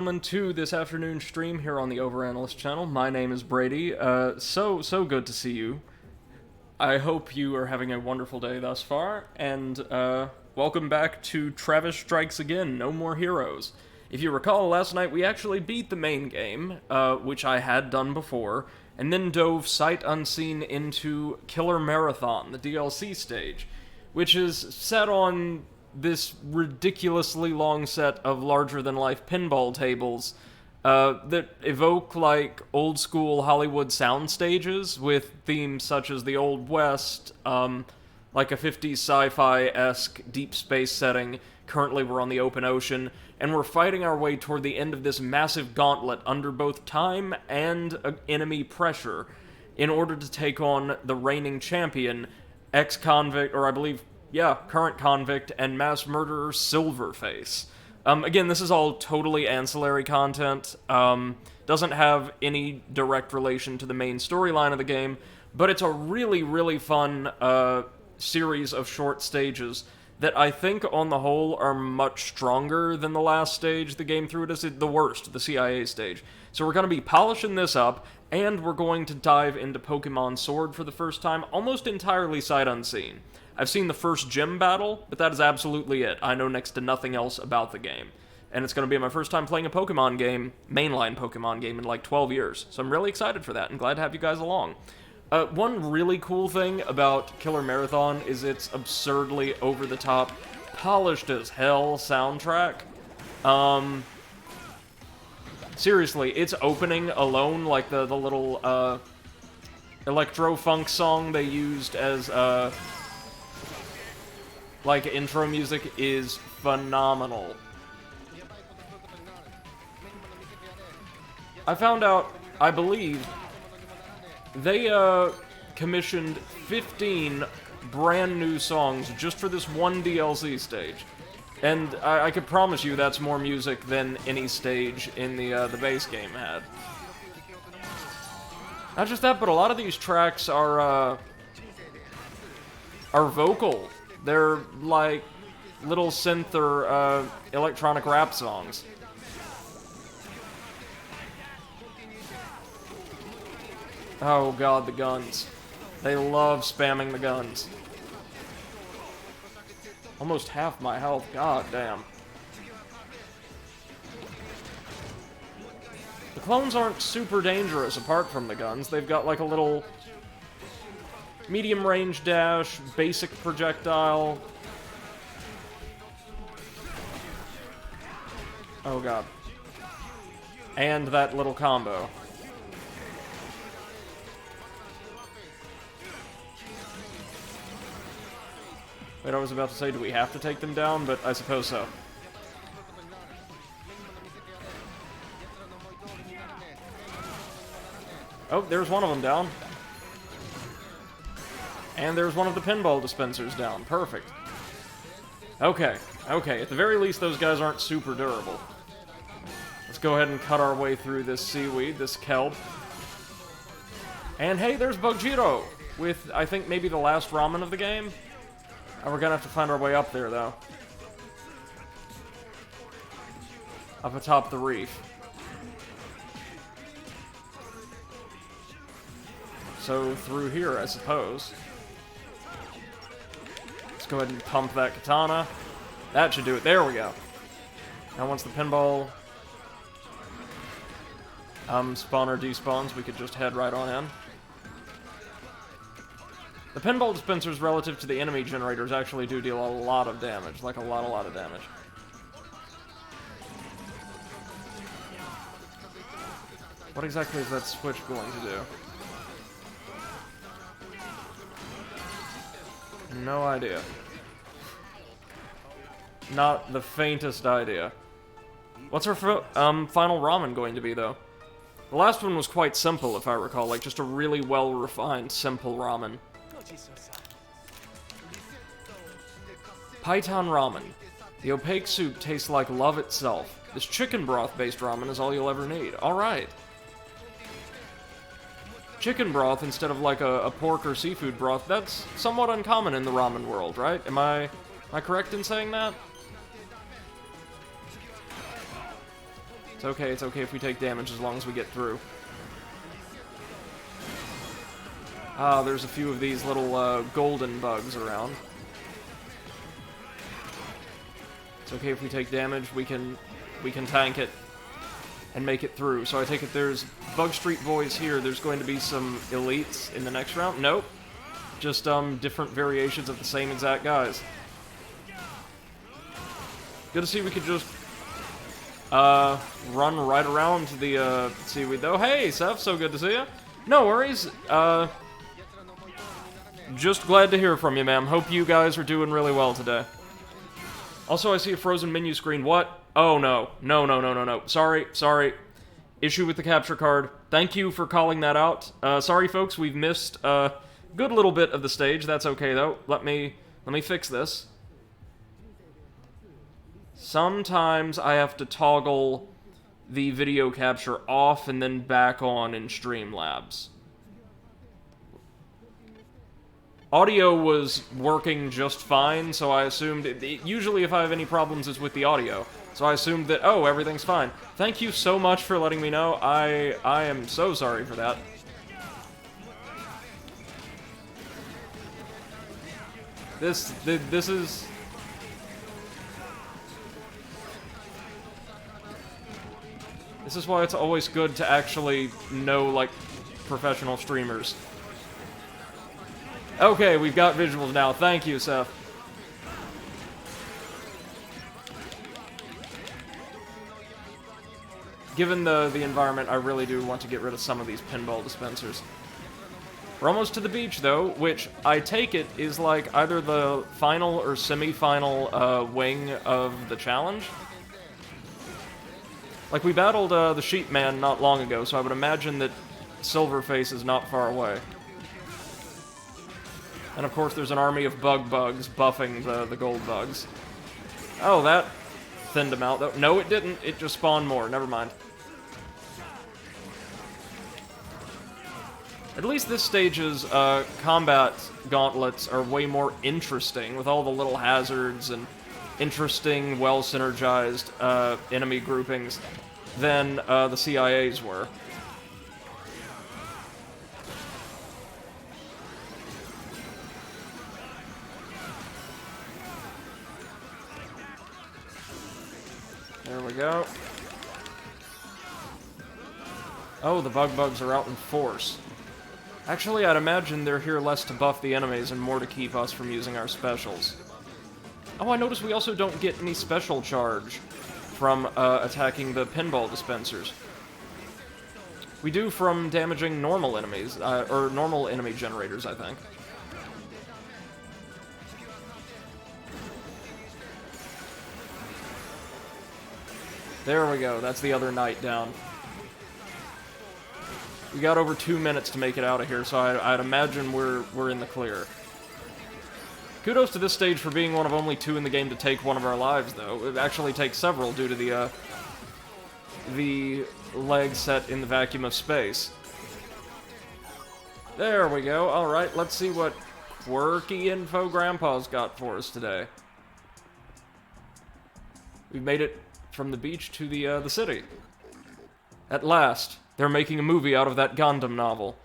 To this afternoon stream here on the Overanalyst channel. My name is Brady. So good to see you. I hope you are having a wonderful day thus far, and welcome back to Travis Strikes Again, No More Heroes. If you recall, last night we actually beat the main game, which I had done before, and then dove sight unseen into Killer Marathon, the DLC stage, which is set on this ridiculously long set of larger-than-life pinball tables that evoke, like, old-school Hollywood sound stages with themes such as the Old West, like a 50s sci-fi-esque deep space setting. Currently we're on the open ocean, and we're fighting our way toward the end of this massive gauntlet under both time and enemy pressure in order to take on the reigning champion, ex-convict, or I believe current convict and mass murderer Silverface. Again, this is all totally ancillary content, doesn't have any direct relation to the main storyline of the game, but it's a really, really fun series of short stages that I think, on the whole, are much stronger than the last stage the game threw at us, the worst, the CIA stage. So we're going to be polishing this up, and we're going to dive into Pokemon Sword for the first time, almost entirely sight unseen. I've seen the first gym battle, but that is absolutely it. I know next to nothing else about the game. And it's going to be my first time playing a Pokemon game, mainline Pokemon game, in like 12 years. So I'm really excited for that, and glad to have you guys along. One really cool thing about Killer Marathon is its absurdly over-the-top, polished-as-hell soundtrack. Seriously, its opening alone, like the little, electro-funk song they used as, like, intro music is phenomenal. I found out, I believe, they, commissioned 15 brand new songs just for this one DLC stage. And I could promise you that's more music than any stage in the base game had. Not just that, but a lot of these tracks are vocal. They're like little synth or electronic rap songs. Oh god, the guns. They love spamming the guns. Almost half my health, god damn. The clones aren't super dangerous apart from the guns. They've got like a little medium range dash, basic projectile. Oh god. And that little combo. Wait, I was about to say, do we have to take them down? But I suppose so. Oh, there's one of them down. And there's one of the pinball dispensers down. Perfect. Okay, at the very least those guys aren't super durable. Let's go ahead and cut our way through this seaweed, this kelp. And hey, there's Bugjiro! With, I think, maybe the last ramen of the game? And we're gonna have to find our way up there, though. Up atop the reef. So, through here, I suppose. Let's go ahead and pump that katana. That should do it. There we go. Now once the pinball spawner despawns, we could just head right on in. The pinball dispensers relative to the enemy generators actually do deal a lot of damage. Like a lot of damage. What exactly is that switch going to do? No idea. Not the faintest idea. What's our final ramen going to be, though? The last one was quite simple, if I recall. Like, just a really well-refined, simple ramen. Python ramen. The opaque soup tastes like love itself. This chicken broth-based ramen is all you'll ever need. Alright. Chicken broth instead of like a pork or seafood broth, that's somewhat uncommon in the ramen world, right? Am I correct in saying that? It's okay if we take damage as long as we get through. Ah, there's a few of these little golden bugs around. It's okay if we take damage, we can tank it and make it through. So I take it there's Bug Street Boys here, there's going to be some elites in the next round? Nope. Just different variations of the same exact guys. Good to see we could just run right around the seaweed though. Hey, Seth, so good to see you. No worries. Just glad to hear from you, ma'am. Hope you guys are doing really well today. Also, I see a frozen menu screen. What? Oh, no. No. Sorry. Issue with the capture card. Thank you for calling that out. Sorry, folks, we've missed a good little bit of the stage. That's okay, though. Let me fix this. Sometimes I have to toggle the video capture off and then back on in Streamlabs. Audio was working just fine, so I assumed... usually if I have any problems, it's with the audio. So I assumed that, oh, everything's fine. Thank you so much for letting me know. I am so sorry for that. This is... This is why it's always good to actually know, like, professional streamers. Okay, we've got visuals now. Thank you, Seth. Given the environment, I really do want to get rid of some of these pinball dispensers. We're almost to the beach, though, which I take it is like either the final or semi-final wing of the challenge. Like, we battled the Sheep Man not long ago, so I would imagine that Silverface is not far away. And of course there's an army of bugs buffing the gold bugs. Oh, that thinned them out, though. No, it didn't. It just spawned more. Never mind. At least this stage's combat gauntlets are way more interesting, with all the little hazards and interesting, well-synergized enemy groupings than the CIA's were. There we go. Oh, the bugs are out in force. Actually, I'd imagine they're here less to buff the enemies and more to keep us from using our specials. Oh, I noticed we also don't get any special charge from attacking the pinball dispensers. We do from damaging normal enemies, or normal enemy generators, I think. There we go, that's the other knight down. We got over 2 minutes to make it out of here, so I'd imagine we're in the clear. Kudos to this stage for being one of only 2 in the game to take one of our lives, though. It actually takes several due to the leg set in the vacuum of space. There we go. Alright, let's see what quirky info Grandpa's got for us today. We've made it from the beach to the city. At last, they're making a movie out of that Gundam novel.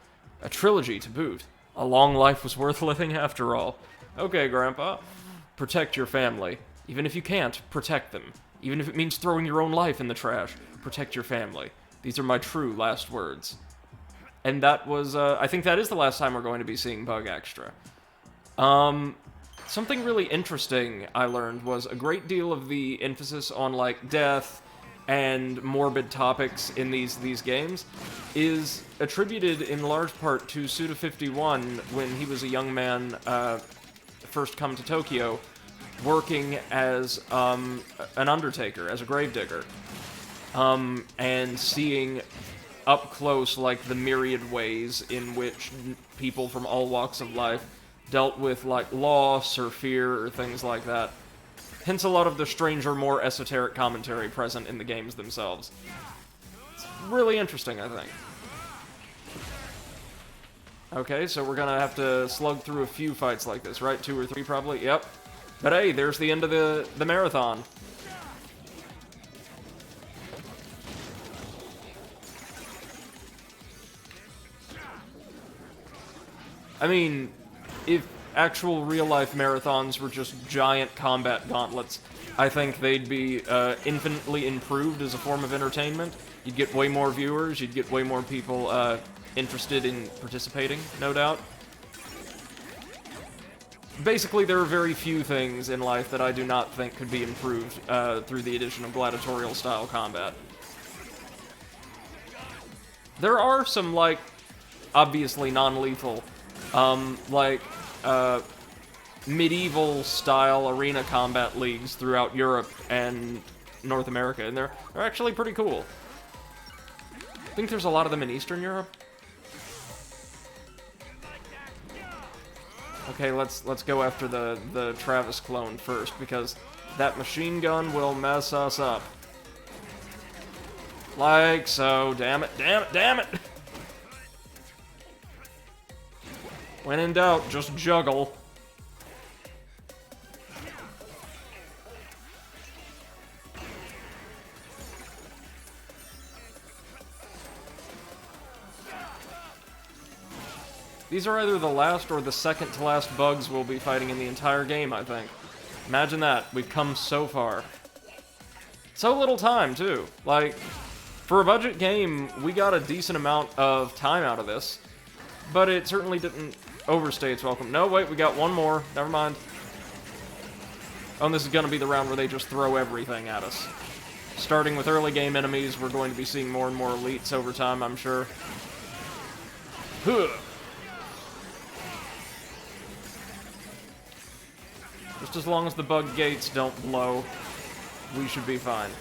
A trilogy to boot. A long life was worth living after all. Okay, Grandpa. Protect your family. Even if you can't, protect them. Even if it means throwing your own life in the trash, protect your family. These are my true last words. And that was, I think that is the last time we're going to be seeing Bug Extra. Something really interesting I learned was a great deal of the emphasis on, like, death and morbid topics in these games is attributed in large part to Suda51 when he was a young man, first come to Tokyo, working as an undertaker, as a gravedigger, and seeing up close, like, the myriad ways in which people from all walks of life dealt with, like, loss or fear or things like that. Hence a lot of the stranger, more esoteric commentary present in the games themselves. It's really interesting, I think. Okay, so we're gonna have to slug through a few fights like this, right? 2 or 3 probably? Yep. But hey, there's the end of the marathon. I mean, if actual real-life marathons were just giant combat gauntlets, I think they'd be infinitely improved as a form of entertainment. You'd get way more viewers, you'd get way more people interested in participating, no doubt. Basically, there are very few things in life that I do not think could be improved through the addition of gladiatorial-style combat. There are some, like, obviously non-lethal, medieval-style arena combat leagues throughout Europe and North America, and they're actually pretty cool. I think there's a lot of them in Eastern Europe. Okay, let's go after the Travis clone first, because that machine gun will mess us up. Like so. Damn it, damn it, damn it! When in doubt, just juggle. These are either the last or the second to last bugs we'll be fighting in the entire game, I think. Imagine that. We've come so far. So little time, too. Like, for a budget game, we got a decent amount of time out of this. But it certainly didn't overstay its welcome. No, wait, we got one more. Never mind. Oh, and this is gonna be the round where they just throw everything at us. Starting with early game enemies, we're going to be seeing more and more elites over time, I'm sure. Huh. Just as long as the bug gates don't blow, we should be fine.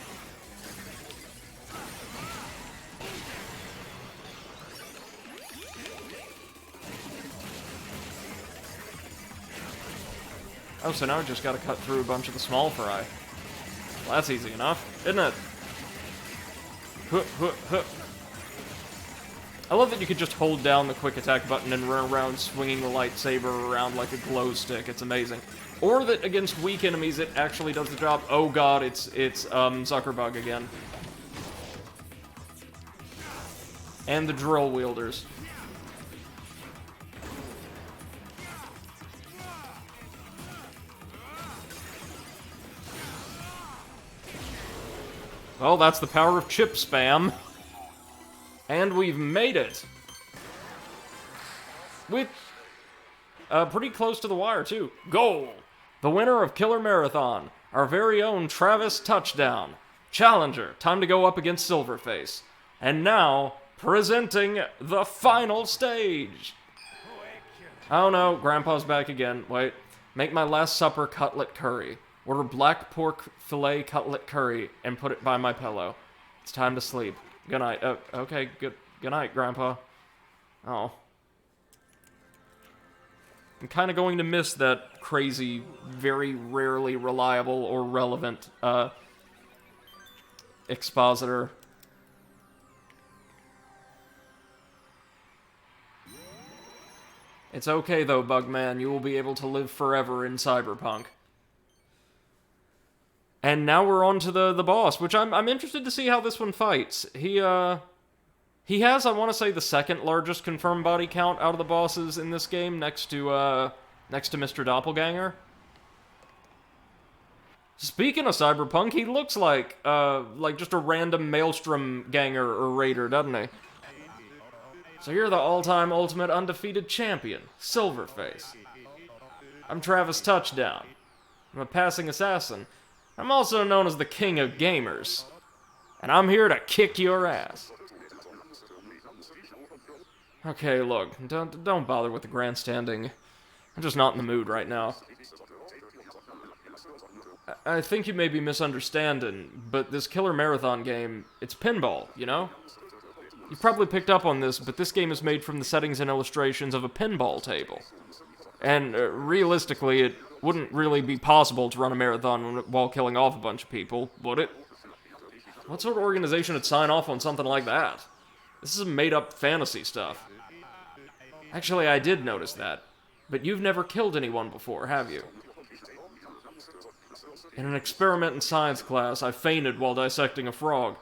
Oh, so now we just gotta cut through a bunch of the small fry. Well, that's easy enough, isn't it? Huh, huh, huh. I love that you could just hold down the quick attack button and run around swinging the lightsaber around like a glow stick. It's amazing. Or that against weak enemies it actually does the job. Oh god, it's Zuckerbug again. And the drill wielders. Well, that's the power of chip spam. And we've made it. With pretty close to the wire, too. Goal! The winner of Killer Marathon, our very own Travis Touchdown. Challenger, time to go up against Silverface. And now, presenting the final stage. Oh no, Grandpa's back again. Wait. Make my last supper cutlet curry. Order black pork filet cutlet curry and put it by my pillow. It's time to sleep. Good night. Okay, good night, Grandpa. Oh. I'm kind of going to miss that crazy, very rarely reliable or relevant, expositor. It's okay though, Bugman. You will be able to live forever in Cyberpunk. And now we're on to the boss, which I'm interested to see how this one fights. He has, I want to say, the second largest confirmed body count out of the bosses in this game, next to Mr. Doppelganger. Speaking of Cyberpunk, he looks like just a random Maelstrom ganger or raider, doesn't he? So you're the all-time ultimate undefeated champion, Silverface. I'm Travis Touchdown. I'm a passing assassin. I'm also known as the King of Gamers. And I'm here to kick your ass. Okay, look, don't bother with the grandstanding. I'm just not in the mood right now. I think you may be misunderstanding, but this Killer Marathon game, it's pinball, you know? You've probably picked up on this, but this game is made from the settings and illustrations of a pinball table. And realistically, it wouldn't really be possible to run a marathon while killing off a bunch of people, would it? What sort of organization would sign off on something like that? This is made-up fantasy stuff. Actually, I did notice that. But you've never killed anyone before, have you? In an experiment in science class, I fainted while dissecting a frog.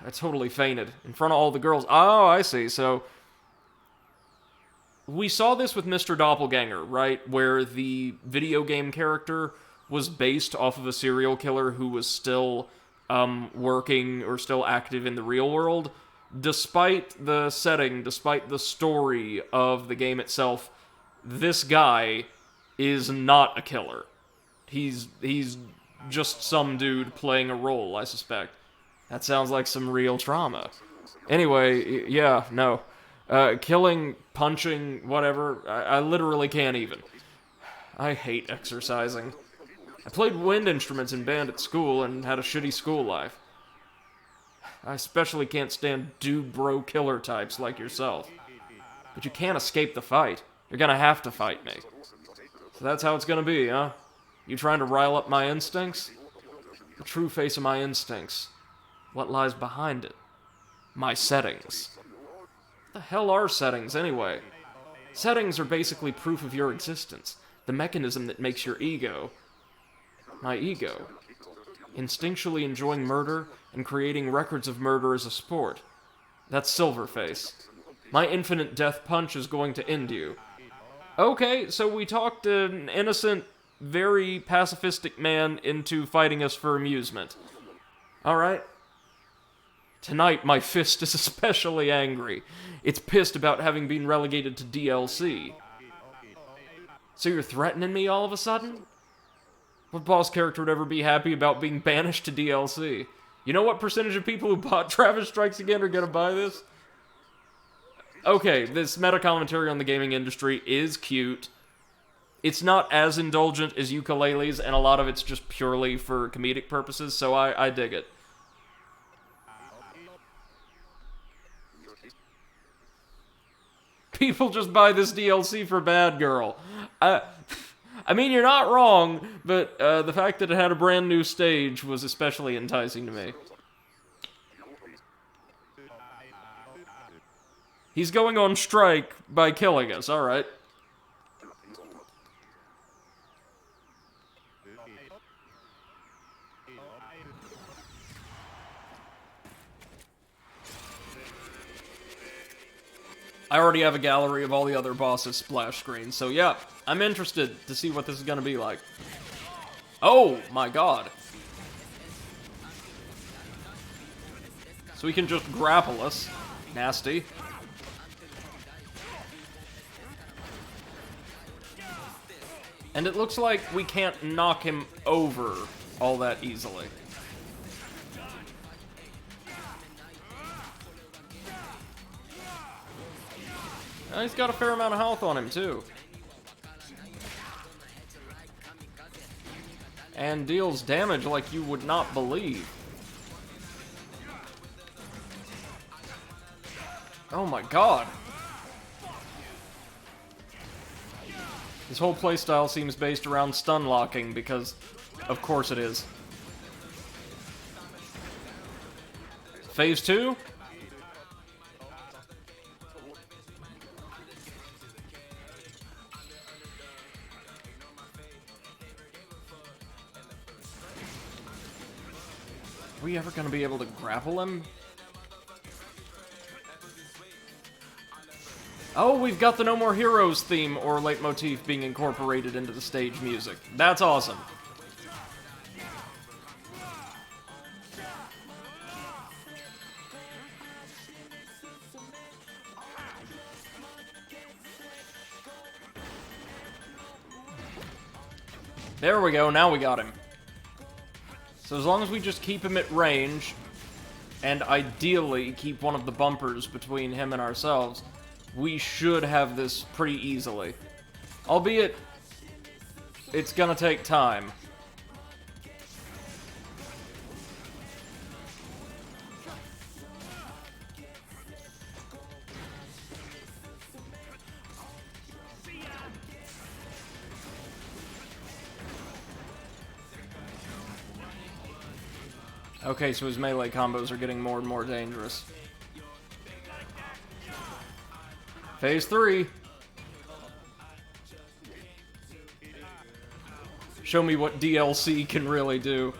I totally fainted, in front of all the girls. Oh, I see, so... we saw this with Mr. Doppelganger, right? Where the video game character was based off of a serial killer who was still working or still active in the real world. Despite the setting, despite the story of the game itself, this guy is not a killer. He's just some dude playing a role, I suspect. That sounds like some real trauma. Anyway, yeah, no. Killing, punching, whatever, I literally can't even. I hate exercising. I played wind instruments in band at school and had a shitty school life. I especially can't stand dude bro killer types like yourself. But you can't escape the fight. You're gonna have to fight me. So that's how it's gonna be, huh? You trying to rile up my instincts? The true face of my instincts. What lies behind it? My settings. What the hell are settings, anyway? Settings are basically proof of your existence. The mechanism that makes your ego... my ego. Instinctually enjoying murder and creating records of murder as a sport. That's Silverface. My infinite death punch is going to end you. Okay, so we talked an innocent, very pacifistic man into fighting us for amusement. Alright. Tonight, my fist is especially angry. It's pissed about having been relegated to DLC. So you're threatening me all of a sudden? What boss character would ever be happy about being banished to DLC? You know what percentage of people who bought Travis Strikes Again are gonna buy this? Okay, this meta-commentary on the gaming industry is cute. It's not as indulgent as ukuleles, and a lot of it's just purely for comedic purposes, so I dig it. People just buy this DLC for Bad Girl. I mean, you're not wrong, but the fact that it had a brand new stage was especially enticing to me. He's going on strike by killing us, alright. I already have a gallery of all the other bosses' splash screens, so yeah, I'm interested to see what this is gonna be like. Oh my god. So he can just grapple us. Nasty. And it looks like we can't knock him over all that easily. He's got a fair amount of health on him, too. And deals damage like you would not believe. Oh my god. This whole playstyle seems based around stun locking, because of course it is. Phase 2? Are we ever gonna be able to grapple him? Oh, we've got the No More Heroes theme or leitmotif being incorporated into the stage music. That's awesome. There we go, now we got him. So as long as we just keep him at range, and ideally keep one of the bumpers between him and ourselves, we should have this pretty easily. Albeit, it's gonna take time. Okay, so his melee combos are getting more and more dangerous. Phase 3. Show me what DLC can really do.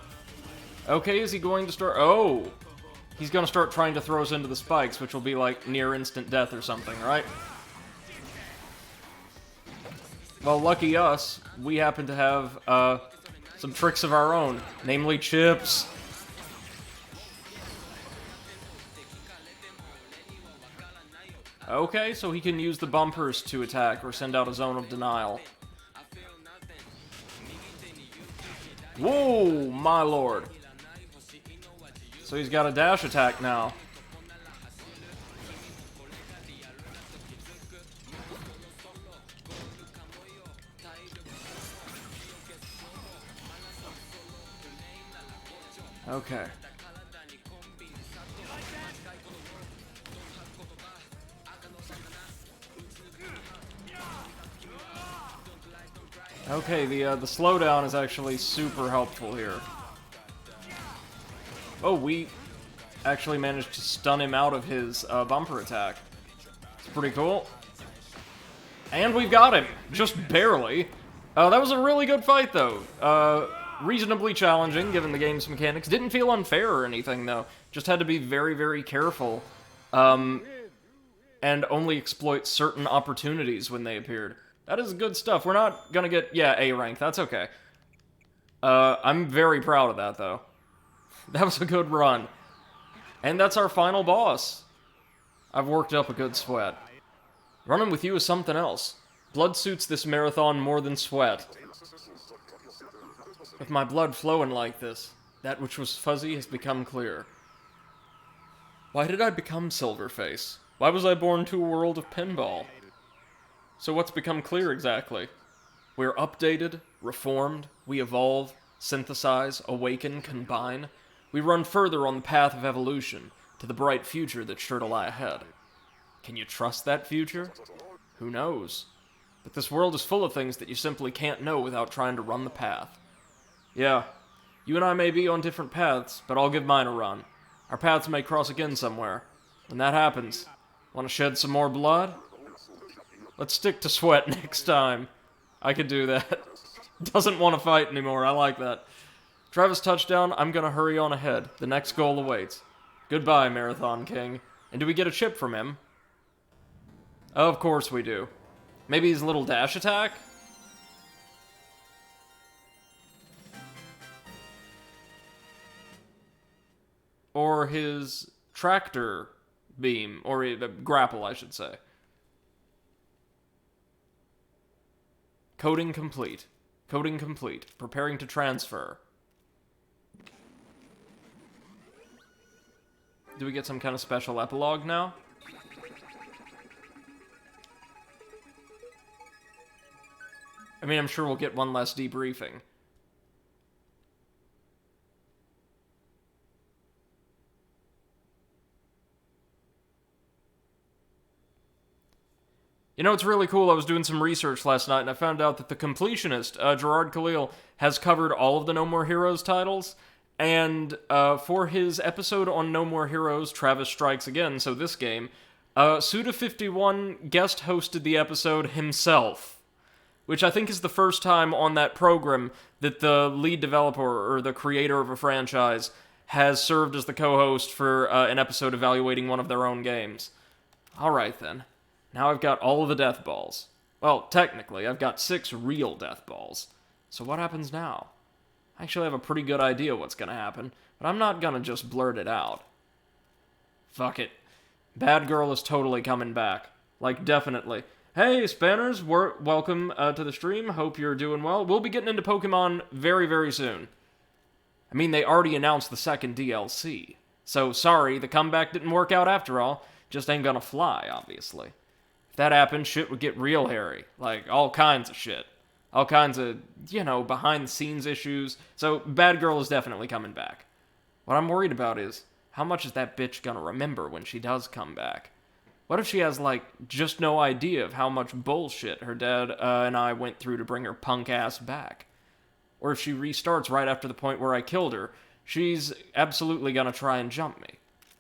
Okay, is he going to start... Oh! He's gonna start trying to throw us into the spikes, which will be like near instant death or something, right? Well, lucky us, we happen to have, some tricks of our own, namely chips. Okay, so he can use the bumpers to attack or send out a zone of denial. Whoa, my lord. So he's got a dash attack now. Okay. Okay, the slowdown is actually super helpful here. Oh, we actually managed to stun him out of his bumper attack. It's pretty cool. And we've got him, just barely. That was a really good fight, though. Reasonably challenging, given the game's mechanics. Didn't feel unfair or anything, though. Just had to be very, very careful. And only exploit certain opportunities when they appeared. That is good stuff. We're not gonna get, yeah, A rank. That's okay. I'm very proud of that, though. That was a good run. And that's our final boss. I've worked up a good sweat. Running with you is something else. Blood suits this marathon more than sweat. With my blood flowing like this, that which was fuzzy has become clear. Why did I become Silverface? Why was I born to a world of pinball? So what's become clear exactly? We're updated, reformed, we evolve, synthesize, awaken, combine. We run further on the path of evolution, to the bright future that's sure to lie ahead. Can you trust that future? Who knows? But this world is full of things that you simply can't know without trying to run the path. Yeah, you and I may be on different paths, but I'll give mine a run. Our paths may cross again somewhere. When that happens, want to shed some more blood? Let's stick to sweat next time. I could do that. Doesn't want to fight anymore, I like that. Travis touchdown, I'm gonna hurry on ahead. The next goal awaits. Goodbye, Marathon King. And do we get a chip from him? Of course we do. Maybe his little dash attack? Or his tractor beam, or grapple, I should say. Coding complete. Coding complete. Preparing to transfer. Do we get some kind of special epilogue now? I mean, I'm sure we'll get one less debriefing. You know, it's really cool. I was doing some research last night, and I found out that the completionist, Gerard Khalil, has covered all of the No More Heroes titles, and for his episode on No More Heroes, Travis Strikes Again, so this game, Suda51 guest hosted the episode himself, which I think is the first time on that program that the lead developer, or the creator of a franchise, has served as the co-host for an episode evaluating one of their own games. Alright then. Now I've got all of the death balls. Well, technically, I've got 6 real death balls. So what happens now? I actually have a pretty good idea what's gonna happen, but I'm not gonna just blurt it out. Fuck it. Bad Girl is totally coming back. Like, definitely. Hey, Spanners, welcome to the stream. Hope you're doing well. We'll be getting into Pokemon very, very soon. I mean, they already announced the second DLC. So, sorry, the comeback didn't work out after all. Just ain't gonna fly, obviously. If that happened, shit would get real hairy. Like, all kinds of shit. All kinds of, you know, behind-the-scenes issues. So, Bad Girl is definitely coming back. What I'm worried about is, how much is that bitch gonna remember when she does come back? What if she has, like, just no idea of how much bullshit her dad and I went through to bring her punk ass back? Or if she restarts right after the point where I killed her, she's absolutely gonna try and jump me.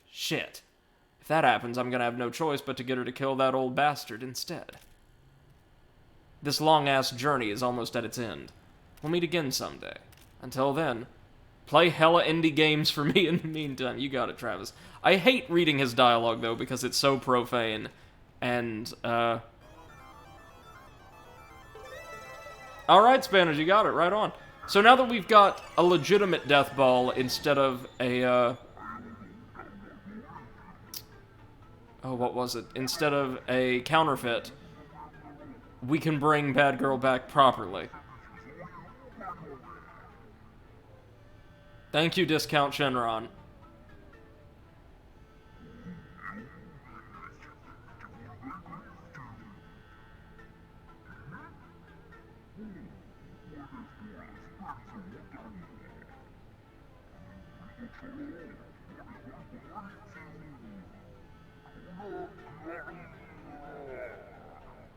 Shit. If that happens, I'm gonna have no choice but to get her to kill that old bastard instead. This long-ass journey is almost at its end. We'll meet again someday. Until then, play hella indie games for me in the meantime. You got it, Travis. I hate reading his dialogue, though, because it's so profane. And, Alright, Spanish, you got it, right on. So now that we've got a legitimate death ball instead of a, oh, what was it? Instead of a counterfeit, we can bring Bad Girl back properly. Thank you, Discount Shenron.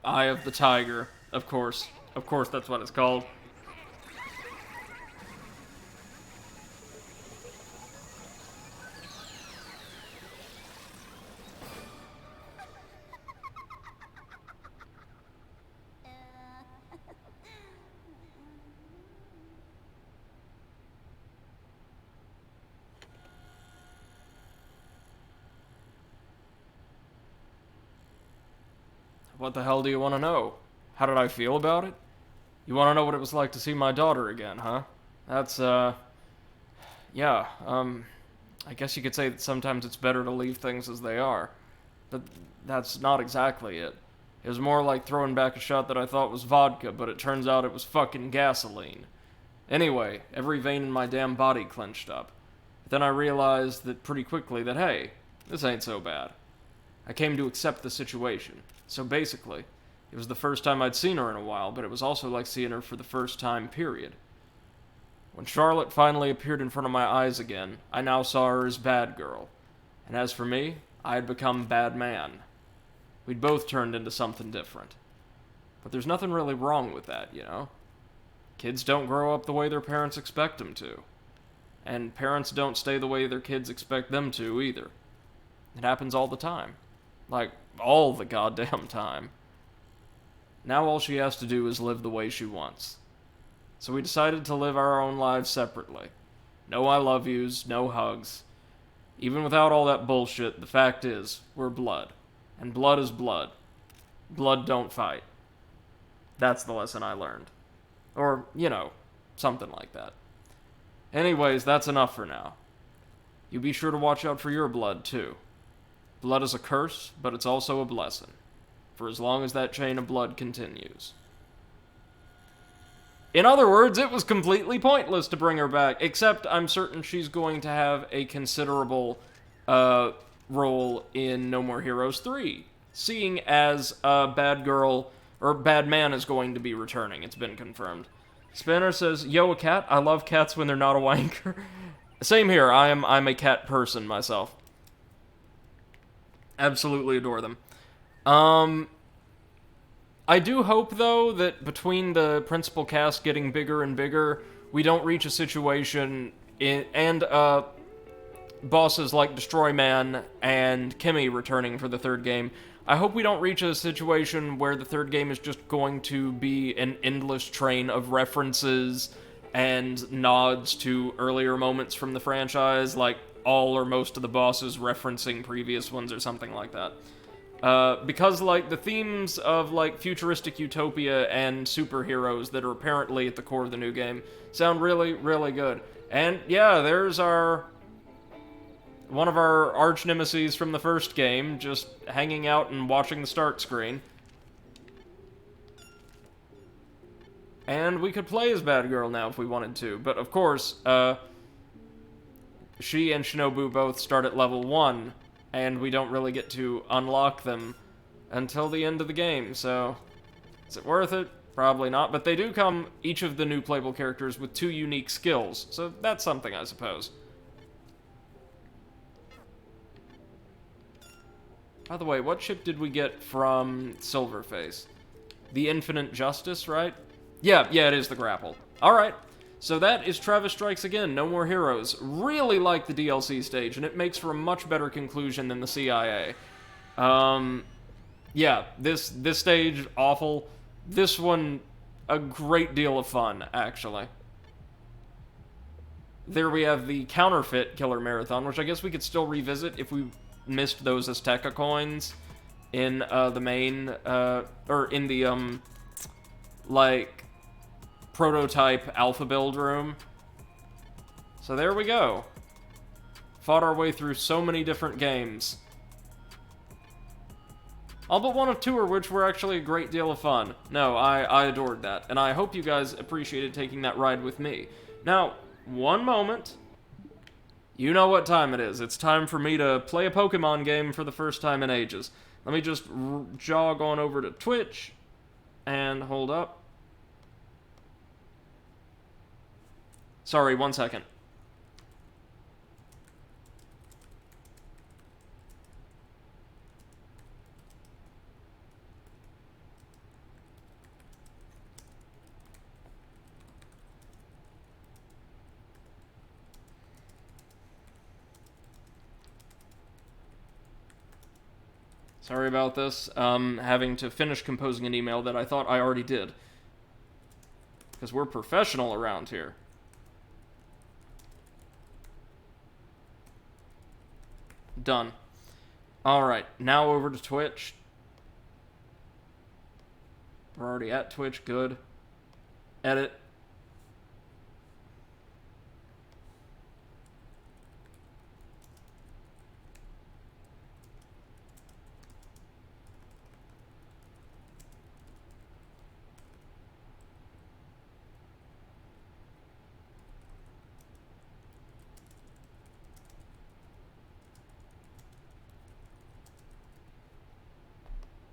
Eye of the Tiger, of course. Of course, that's what it's called. What the hell do you want to know? How did I feel about it? You want to know what it was like to see my daughter again, huh? That's, yeah, I guess you could say that sometimes it's better to leave things as they are. But that's not exactly it. It was more like throwing back a shot that I thought was vodka, but it turns out it was fucking gasoline. Anyway, every vein in my damn body clenched up. But then I realized that pretty quickly that, hey, this ain't so bad. I came to accept the situation. So basically, it was the first time I'd seen her in a while, but it was also like seeing her for the first time, period. When Charlotte finally appeared in front of my eyes again, I now saw her as Bad Girl. And as for me, I had become Bad Man. We'd both turned into something different. But there's nothing really wrong with that, you know? Kids don't grow up the way their parents expect them to. And parents don't stay the way their kids expect them to, either. It happens all the time. Like, all the goddamn time. Now all she has to do is live the way she wants. So we decided to live our own lives separately. No I love yous, no hugs. Even without all that bullshit, the fact is, we're blood. And blood is blood. Blood don't fight. That's the lesson I learned. Or, you know, something like that. Anyways, that's enough for now. You be sure to watch out for your blood, too. Blood is a curse, but it's also a blessing. For as long as that chain of blood continues. In other words, it was completely pointless to bring her back, except I'm certain she's going to have a considerable role in No More Heroes 3, seeing as Bad Girl, or Bad Man is going to be returning. It's been confirmed. Spinner says, yo, a cat? I love cats when they're not a wanker. Same here, I'm a cat person myself. Absolutely adore them. I do hope, though, that between the principal cast getting bigger and bigger, we don't reach a situation and bosses like Destroy Man and Kimmy returning for the third game. I hope we don't reach a situation where the third game is just going to be an endless train of references and nods to earlier moments from the franchise, like all or most of the bosses referencing previous ones or something like that. Because, like, the themes of, like, futuristic utopia and superheroes that are apparently at the core of the new game sound really, really good. And, yeah, there's one of our arch-nemeses from the first game, just hanging out and watching the start screen. And we could play as Bad Girl now if we wanted to, but of course, she and Shinobu both start at level 1, and we don't really get to unlock them until the end of the game, so is it worth it? Probably not, but they do come, each of the new playable characters, with 2 unique skills, so that's something, I suppose. By the way, what ship did we get from Silverface? The Infinite Justice, right? Yeah, it is the Grapple. Alright, so that is Travis Strikes Again, No More Heroes. Really like the DLC stage, and it makes for a much better conclusion than the CIA. Yeah, this stage, awful. This one, a great deal of fun, actually. There we have the Counterfeit Killer Marathon, which I guess we could still revisit if we missed those Azteca coins in the main, or in the, like, prototype alpha build room. So there we go. Fought our way through so many different games. All but one of two, which were actually a great deal of fun. No, I adored that, and I hope you guys appreciated taking that ride with me. Now, one moment. You know what time it is. It's time for me to play a Pokemon game for the first time in ages. Let me just jog on over to Twitch, and hold up. Sorry, 1 second. Sorry about this. Having to finish composing an email that I thought I already did. Because we're professional around here. Done. Alright, now over to Twitch. We're already at Twitch, good. Edit.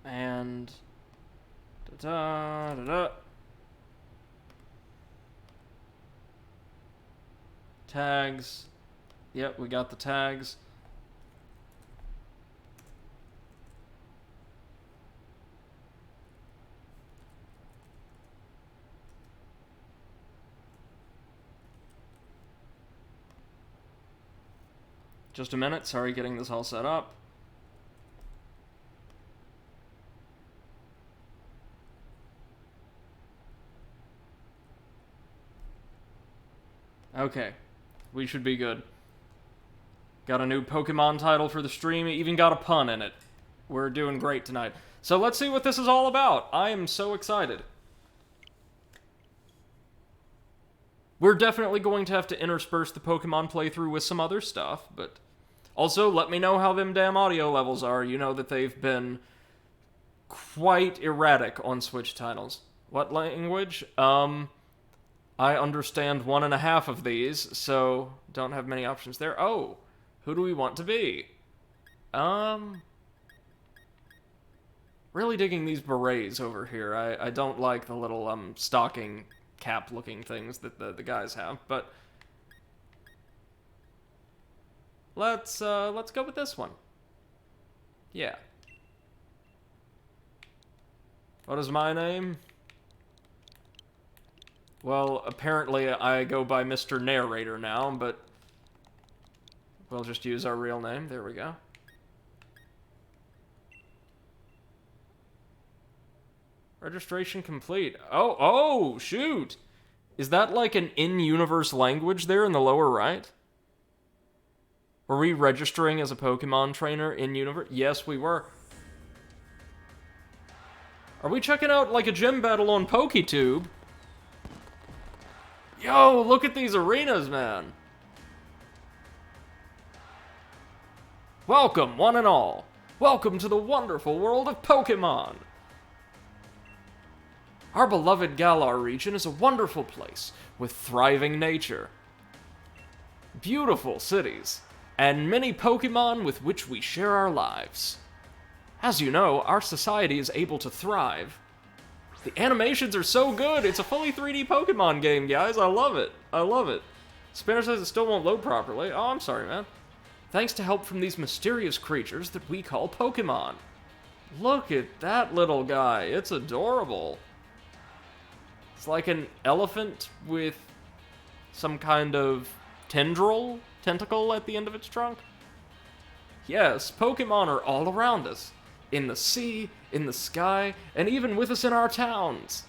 And da-da. Tags. Yep, we got the tags. Just a minute, sorry, getting this all set up. Okay, we should be good. Got a new Pokemon title for the stream, even got a pun in it. We're doing great tonight. So let's see what this is all about. I am so excited. We're definitely going to have to intersperse the Pokemon playthrough with some other stuff, but also let me know how them damn audio levels are. You know that they've been quite erratic on Switch titles. What language? I understand 1.5 of these, so don't have many options there. Oh, who do we want to be? Really digging these berets over here. I don't like the little, stocking cap-looking things that the guys have, but let's go with this one. Yeah. What is my name? Well, apparently I go by Mr. Narrator now, but we'll just use our real name. There we go. Registration complete. Oh, shoot! Is that like an in-universe language there in the lower right? Were we registering as a Pokemon trainer in-universe? Yes, we were. Are we checking out like a gym battle on PokeTube? Yo, look at these arenas, man. Welcome, one and all. Welcome to the wonderful world of Pokemon. Our beloved Galar region is a wonderful place with thriving nature, beautiful cities, and many Pokemon with which we share our lives. As you know, our society is able to thrive. The animations are so good, it's a fully 3D Pokemon game, guys. I love it. I love it. Spinner says it still won't load properly. Oh, I'm sorry, man. Thanks to help from these mysterious creatures that we call Pokemon. Look at that little guy. It's adorable. It's like an elephant with some kind of tentacle at the end of its trunk. Yes, Pokemon are all around us. In the sea, in the sky, and even with us in our towns.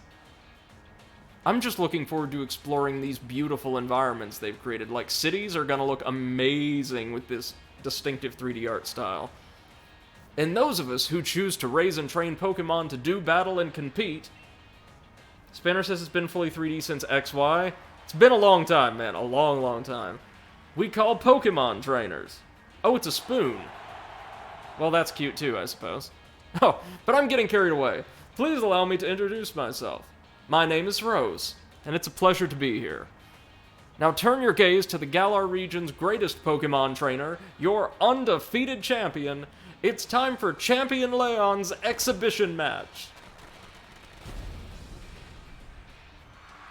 I'm just looking forward to exploring these beautiful environments they've created. Like, cities are gonna look amazing with this distinctive 3D art style. And those of us who choose to raise and train Pokemon to do battle and compete, Spanner says it's been fully 3D since XY. It's been a long time, man. A long, long time. We call Pokemon trainers. Oh, it's a spoon. Well, that's cute too, I suppose. Oh, but I'm getting carried away. Please allow me to introduce myself. My name is Rose, and it's a pleasure to be here. Now turn your gaze to the Galar region's greatest Pokemon trainer, your undefeated champion. It's time for Champion Leon's exhibition match.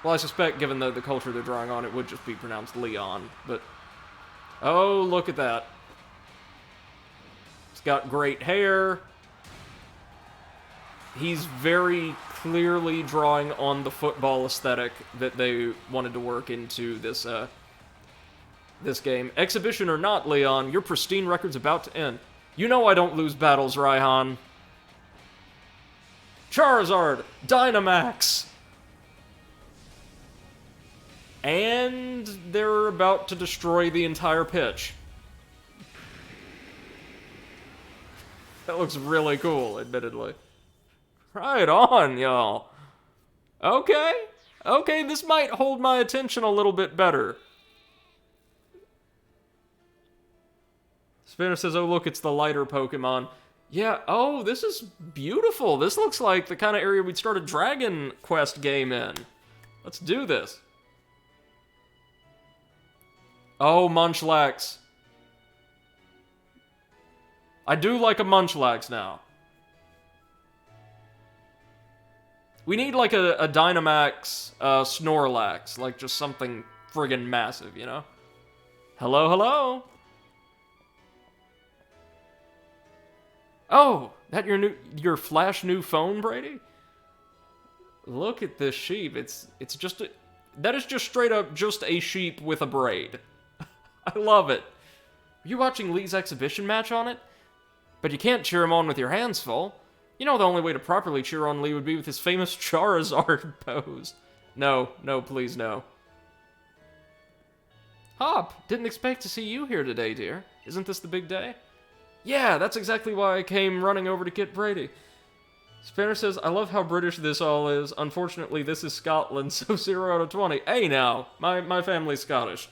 Well, I suspect, given the culture they're drawing on, it would just be pronounced Leon, but... Oh, look at that. He's got great hair. He's very clearly drawing on the football aesthetic that they wanted to work into this, this game. Exhibition or not, Leon, your pristine record's about to end. You know I don't lose battles, Raihan. Charizard, Dynamax! And they're about to destroy the entire pitch. That looks really cool, admittedly. Right on, y'all. Okay. Okay, this might hold my attention a little bit better. Spinner says, oh, look, it's the lighter Pokemon. Yeah, oh, this is beautiful. This looks like the kind of area we'd start a Dragon Quest game in. Let's do this. Oh, Munchlax. I do like a Munchlax now. We need like a Dynamax Snorlax, like just something friggin' massive, you know? Hello, hello? Oh, that your flash new phone, Brady? Look at this sheep. It's just that is just straight up just a sheep with a braid. I love it. Are you watching Lee's exhibition match on it? But you can't cheer him on with your hands full. You know the only way to properly cheer on Lee would be with his famous Charizard pose. No, no, please no. Hop, didn't expect to see you here today, dear. Isn't this the big day? Yeah, that's exactly why I came running over to get Brady. Spanner says, I love how British this all is. Unfortunately, this is Scotland, so 0 out of 20. Hey now, my family's Scottish.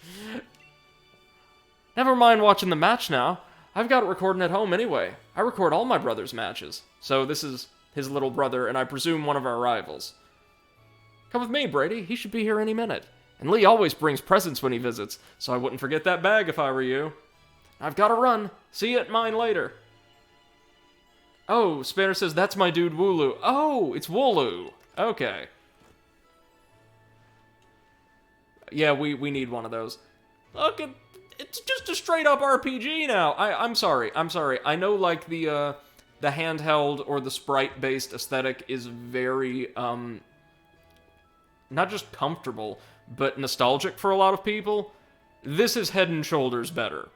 Never mind watching the match now. I've got it recording at home anyway. I record all my brother's matches. So this is his little brother, and I presume one of our rivals. Come with me, Brady. He should be here any minute. And Lee always brings presents when he visits, so I wouldn't forget that bag if I were you. I've got to run. See you at mine later. Oh, Spanner says that's my dude Wooloo. Oh, it's Wooloo. Okay. Yeah, we need one of those. Look at... It's just a straight-up RPG now. I'm sorry. I know, like, the handheld or the sprite-based aesthetic is very, not just comfortable, but nostalgic for a lot of people. This is head and shoulders better.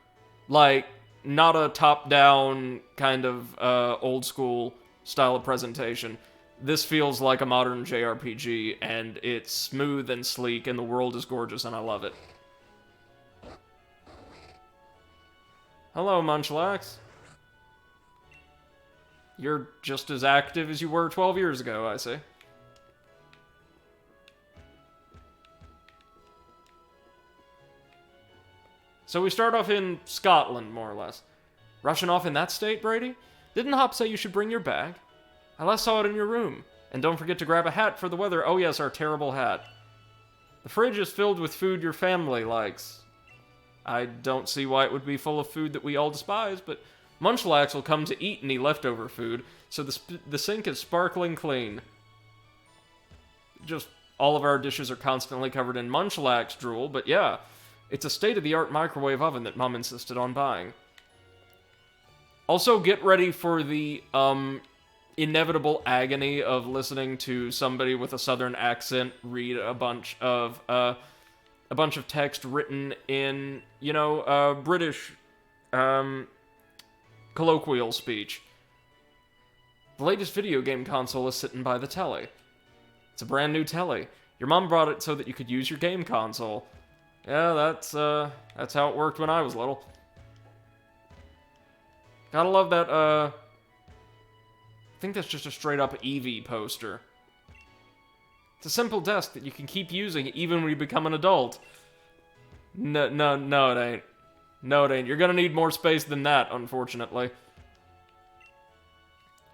Like, not a top-down kind of old-school style of presentation. This feels like a modern JRPG, and it's smooth and sleek, and the world is gorgeous, and I love it. Hello, Munchlax. You're just as active as you were 12 years ago, I see. So we start off in Scotland, more or less. Rushing off in that state, Brady? Didn't Hop say you should bring your bag? I last saw it in your room. And don't forget to grab a hat for the weather. Oh yes, our terrible hat. The fridge is filled with food your family likes. I don't see why it would be full of food that we all despise, but Munchlax will come to eat any leftover food, so the sink is sparkling clean. Just all of our dishes are constantly covered in Munchlax drool, but yeah, it's a state-of-the-art microwave oven that Mom insisted on buying. Also, get ready for the inevitable agony of listening to somebody with a southern accent read a bunch of text written in, you know, British colloquial speech. The latest video game console is sitting by the telly. It's a brand new telly. Your mom brought it so that you could use your game console. Yeah, that's how it worked when I was little. Gotta love that, I think that's just a straight-up Eevee poster. It's a simple desk that you can keep using even when you become an adult. No, it ain't. No, it ain't. You're gonna need more space than that, unfortunately.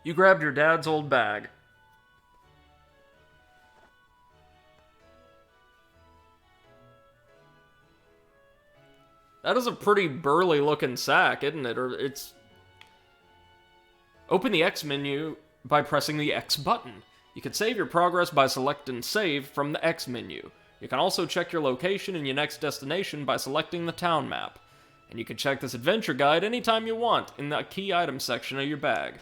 You grabbed your dad's old bag. That is a pretty burly looking sack, isn't it? Or it's... Open the X menu by pressing the X button. You can save your progress by selecting Save from the X menu. You can also check your location and your next destination by selecting the town map. And you can check this adventure guide anytime you want in the key item section of your bag.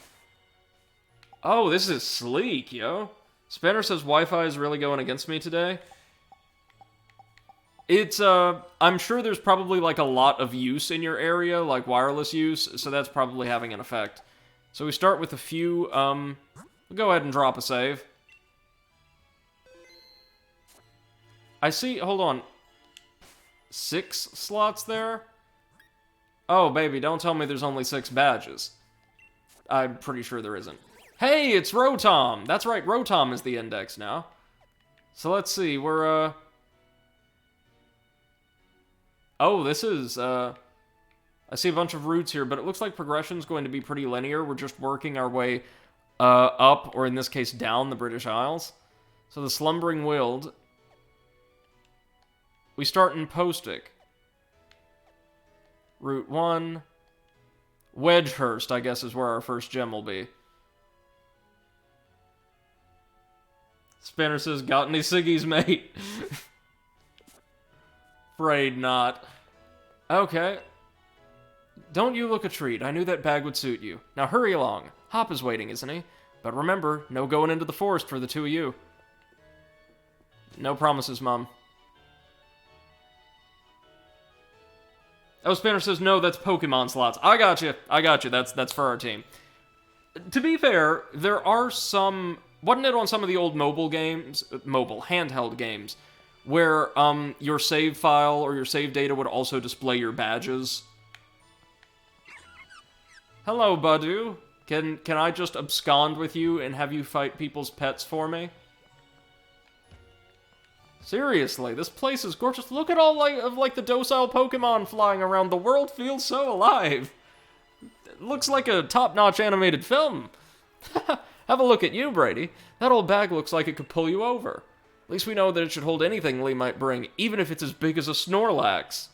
Oh, this is sleek, yo. Spanner says Wi-Fi is really going against me today. It's, I'm sure there's probably, like, a lot of use in your area, like wireless use, so that's probably having an effect. So we start with a few, we'll go ahead and drop a save. I see, hold on. 6 slots there? Oh, baby, don't tell me there's only 6 badges. I'm pretty sure there isn't. Hey, it's Rotom! That's right, Rotom is the index now. So let's see, we're, Oh, this is, I see a bunch of routes here, but it looks like progression's going to be pretty linear. We're just working our way, up, or in this case, down the British Isles. So the Slumbering Weald. We start in Postic. Route 1. Wedgehurst, I guess, is where our first gem will be. Spanner says, got any ciggies, mate? Afraid not. Okay. Don't you look a treat. I knew that bag would suit you. Now hurry along. Hop is waiting, isn't he? But remember, no going into the forest for the two of you. No promises, Mom. Oh, Spanner says, no, that's Pokemon slots. I got you. That's for our team. To be fair, there are some... Wasn't it on some of the old mobile games? Handheld games. Where, your save file or your save data would also display your badges. Hello, Badu. Can I just abscond with you and have you fight people's pets for me? Seriously, this place is gorgeous. Look at all of the docile Pokemon flying around. The world feels so alive. It looks like a top-notch animated film. Have a look at you, Brady. That old bag looks like it could pull you over. At least we know that it should hold anything Lee might bring, even if it's as big as a Snorlax.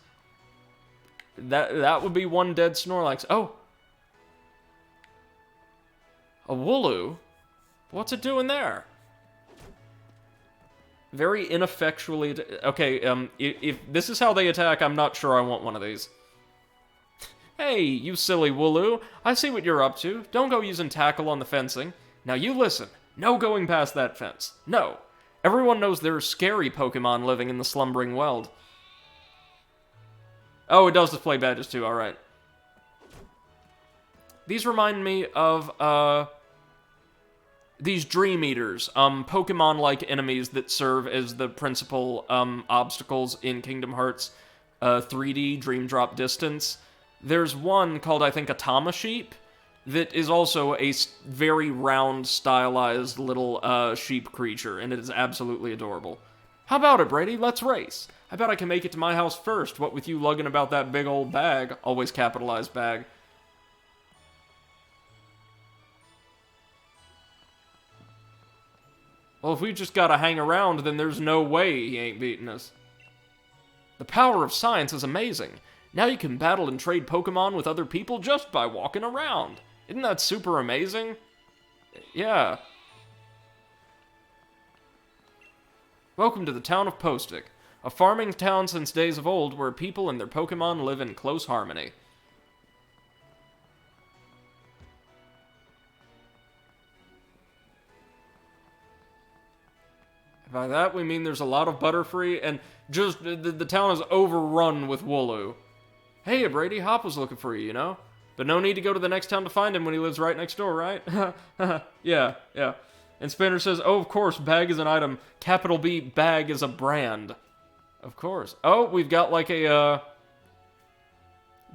That would be one dead Snorlax. Oh. A Wooloo? What's it doing there? Very ineffectually... Okay, if this is how they attack, I'm not sure I want one of these. Hey, you silly Wooloo. I see what you're up to. Don't go using tackle on the fencing. Now you listen. No going past that fence. No. Everyone knows there are scary Pokemon living in the Slumbering Weald. Oh, it does display badges too, alright. These remind me of, these Dream Eaters, Pokemon-like enemies that serve as the principal, obstacles in Kingdom Hearts 3D Dream Drop Distance. There's one called, I think, a Tamashheap, that is also a very round, stylized little, sheep creature, and it is absolutely adorable. How about it, Brady? Let's race. I bet I can make it to my house first, what with you lugging about that big old bag, always capitalized bag. Well, if we just gotta hang around, then there's no way he ain't beating us. The power of science is amazing. Now you can battle and trade Pokemon with other people just by walking around. Isn't that super amazing? Yeah. Welcome to the town of Postic, a farming town since days of old where people and their Pokemon live in close harmony. By that we mean there's a lot of Butterfree, and just the town is overrun with Wooloo. Hey, Brady, Hop was looking for you, you know? But no need to go to the next town to find him when he lives right next door, right? Yeah. And Spanner says, oh, of course, bag is an item. Capital B, bag is a brand. Of course. Oh, we've got like a,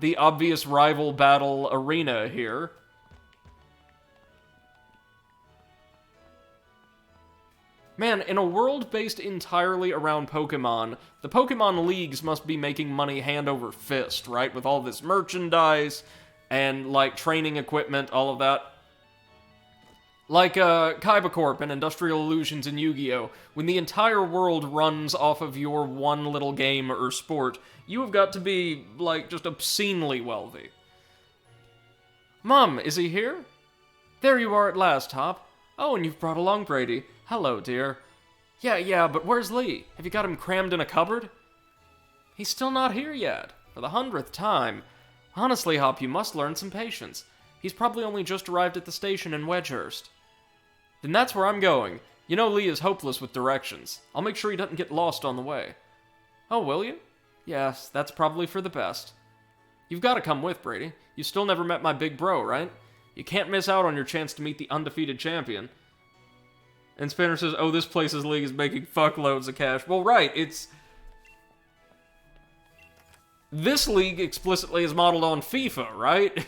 the obvious rival battle arena here. Man, in a world based entirely around Pokemon, the Pokemon Leagues must be making money hand over fist, right? With all this merchandise and, like, training equipment, all of that. Like, Kaiba Corp and Industrial Illusions in Yu-Gi-Oh! When the entire world runs off of your one little game or sport, you have got to be, like, just obscenely wealthy. Mom, is he here? There you are at last, Hop. Oh, and you've brought along Brady. Hello, dear. Yeah, but where's Lee? Have you got him crammed in a cupboard? He's still not here yet. For the 100th time. Honestly, Hop, you must learn some patience. He's probably only just arrived at the station in Wedgehurst. Then that's where I'm going. You know Lee is hopeless with directions. I'll make sure he doesn't get lost on the way. Oh, will you? Yes, that's probably for the best. You've got to come with, Brady. You still never met my big bro, right? You can't miss out on your chance to meet the undefeated champion. And Spinner says, oh, this place's league is making fuckloads of cash. Well, right, it's... This league explicitly is modeled on FIFA, right?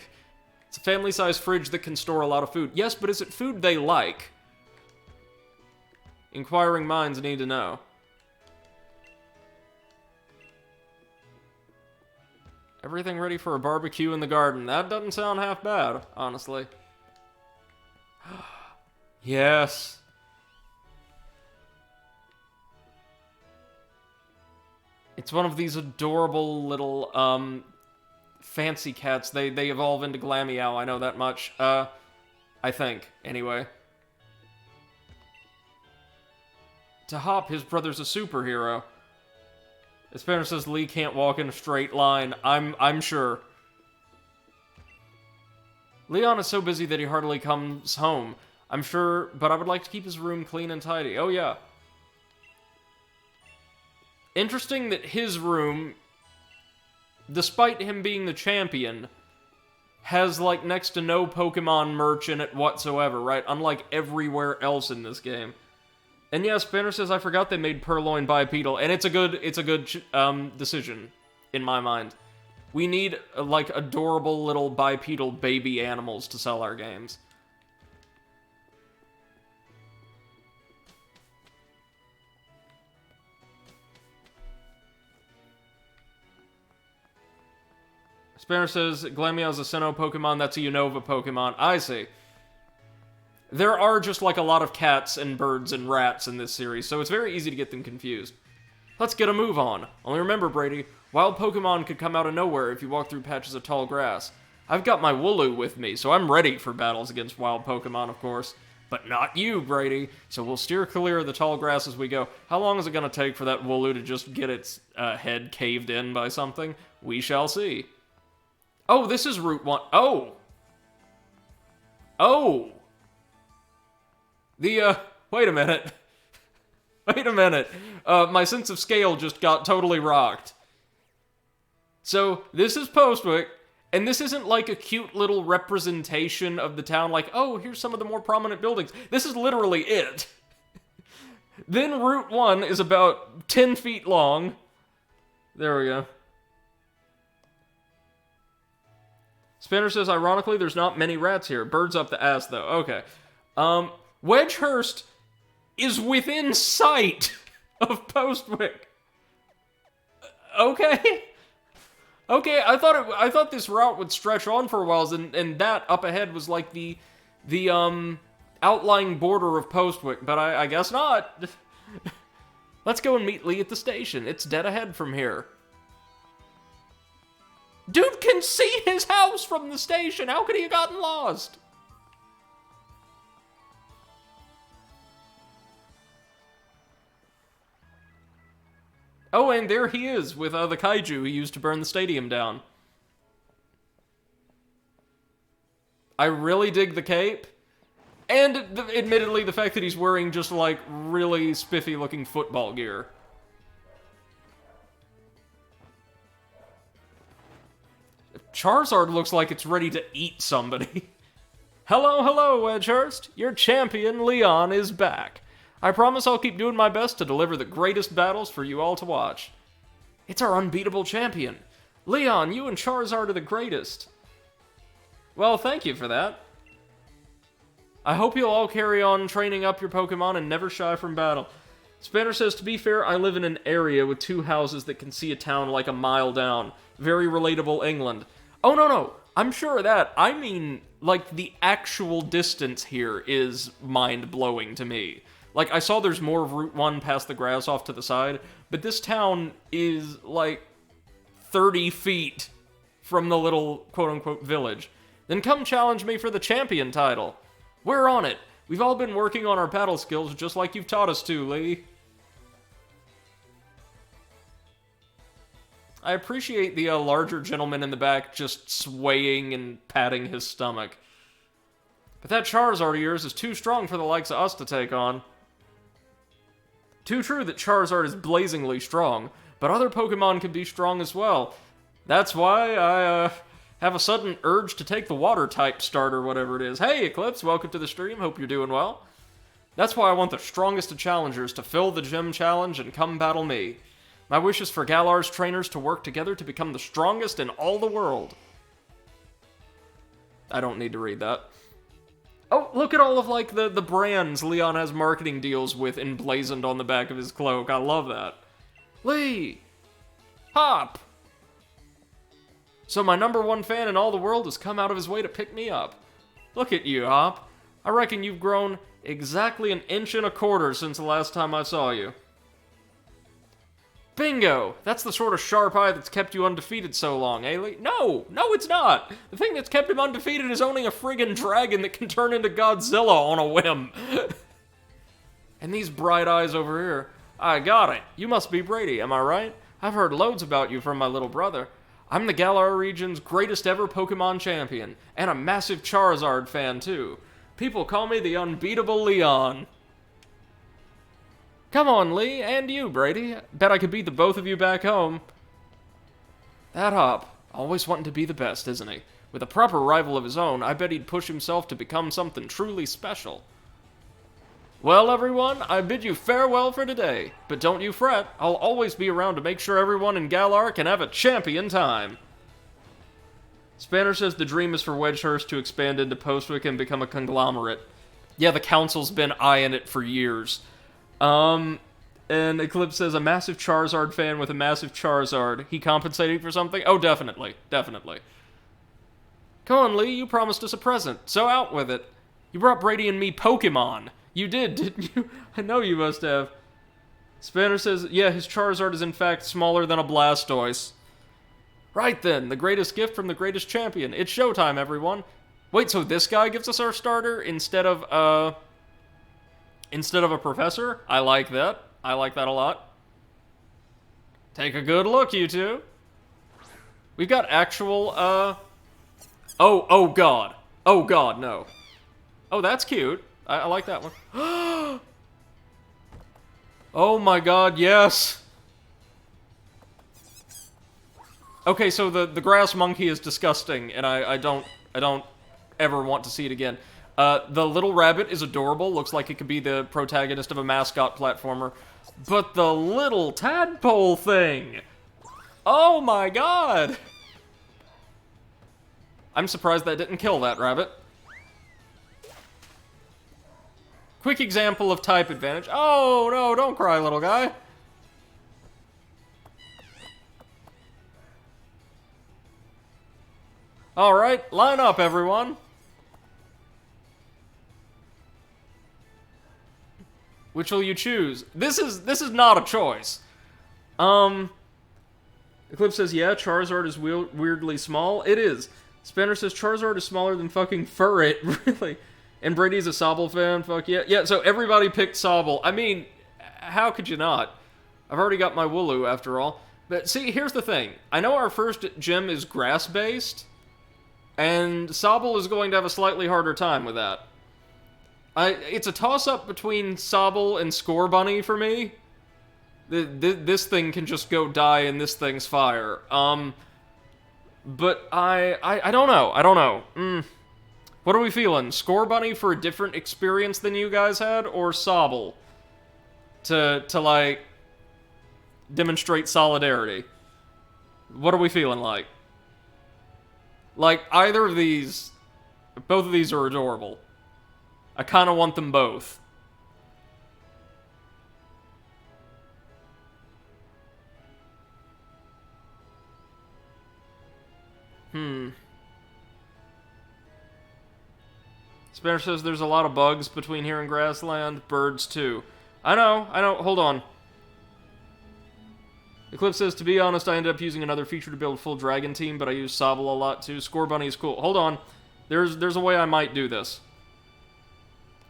It's a family-sized fridge that can store a lot of food. Yes, but is it food they like? Inquiring minds need to know. Everything ready for a barbecue in the garden. That doesn't sound half bad, honestly. Yes. It's one of these adorable little, fancy cats. They evolve into Glameow, I know that much. I think, anyway. To Hop, his brother's a superhero. Spanner says Lee can't walk in a straight line. I'm sure. Leon is so busy that he hardly comes home. I'm sure, but I would like to keep his room clean and tidy. Oh, yeah. Interesting that his room, despite him being the champion, has, like, next to no Pokemon merch in it whatsoever, right? Unlike everywhere else in this game. And yeah, Spinner says, I forgot they made Purloin bipedal, and it's a good decision, in my mind. We need, like, adorable little bipedal baby animals to sell our games. Spinner says, Glameow's a Sinnoh Pokemon, that's a Unova Pokemon. I see. There are just, like, a lot of cats and birds and rats in this series, so it's very easy to get them confused. Let's get a move on. Only remember, Brady, wild Pokemon could come out of nowhere if you walk through patches of tall grass. I've got my Wooloo with me, so I'm ready for battles against wild Pokemon, of course. But not you, Brady, so we'll steer clear of the tall grass as we go. How long is it going to take for that Wooloo to just get its head caved in by something? We shall see. Oh, this is Route 1. Oh! Oh! Wait a minute. Wait a minute. My sense of scale just got totally rocked. So, this is Postwick, and this isn't like a cute little representation of the town, like, oh, here's some of the more prominent buildings. This is literally it. Then Route 1 is about 10 feet long. There we go. Spinner says, ironically, there's not many rats here. Birds up the ass, though. Okay. Wedgehurst is within sight of Postwick. Okay. Okay, I thought this route would stretch on for a while, and that up ahead was like the outlying border of Postwick, but I guess not. Let's go and meet Lee at the station. It's dead ahead from here. Dude can see his house from the station. How could he have gotten lost? Oh, and there he is with the kaiju he used to burn the stadium down. I really dig the cape. And, admittedly, the fact that he's wearing just, like, really spiffy-looking football gear. Charizard looks like it's ready to eat somebody. Hello, Wedgehurst. Your champion, Leon, is back. I promise I'll keep doing my best to deliver the greatest battles for you all to watch. It's our unbeatable champion. Leon, you and Charizard are the greatest. Well, thank you for that. I hope you'll all carry on training up your Pokemon and never shy from battle. Spanner says, to be fair, I live in an area with 2 houses that can see a town like a mile down. Very relatable England. Oh, no. I'm sure of that. I mean, like, the actual distance here is mind-blowing to me. Like, I saw there's more of Route 1 past the grass off to the side, but this town is, like, 30 feet from the little quote-unquote village. Then come challenge me for the champion title. We're on it. We've all been working on our battle skills just like you've taught us to, Lee. I appreciate the larger gentleman in the back just swaying and patting his stomach. But that Charizard of yours is too strong for the likes of us to take on. Too true that Charizard is blazingly strong, but other Pokemon can be strong as well. That's why I have a sudden urge to take the Water-type starter, whatever it is. Hey, Eclipse, welcome to the stream. Hope you're doing well. That's why I want the strongest of challengers to fill the gym challenge and come battle me. My wish is for Galar's trainers to work together to become the strongest in all the world. I don't need to read that. Oh, look at all of, like, the brands Leon has marketing deals with emblazoned on the back of his cloak. I love that. Lee! Hop! So my #1 fan in all the world has come out of his way to pick me up. Look at you, Hop. I reckon you've grown exactly 1 1/4 inches since the last time I saw you. Bingo! That's the sort of sharp eye that's kept you undefeated so long, eh, Lee? No, it's not! The thing that's kept him undefeated is owning a friggin' dragon that can turn into Godzilla on a whim. And these bright eyes over here. I got it. You must be Brady, am I right? I've heard loads about you from my little brother. I'm the Galar region's greatest ever Pokemon champion, and a massive Charizard fan, too. People call me the unbeatable Leon. Come on, Lee, and you, Brady. Bet I could beat the both of you back home. That Hop, always wanting to be the best, isn't he? With a proper rival of his own, I bet he'd push himself to become something truly special. Well, everyone, I bid you farewell for today. But don't you fret, I'll always be around to make sure everyone in Galar can have a champion time. Spanner says the dream is for Wedgehurst to expand into Postwick and become a conglomerate. Yeah, the council's been eyeing it for years. And Eclipse says, a massive Charizard fan with a massive Charizard. He compensating for something? Oh, definitely. Definitely. Come on, Lee, you promised us a present, so out with it. You brought Brady and me Pokemon. You did, didn't you? I know you must have. Spanner says, yeah, his Charizard is in fact smaller than a Blastoise. Right then, the greatest gift from the greatest champion. It's showtime, everyone. Wait, so this guy gives us our starter instead of a professor? I like that. I like that a lot. Take a good look, you two. We've got actual, Oh god. Oh god, no. Oh, that's cute. I like that one. Oh my god, yes. Okay, so the grass monkey is disgusting, and I don't ever want to see it again. The little rabbit is adorable, looks like it could be the protagonist of a mascot platformer. But the little tadpole thing! Oh my god! I'm surprised that didn't kill that rabbit. Quick example of type advantage. Oh no, don't cry, little guy. Alright, line up, everyone. Which will you choose? This is not a choice. Eclipse says, yeah, Charizard is weirdly small. It is. Spanner says, Charizard is smaller than fucking Furret. Really? And Brady's a Sobble fan? Fuck yeah. Yeah, so everybody picked Sobble. I mean, how could you not? I've already got my Wooloo, after all. But see, here's the thing. I know our first gym is grass-based, and Sobble is going to have a slightly harder time with that. It's a toss-up between Sobble and Score Bunny for me. This thing can just go die and this thing's fire. But I don't know. I don't know. What are we feeling? Score Bunny for a different experience than you guys had, or Sobble to like demonstrate solidarity? What are we feeling like? Like either of these, both of these are adorable. I kind of want them both. Spinner says there's a lot of bugs between here and Grassland. Birds, too. I know, hold on. Eclipse says, to be honest, I ended up using another feature to build full dragon team, but I use Sobble a lot, too. Score Bunny is cool. Hold on. There's a way I might do this.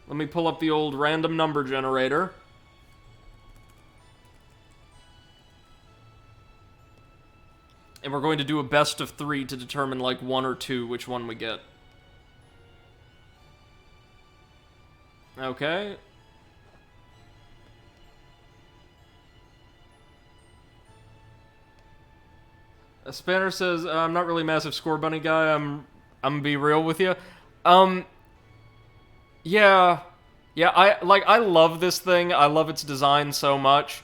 Let me pull up the old random number generator. And we're going to do a best of 3 to determine, like, 1 or 2 which one we get. Okay. Spanner says, I'm not really a massive Score Bunny guy, I'm gonna be real with you. Yeah, I love this thing, I love its design so much.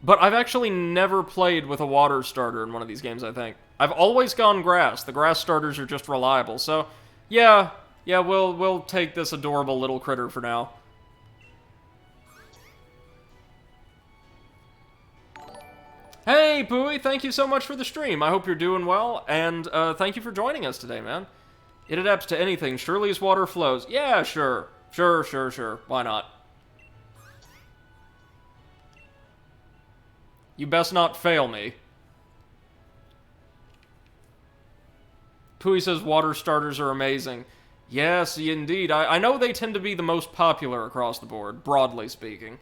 But I've actually never played with a water starter in one of these games, I think. I've always gone grass. The grass starters are just reliable. So, yeah, we'll take this adorable little critter for now. Hey, Pooey, thank you so much for the stream. I hope you're doing well, and thank you for joining us today, man. It adapts to anything. Surely as water flows. Yeah, sure. Sure. Why not? You best not fail me. Pooey says water starters are amazing. Yes, indeed. I know they tend to be the most popular across the board, broadly speaking.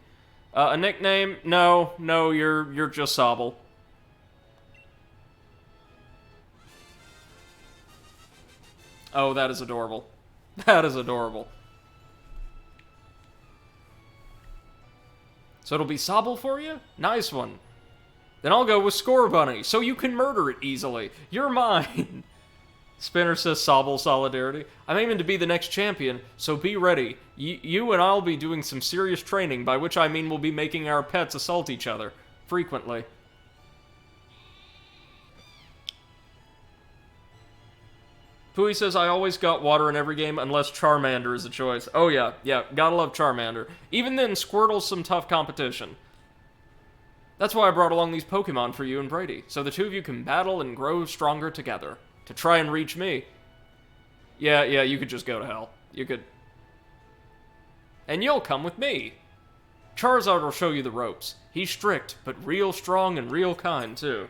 A nickname? No, you're just Sobble. Oh, that is adorable. That is adorable. So it'll be Sobble for you? Nice one. Then I'll go with Score Bunny, so you can murder it easily. You're mine. Spinner says Sobble solidarity. I'm aiming to be the next champion, so be ready. You and I'll be doing some serious training, by which I mean we'll be making our pets assault each other. Frequently. Pooey says, I always got water in every game, unless Charmander is a choice. Oh yeah, gotta love Charmander. Even then, Squirtle's some tough competition. That's why I brought along these Pokemon for you and Brady, so the two of you can battle and grow stronger together. To try and reach me. Yeah, you could just go to hell. You could. And you'll come with me. Charizard will show you the ropes. He's strict, but real strong and real kind, too.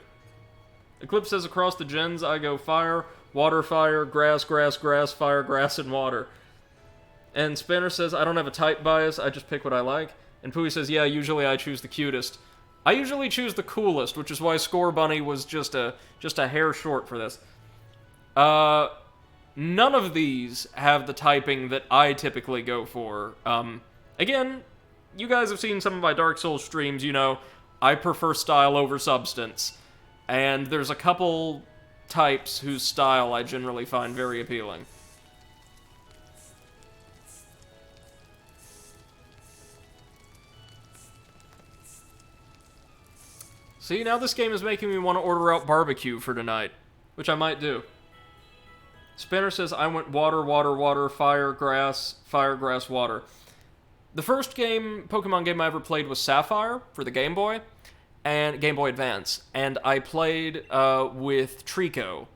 Eclipse says, across the gens, I go fire, water, fire, grass, fire, grass, and water. And Spanner says, I don't have a type bias, I just pick what I like. And Pooey says, yeah, usually I choose the cutest. I usually choose the coolest, which is why Score Bunny was just a hair short for this. None of these have the typing that I typically go for. Again, you guys have seen some of my Dark Souls streams, you know, I prefer style over substance. And there's a couple types whose style I generally find very appealing. See, now this game is making me want to order out barbecue for tonight, which I might do. Spanner says, I went water, fire, grass, water. The first Pokemon game I ever played was Sapphire for the Game Boy, and Game Boy Advance, and I played with Trico,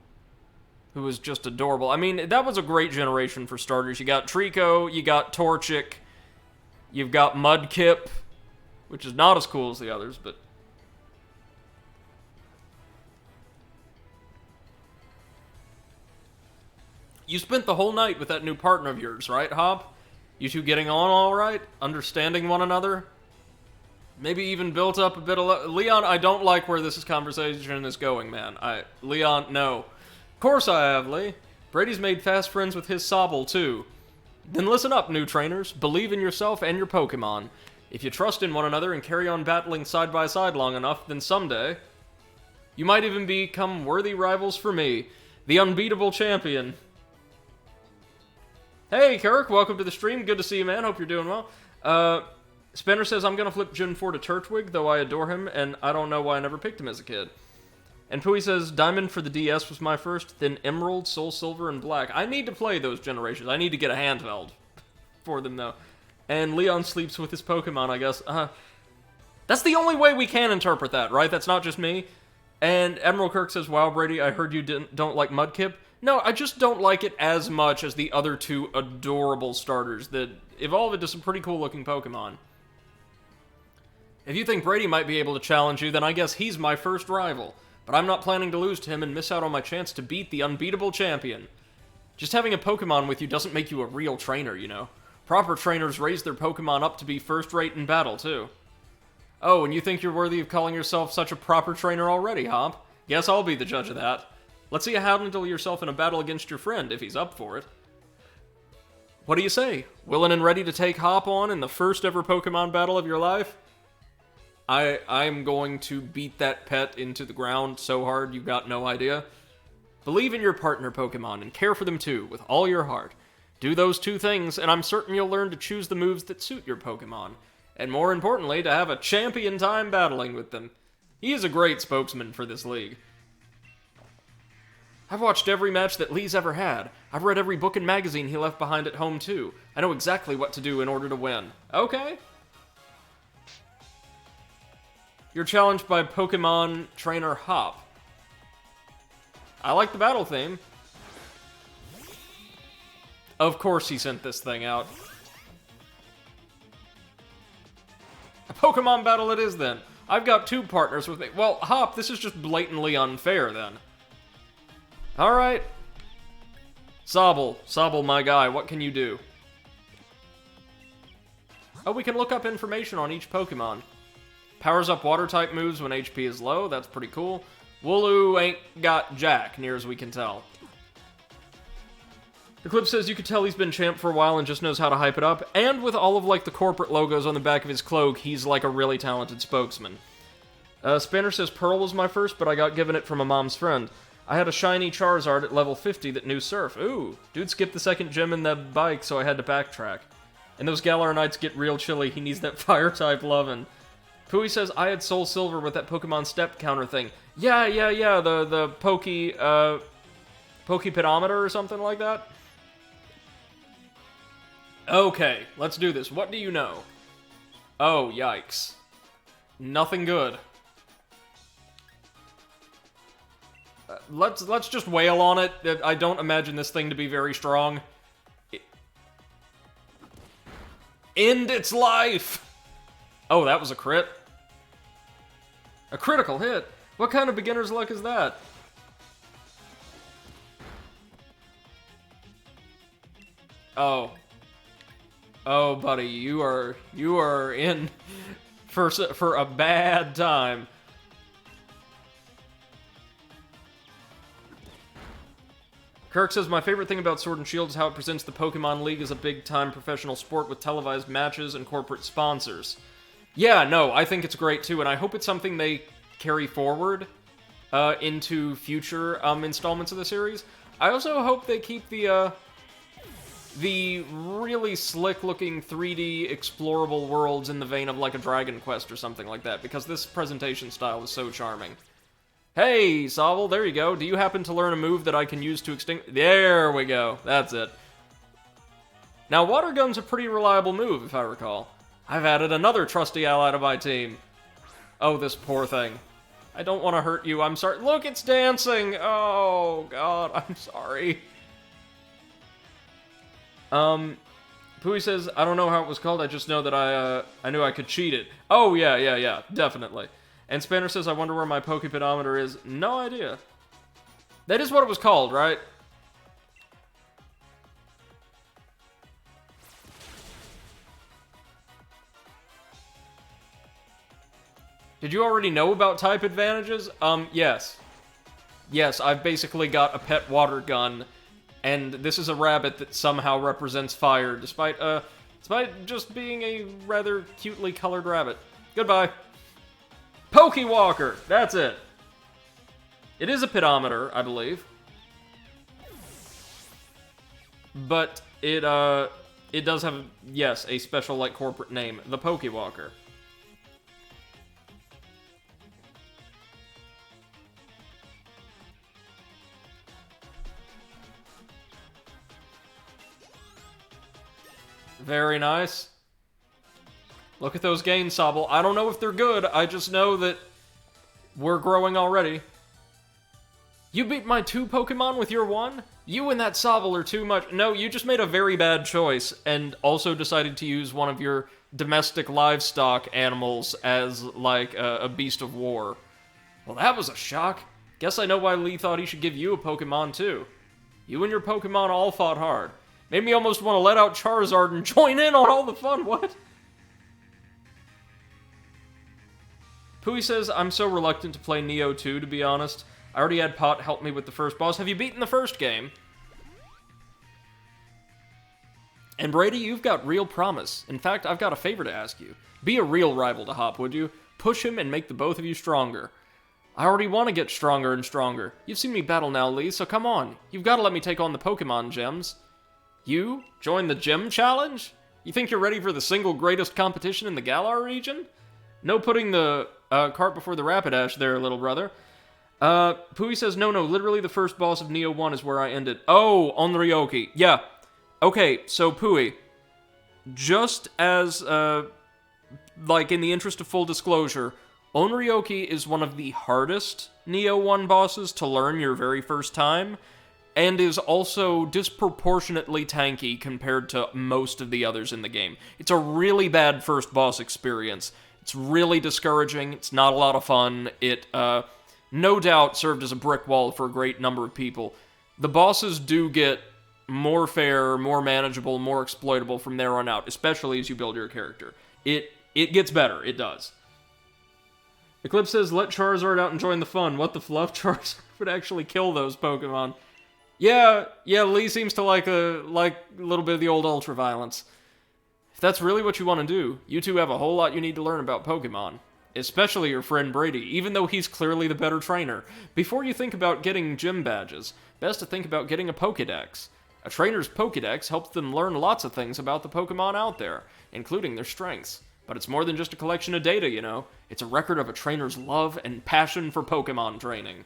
who was just adorable. I mean, that was a great generation for starters. You got Trico, you got Torchic, you've got Mudkip, which is not as cool as the others, but... You spent the whole night with that new partner of yours, right, Hop? You two getting on all right? Understanding one another? Maybe even built up a bit of... Leon, I don't like where this conversation is going, man. Leon, no. Of course I have, Lee. Brady's made fast friends with his Sobble, too. Then listen up, new trainers. Believe in yourself and your Pokemon. If you trust in one another and carry on battling side by side long enough, then someday... you might even become worthy rivals for me, the unbeatable champion. Hey, Kirk, welcome to the stream. Good to see you, man. Hope you're doing well. Spanner says, I'm gonna flip Gen 4 to Turtwig, though I adore him, and I don't know why I never picked him as a kid. And Pooey says, Diamond for the DS was my first, then Emerald, Soul Silver, and Black. I need to play those generations. I need to get a handheld. for them, though. And Leon sleeps with his Pokemon, I guess. That's the only way we can interpret that, right? That's not just me. And Admiral Kirk says, wow, Brady, I heard you don't like Mudkip. No, I just don't like it as much as the other two adorable starters that evolve into some pretty cool-looking Pokemon. If you think Brady might be able to challenge you, then I guess he's my first rival. But I'm not planning to lose to him and miss out on my chance to beat the unbeatable champion. Just having a Pokemon with you doesn't make you a real trainer, you know. Proper trainers raise their Pokemon up to be first-rate in battle, too. Oh, and you think you're worthy of calling yourself such a proper trainer already, Hop? Guess I'll be the judge of that. Let's see you handle yourself in a battle against your friend, if he's up for it. What do you say? Willing and ready to take Hop on in the first ever Pokemon battle of your life? I'm going to beat that pet into the ground so hard you got no idea. Believe in your partner Pokemon and care for them too, with all your heart. Do those two things, and I'm certain you'll learn to choose the moves that suit your Pokemon. And more importantly, to have a champion time battling with them. He is a great spokesman for this league. I've watched every match that Lee's ever had. I've read every book and magazine he left behind at home too. I know exactly what to do in order to win. Okay. You're challenged by Pokemon trainer Hop. I like the battle theme. Of course he sent this thing out. A Pokemon battle it is then. I've got two partners with me. Well, Hop, this is just blatantly unfair then. Alright. Sobble, my guy, what can you do? Oh, we can look up information on each Pokemon. Powers up water-type moves when HP is low, that's pretty cool. Wooloo ain't got jack, near as we can tell. Eclipse says you could tell he's been champ for a while and just knows how to hype it up, and with all of, like, the corporate logos on the back of his cloak, he's, like, a really talented spokesman. Spanner says Pearl was my first, but I got given it from a mom's friend. I had a shiny Charizard at level 50 that knew Surf. Ooh, dude skipped the second gym in the bike, so I had to backtrack. And those Galar Knights get real chilly, he needs that fire-type lovin'. Pooey says, I had Soul Silver with that Pokemon step counter thing. Yeah, the Pokepedometer or something like that? Okay, let's do this. What do you know? Oh, yikes. Nothing good. Let's just wail on it. I don't imagine this thing to be very strong. End its life! Oh, that was a crit. A critical hit? What kind of beginner's luck is that? Oh. Oh, buddy, you are in for a bad time. Kirk says, my favorite thing about Sword and Shield is how it presents the Pokemon League as a big-time professional sport with televised matches and corporate sponsors. Yeah, no, I think it's great too, and I hope it's something they carry forward into future installments of the series. I also hope they keep the really slick-looking 3D explorable worlds in the vein of like a Dragon Quest or something like that, because this presentation style is so charming. Hey, Sobble, there you go. Do you happen to learn a move that I can use to extinguish... There we go. That's it. Now, Water Gun's a pretty reliable move, if I recall. I've added another trusty ally to my team. Oh, this poor thing. I don't want to hurt you. I'm sorry. Look, it's dancing! Oh, God, I'm sorry. Pooey says, I don't know how it was called, I just know that I knew I could cheat it. Oh, yeah, definitely. And Spanner says, I wonder where my Pokepedometer is. No idea. That is what it was called, right? Did you already know about type advantages? Yes. Yes, I've basically got a pet water gun, and this is a rabbit that somehow represents fire, despite just being a rather cutely colored rabbit. Goodbye. Pokewalker! That's it. It is a pedometer, I believe. But it does have, yes, a special, like, corporate name. The Pokewalker. Very nice. Look at those gains, Sobble. I don't know if they're good. I just know that we're growing already. You beat my 2 Pokemon with your 1? You and that Sobble are too much. No, you just made a very bad choice and also decided to use one of your domestic livestock animals as, like, a beast of war. Well, that was a shock. Guess I know why Lee thought he should give you a Pokemon, too. You and your Pokemon all fought hard. Made me almost want to let out Charizard and join in on all the fun. What? Pooey says, I'm so reluctant to play Neo 2, to be honest. I already had Pot help me with the first boss. Have you beaten the first game? And Brady, you've got real promise. In fact, I've got a favor to ask you. Be a real rival to Hop, would you? Push him and make the both of you stronger. I already want to get stronger and stronger. You've seen me battle now, Lee, so come on. You've got to let me take on the Pokemon gems. You? Join the Gem Challenge? You think you're ready for the single greatest competition in the Galar region? No putting the cart before the Rapidash there, little brother. Pooey says, no, literally the first boss of Neo 1 is where I ended. Oh, on the Ryoki. Yeah. Okay, so Pooey, just as, like, in the interest of full disclosure, Onryoki is one of the hardest Neo 1 bosses to learn your very first time, and is also disproportionately tanky compared to most of the others in the game. It's a really bad first boss experience. It's really discouraging, it's not a lot of fun, it, no doubt served as a brick wall for a great number of people. The bosses do get more fair, more manageable, more exploitable from there on out, especially as you build your character. It gets better, it does. Eclipse says, let Charizard out and join the fun. What the fluff? Charizard would actually kill those Pokemon. Yeah, Lee seems to like a little bit of the old ultra-violence. If that's really what you want to do, you two have a whole lot you need to learn about Pokemon. Especially your friend Brady, even though he's clearly the better trainer. Before you think about getting gym badges, best to think about getting a Pokédex. A trainer's Pokédex helps them learn lots of things about the Pokemon out there, including their strengths. But it's more than just a collection of data, you know. It's a record of a trainer's love and passion for Pokemon training.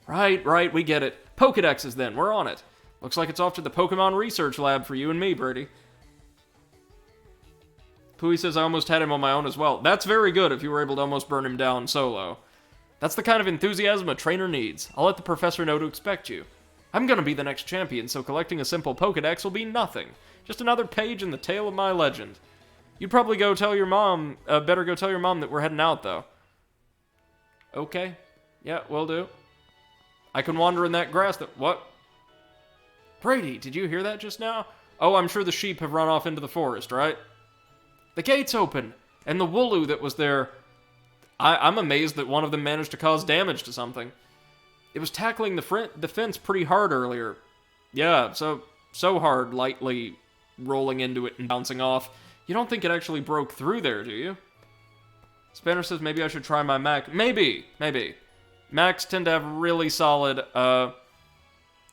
Right, we get it. Pokédexes then, we're on it. Looks like it's off to the Pokemon Research Lab for you and me, Brady. Pooey says I almost had him on my own as well. That's very good if you were able to almost burn him down solo. That's the kind of enthusiasm a trainer needs. I'll let the professor know to expect you. I'm gonna be the next champion, so collecting a simple Pokédex will be nothing. Just another page in the tale of my legend. You'd probably go tell your mom, better go tell your mom that we're heading out, though. Okay. Yeah, will do. I can wander in that grass that... What? Brady, did you hear that just now? Oh, I'm sure the sheep have run off into the forest, right? The gate's open! And the Wooloo that was there... I'm amazed that one of them managed to cause damage to something. It was tackling the fence pretty hard earlier. Yeah, so hard, lightly rolling into it and bouncing off. You don't think it actually broke through there, do you? Spanner says maybe I should try my Mac. Maybe. Macs tend to have really solid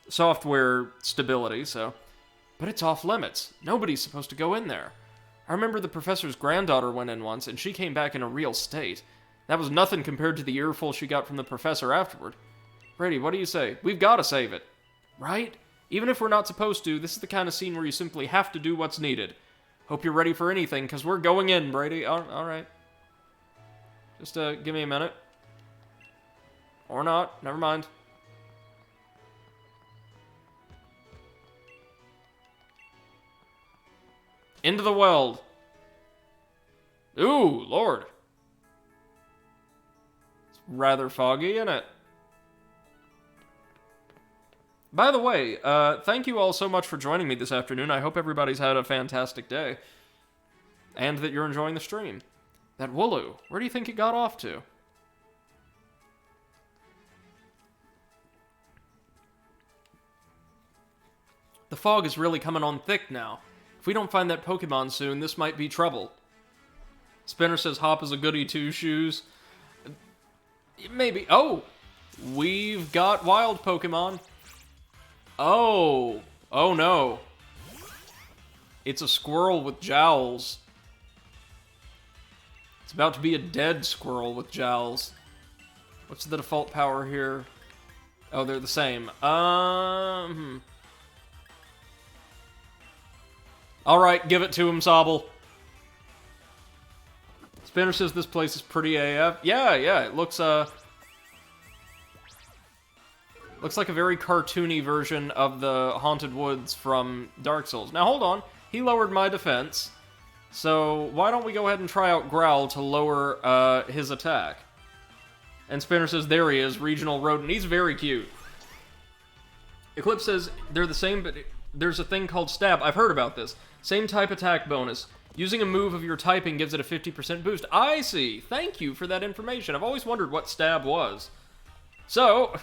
software stability, so... But it's off limits. Nobody's supposed to go in there. I remember the professor's granddaughter went in once, and she came back in a real state. That was nothing compared to the earful she got from the professor afterward. Brady, what do you say? We've got to save it. Right? Even if we're not supposed to, this is the kind of scene where you simply have to do what's needed. Hope you're ready for anything, because we're going in, Brady. Alright. Just, give me a minute. Or not. Never mind. Into the weld. Ooh, Lord. It's rather foggy, isn't it? By the way, thank you all so much for joining me this afternoon. I hope everybody's had a fantastic day. And that you're enjoying the stream. That Wooloo, where do you think it got off to? The fog is really coming on thick now. If we don't find that Pokemon soon, this might be trouble. Spinner says Hop is a goody two-shoes. Maybe. Oh! We've got wild Pokemon. Oh no. It's a squirrel with jowls. It's about to be a dead squirrel with jowls. What's the default power here? Oh, they're the same. Alright, give it to him, Sobble. Spinner says this place is pretty AF. Yeah, it looks like a very cartoony version of the Haunted Woods from Dark Souls. Now, hold on. He lowered my defense. So, why don't we go ahead and try out Growl to lower his attack? And Spinner says, there he is, Regional Rodent. He's very cute. Eclipse says, they're the same, but there's a thing called Stab. I've heard about this. Same type attack bonus. Using a move of your typing gives it a 50% boost. I see. Thank you for that information. I've always wondered what Stab was. So,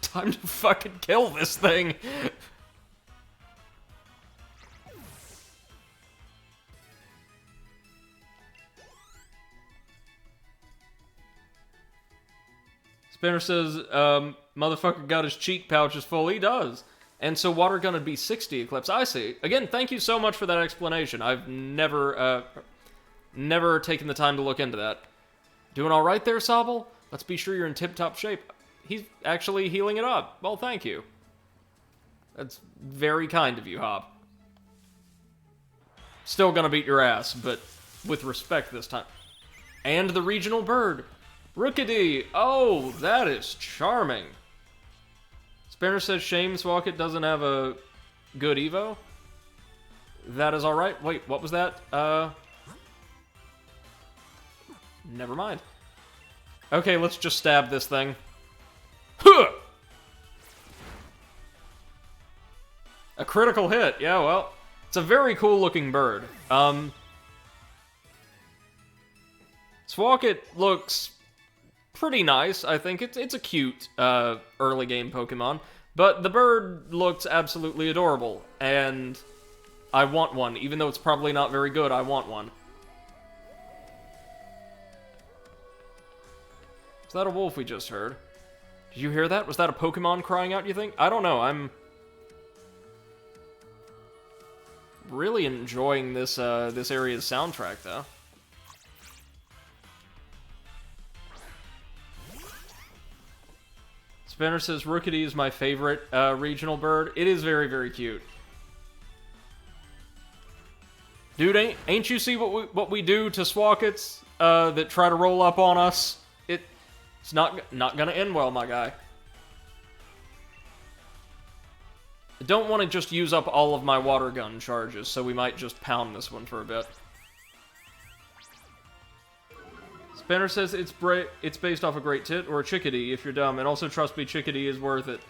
time to fucking kill this thing. Spinner says, motherfucker got his cheek pouches full. He does. And so water gun would be 60 Eclipse. I see. Again, thank you so much for that explanation. I've never taken the time to look into that. Doing all right there, Sobble? Let's be sure you're in tip-top shape. He's actually healing it up. Well, thank you. That's very kind of you, Hob. Still gonna beat your ass, but with respect this time. And the regional bird. Rookity! Oh, that is charming. Spinner says shame Swocket doesn't have a good Evo. That is alright. Wait, what was that? Never mind. Okay, let's just stab this thing. Huh! A critical hit. Yeah, well, it's a very cool looking bird. Swocket looks pretty nice, I think. It's a cute early game Pokemon, but the bird looks absolutely adorable, and I want one. Even though it's probably not very good, I want one. Is that a wolf we just heard? Did you hear that? Was that a Pokemon crying out, you think? I don't know, I'm really enjoying this this area's soundtrack, though. Spinner says, Rookity is my favorite regional bird. It is very, very cute. Dude, ain't you see what we do to Swockets that try to roll up on us? It's not gonna end well, my guy. I don't want to just use up all of my water gun charges, so we might just pound this one for a bit. Spinner says it's based off a great tit or a chickadee if you're dumb, and also trust me, chickadee is worth it.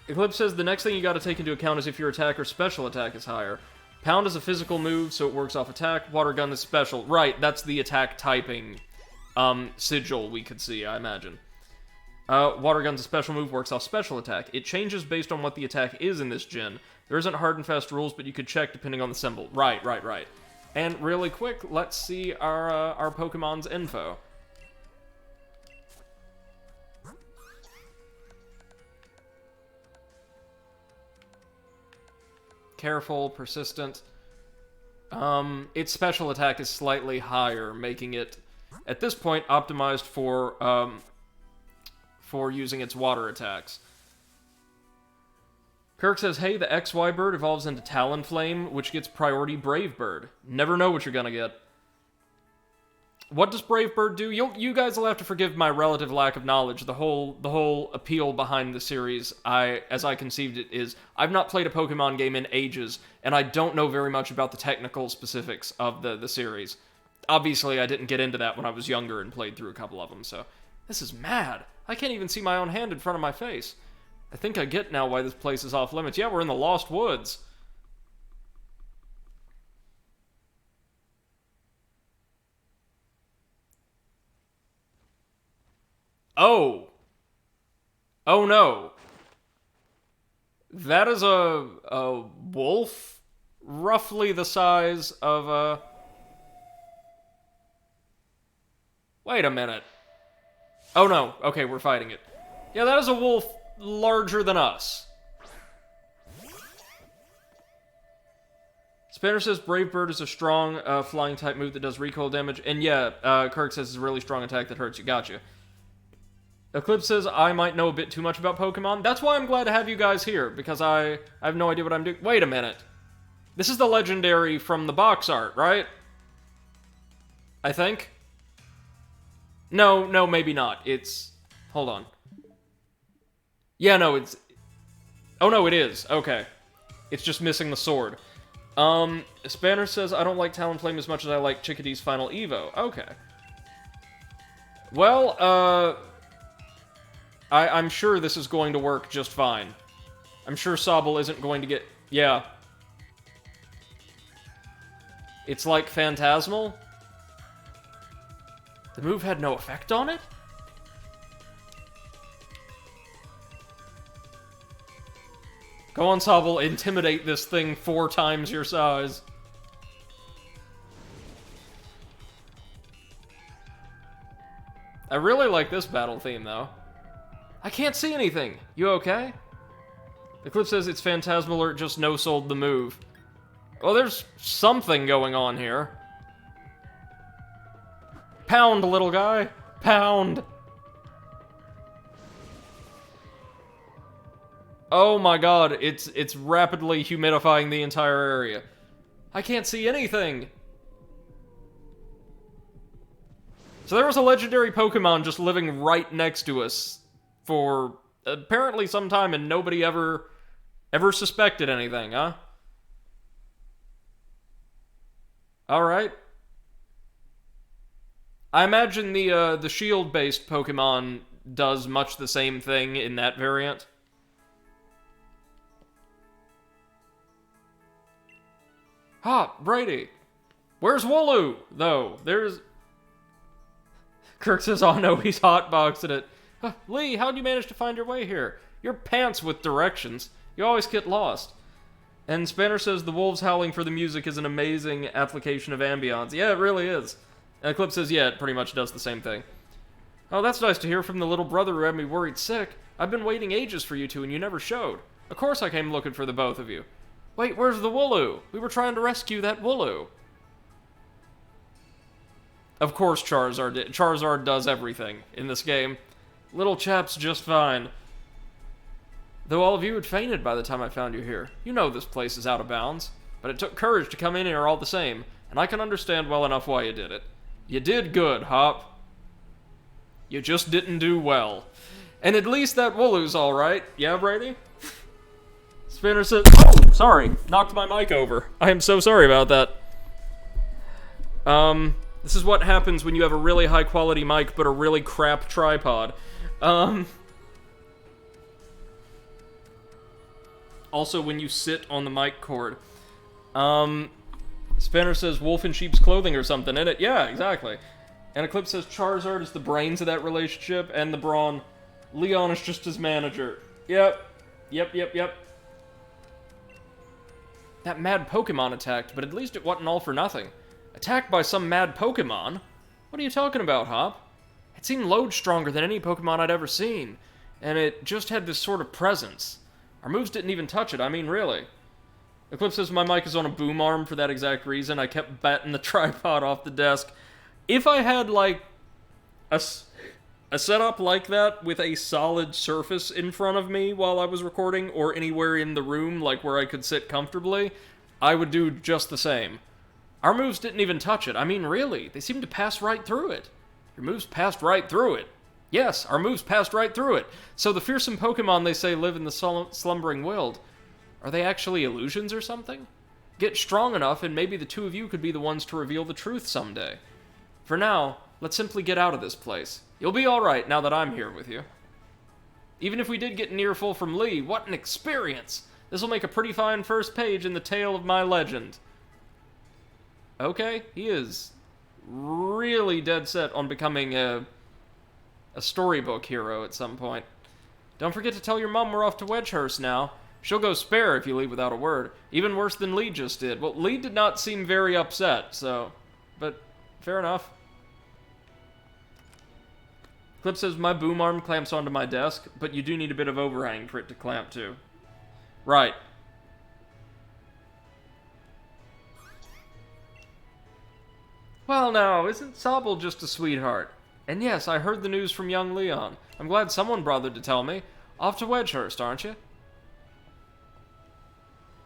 Eclipse says the next thing you gotta take into account is if your attack or special attack is higher. Pound is a physical move, so it works off attack. Water gun is special. Right, that's the attack typing sigil we could see, I imagine. Water gun's a special move, works off special attack. It changes based on what the attack is in this gen. There isn't hard and fast rules, but you could check depending on the symbol. Right. And really quick, let's see our Pokemon's info. Careful, persistent. Its special attack is slightly higher, making it, at this point, optimized for using its water attacks. Kirk says, hey, the XY bird evolves into Talonflame, which gets priority Brave Bird. Never know what you're gonna get. What does Brave Bird do? You guys will have to forgive my relative lack of knowledge. The whole appeal behind the series, as I conceived it, is I've not played a Pokemon game in ages, and I don't know very much about the technical specifics of the series. Obviously, I didn't get into that when I was younger and played through a couple of them, so... This is mad. I can't even see my own hand in front of my face. I think I get now why this place is off limits. Yeah, we're in the Lost Woods. Oh. Oh no. That is a wolf? Roughly the size of a... Wait a minute. Oh no. Okay, we're fighting it. Yeah, that is a wolf larger than us. Spinner says Brave Bird is a strong flying type move that does recoil damage. And yeah, Kirk says it's a really strong attack that hurts you. Gotcha. Eclipse says, I might know a bit too much about Pokemon. That's why I'm glad to have you guys here, because I have no idea what I'm doing. Wait a minute. This is the legendary from the box art, right? I think? No, maybe not. It's... Hold on. Yeah, no, it's... Oh, no, it is. Okay. It's just missing the sword. Spanner says, I don't like Talonflame as much as I like Chickadee's Final Evo. Okay. Well, I'm sure this is going to work just fine. I'm sure Sobble isn't going to get... Yeah. It's like Phantasmal? The move had no effect on it? Go on, Sobble, intimidate this thing 4 times your size. I really like this battle theme, though. I can't see anything. You okay? Eclipse says it's Phantasmal or it just no-sold the move. Well, there's something going on here. Pound, little guy. Pound. Oh my god, it's rapidly humidifying the entire area. I can't see anything. So there was a legendary Pokemon just living right next to us for apparently some time, and nobody ever suspected anything, huh? Alright. I imagine the shield-based Pokemon does much the same thing in that variant. Ah, Brady. Where's Wooloo, though? There's... Kirk says, oh no, he's hotboxing it. Lee, how'd you manage to find your way here? You're pants with directions. You always get lost. And Spanner says the wolves howling for the music is an amazing application of ambience. Yeah, it really is. And Eclipse says, yeah, it pretty much does the same thing. Oh, that's nice to hear from the little brother who had me worried sick. I've been waiting ages for you two, and you never showed. Of course I came looking for the both of you. Wait, where's the Wooloo? We were trying to rescue that Wooloo. Of course Charizard did. Charizard does everything in this game. Little chap's just fine. Though all of you had fainted by the time I found you here. You know this place is out of bounds. But it took courage to come in here all the same, and I can understand well enough why you did it. You did good, Hop. You just didn't do well. And at least that Wooloo's alright. Yeah, Brady? Spinner says... Oh, sorry. Knocked my mic over. I am so sorry about that. This is what happens when you have a really high-quality mic but a really crap tripod. Also, when you sit on the mic cord. Spanner says wolf in sheep's clothing or something in it. Yeah, exactly. And Eclipse says Charizard is the brains of that relationship, and the brawn. Leon is just his manager. Yep. That mad Pokemon attacked, but at least it wasn't all for nothing. Attacked by some mad Pokemon? What are you talking about, Hop? It seemed load stronger than any Pokemon I'd ever seen, and it just had this sort of presence. Our moves didn't even touch it, I mean, really. Eclipse says my mic is on a boom arm for that exact reason. I kept batting the tripod off the desk. If I had, like, a setup like that with a solid surface in front of me while I was recording, or anywhere in the room, like where I could sit comfortably, I would do just the same. Our moves didn't even touch it. I mean, really, they seemed to pass right through it. Your moves passed right through it. Yes, our moves passed right through it. So the fearsome Pokemon they say live in the slumbering world, are they actually illusions or something? Get strong enough and maybe the two of you could be the ones to reveal the truth someday. For now, let's simply get out of this place. You'll be alright now that I'm here with you. Even if we did get an earful from Lee, what an experience! This'll make a pretty fine first page in the tale of my legend. Okay, he is really dead set on becoming a storybook hero at some point. Don't forget to tell your mom we're off to Wedgehurst now. She'll go spare if you leave without a word. Even worse than Lee just did. Well, Lee did not seem very upset, so... But, fair enough. Clip says, my boom arm clamps onto my desk, but you do need a bit of overhang for it to clamp to. Right. Well, now, isn't Sobble just a sweetheart? And yes, I heard the news from young Leon. I'm glad someone bothered to tell me. Off to Wedgehurst, aren't you?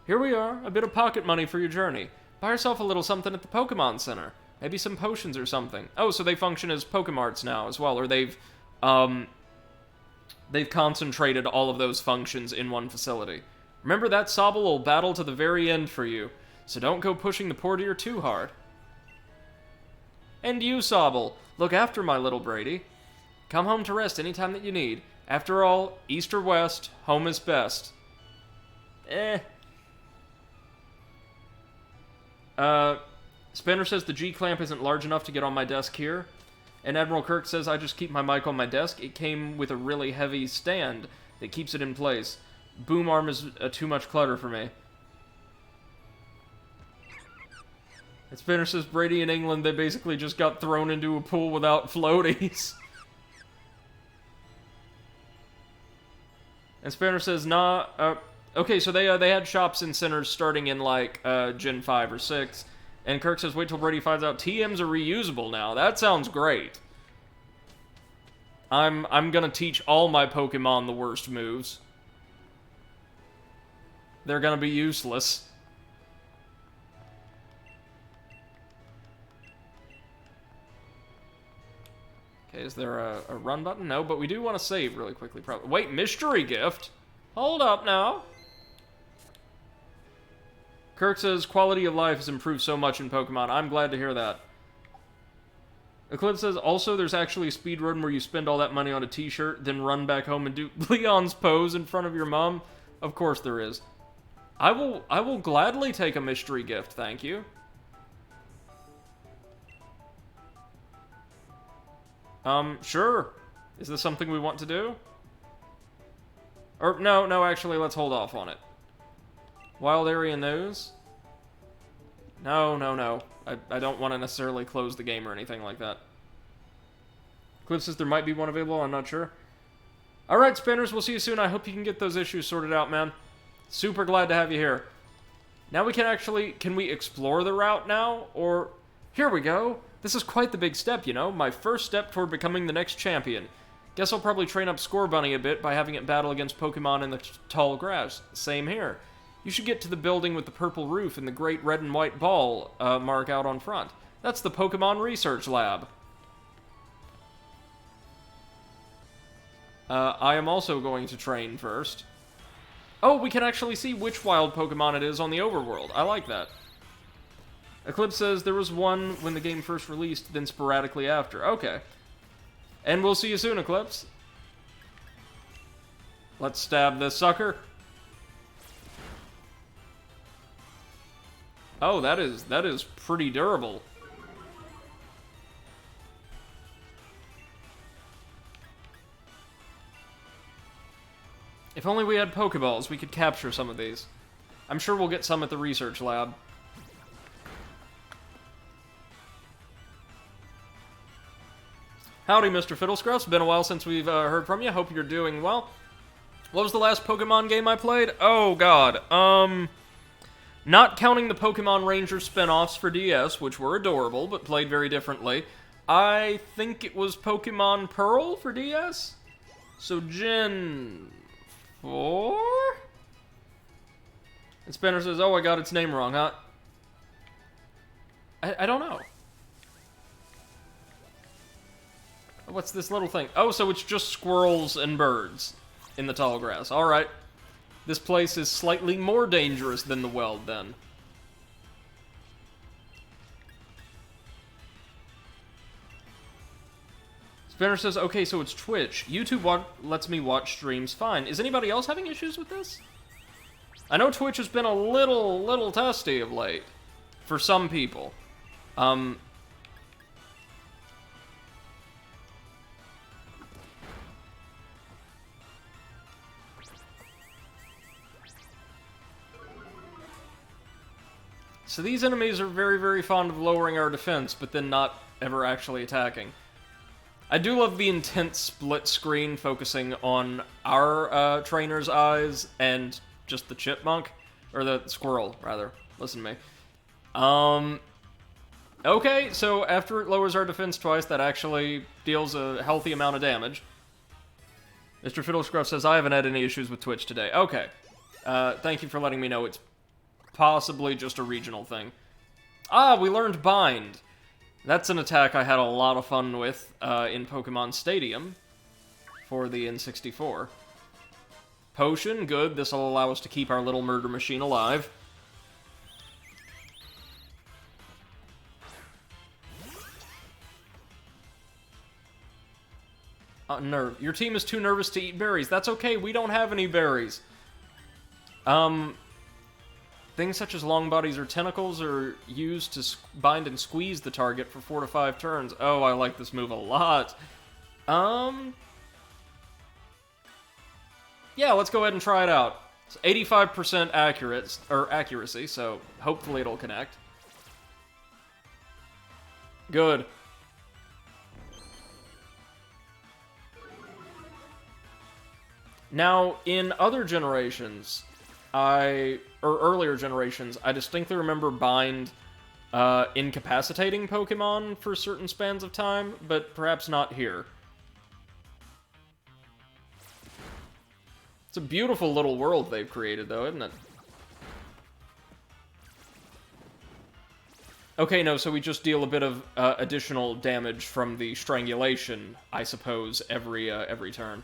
Here we are, a bit of pocket money for your journey. Buy yourself a little something at the Pokemon Center. Maybe some potions or something. Oh, so they function as Pokemarts now as well, or they've concentrated all of those functions in one facility. Remember, that Sobble will battle to the very end for you, so don't go pushing the poor dear too hard. And you, Sobble, look after my little Brady. Come home to rest anytime that you need. After all, east or west, home is best. Spinner says the G-clamp isn't large enough to get on my desk here. And Admiral Kirk says I just keep my mic on my desk. It came with a really heavy stand that keeps it in place. Boom arm is too much clutter for me. And Spinner says Brady in England, they basically just got thrown into a pool without floaties. And Spinner says, nah, okay, so they had shops and centers starting in, like, Gen 5 or 6. And Kirk says, wait till Brady finds out TMs are reusable now. That sounds great. I'm gonna teach all my Pokemon the worst moves. They're gonna be useless. Okay, is there a run button? No, but we do want to save really quickly, probably. Wait, mystery gift? Hold up now. Kirk says, quality of life has improved so much in Pokemon. I'm glad to hear that. Eclipse says, also, there's actually a speed run where you spend all that money on a t-shirt, then run back home and do Leon's pose in front of your mom. Of course there is. I will gladly take a mystery gift, thank you. Sure. Is this something we want to do? Or, no, actually, let's hold off on it. Wild area news? No. I don't want to necessarily close the game or anything like that. Cliff says there might be one available, I'm not sure. Alright, Spinners, we'll see you soon. I hope you can get those issues sorted out, man. Super glad to have you here. Now we can we explore the route now? Or, here we go. This is quite the big step, you know? My first step toward becoming the next champion. Guess I'll probably train up Scorbunny a bit by having it battle against Pokemon in the tall grass. Same here. You should get to the building with the purple roof and the great red and white ball mark out on front. That's the Pokemon Research Lab. I am also going to train first. Oh, we can actually see which wild Pokemon it is on the overworld. I like that. Eclipse says there was one when the game first released, then sporadically after. Okay. And we'll see you soon, Eclipse. Let's stab this sucker. Oh, that is pretty durable. If only we had Pokeballs, we could capture some of these. I'm sure we'll get some at the research lab. Howdy, Mr. Fiddlescruffs. Been a while since we've heard from you. Hope you're doing well. What was the last Pokemon game I played? Oh, God. Not counting the Pokemon Ranger spin-offs for DS, which were adorable, but played very differently. I think it was Pokemon Pearl for DS? So, Gen 4? And Spinner says, oh, I got its name wrong, huh? I don't know. What's this little thing? Oh, so it's just squirrels and birds in the tall grass. Alright. This place is slightly more dangerous than the Weld, then. Spinner says, okay, so it's Twitch. YouTube lets me watch streams fine. Is anybody else having issues with this? I know Twitch has been a little testy of late. For some people. So these enemies are very, very fond of lowering our defense, but then not ever actually attacking. I do love the intense split screen focusing on our trainer's eyes and just the chipmunk, or the squirrel, rather. Listen to me. Okay, so after it lowers our defense twice, that actually deals a healthy amount of damage. Mr. Fiddlescruff says, I haven't had any issues with Twitch today. Okay. Thank you for letting me know it's possibly just a regional thing. Ah, we learned Bind. That's an attack I had a lot of fun with in Pokemon Stadium for the N64. Potion, good. This will allow us to keep our little murder machine alive. Nerve. Your team is too nervous to eat berries. That's okay, we don't have any berries. Things such as long bodies or tentacles are used to bind and squeeze the target for 4 to 5 turns. Oh, I like this move a lot. Yeah, let's go ahead and try it out. It's 85% accuracy, so hopefully it'll connect. Good. Now, in other generations, earlier generations, I distinctly remember Bind incapacitating Pokemon for certain spans of time, but perhaps not here. It's a beautiful little world they've created, though, isn't it? Okay, no, so we just deal a bit of additional damage from the strangulation, I suppose, every turn.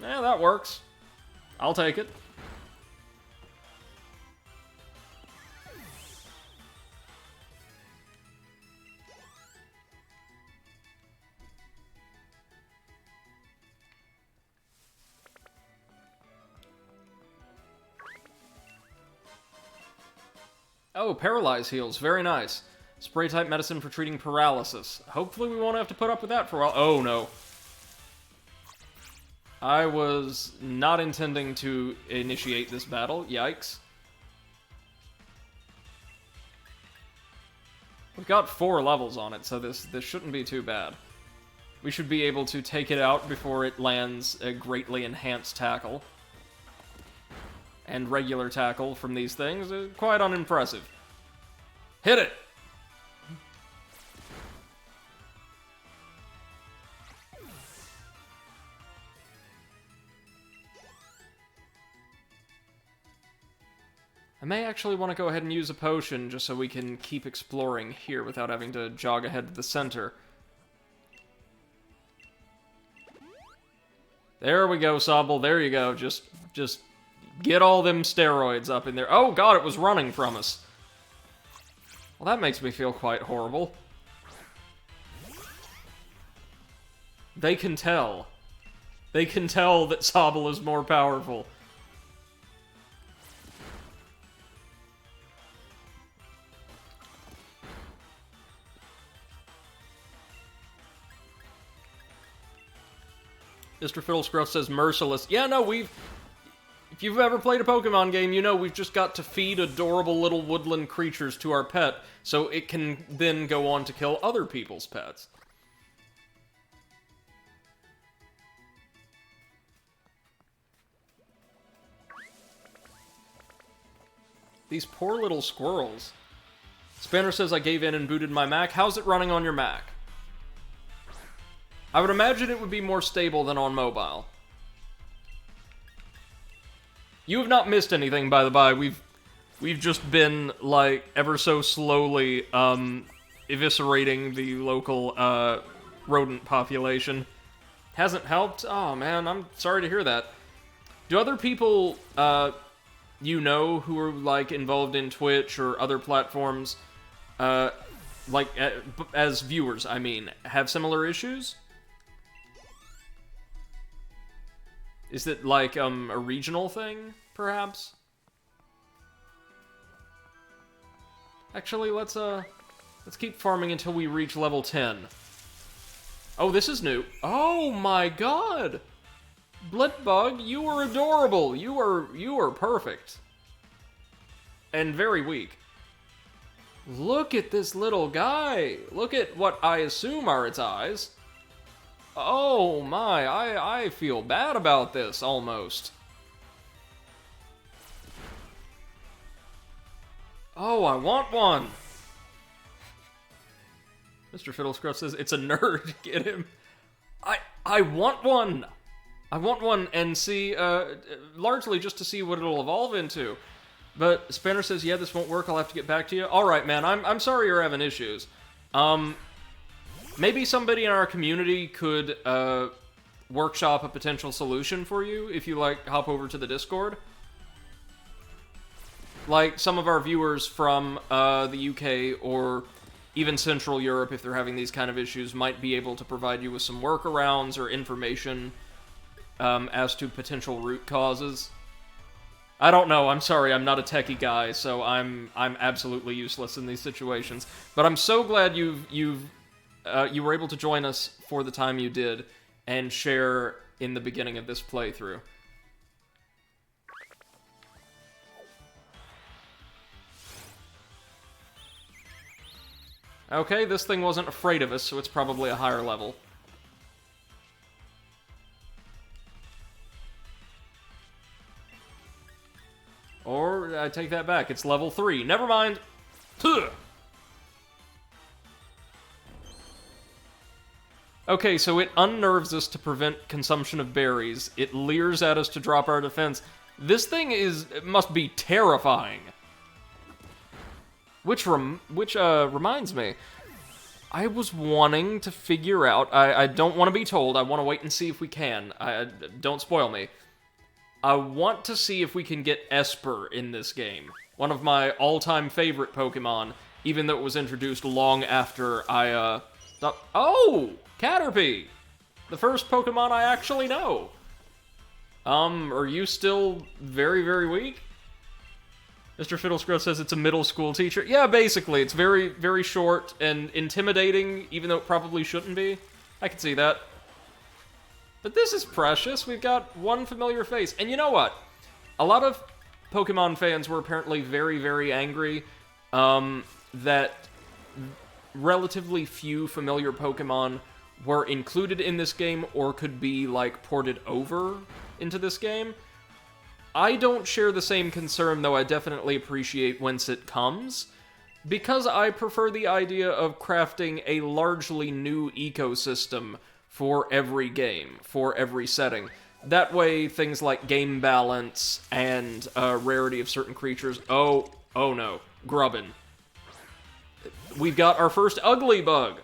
Yeah, that works. I'll take it. Oh, Paralyze heals. Very nice. Spray-type medicine for treating paralysis. Hopefully we won't have to put up with that for a while. Oh, no. I was not intending to initiate this battle. Yikes. We've got 4 levels on it, so this shouldn't be too bad. We should be able to take it out before it lands a greatly enhanced tackle. And regular tackle from these things is quite unimpressive. Hit it! I may actually want to go ahead and use a potion just so we can keep exploring here without having to jog ahead to the center. There we go, Sobble. There you go. Just get all them steroids up in there. Oh god, it was running from us. Well, that makes me feel quite horrible. They can tell. They can tell that Sobble is more powerful. Mr. Fiddlescruff says merciless. Yeah, no, if you've ever played a Pokemon game, you know we've just got to feed adorable little woodland creatures to our pet, so it can then go on to kill other people's pets. These poor little squirrels. Spanner says I gave in and booted my Mac. How's it running on your Mac? I would imagine it would be more stable than on mobile. You have not missed anything, by the by. We've just been, like, ever so slowly, eviscerating the local, rodent population. Hasn't helped? Oh, man, I'm sorry to hear that. Do other people, you know, who are, like, involved in Twitch or other platforms, like, as viewers, I mean, have similar issues? Is it, like, a regional thing, perhaps? Actually, let's keep farming until we reach level 10. Oh, this is new. Oh my god! Blitbug, you are adorable! You are perfect. And very weak. Look at this little guy! Look at what I assume are its eyes. Oh my, I feel bad about this, almost. Oh, I want one! Mr. Fiddlescruff says, it's a nerd, get him. I want one! I want one, and see, largely just to see what it'll evolve into. But Spanner says, yeah, this won't work, I'll have to get back to you. Alright, man, I'm sorry you're having issues. Maybe somebody in our community could, workshop a potential solution for you if you, like, hop over to the Discord. Like, some of our viewers from, the UK or even Central Europe, if they're having these kind of issues, might be able to provide you with some workarounds or information, as to potential root causes. I don't know, I'm sorry, I'm not a techie guy, so I'm absolutely useless in these situations. But I'm so glad you were able to join us for the time you did, and share in the beginning of this playthrough. Okay, this thing wasn't afraid of us, so it's probably a higher level. Or, I take that back, it's level 3. Never mind! Huh. Okay, so it unnerves us to prevent consumption of berries. It leers at us to drop our defense. This thing must be terrifying. Which reminds me, I was wanting to figure out, I don't want to be told, I want to wait and see if we can. Don't spoil me. I want to see if we can get Esper in this game. One of my all-time favorite Pokemon, even though it was introduced long after I, thought, oh! Caterpie! The first Pokemon I actually know. Are you still very, very weak? Mr. Fiddlescruff says it's a middle school teacher. Yeah, basically. It's very, very short and intimidating, even though it probably shouldn't be. I can see that. But this is precious. We've got one familiar face. And you know what? A lot of Pokemon fans were apparently very, very angry that relatively few familiar Pokemon were included in this game or could be, like, ported over into this game. I don't share the same concern, though I definitely appreciate whence it comes, because I prefer the idea of crafting a largely new ecosystem for every game, for every setting. That way, things like game balance and rarity of certain creatures... Oh no. Grubbin. We've got our first ugly bug!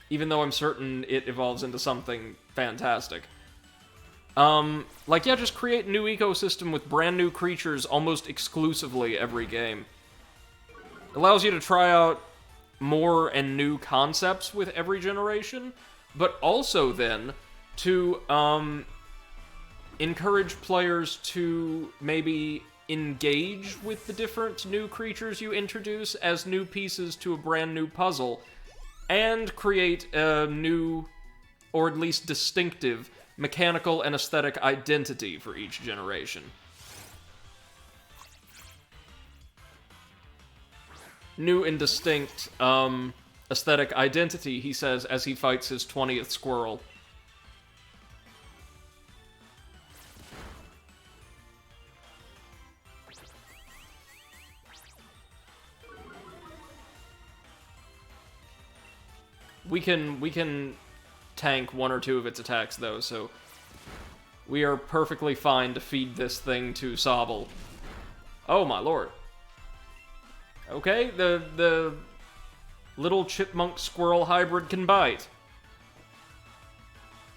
Even though I'm certain it evolves into something fantastic. Like, yeah, just create a new ecosystem with brand new creatures almost exclusively every game. Allows you to try out more and new concepts with every generation, but also then to, encourage players to maybe engage with the different new creatures you introduce as new pieces to a brand new puzzle, and create a new, or at least distinctive, mechanical and aesthetic identity for each generation. New and distinct, aesthetic identity, he says, as he fights his 20th squirrel. We can tank one or two of its attacks, though, so we are perfectly fine to feed this thing to Sobble. Oh, my lord. Okay, the little chipmunk squirrel hybrid can bite.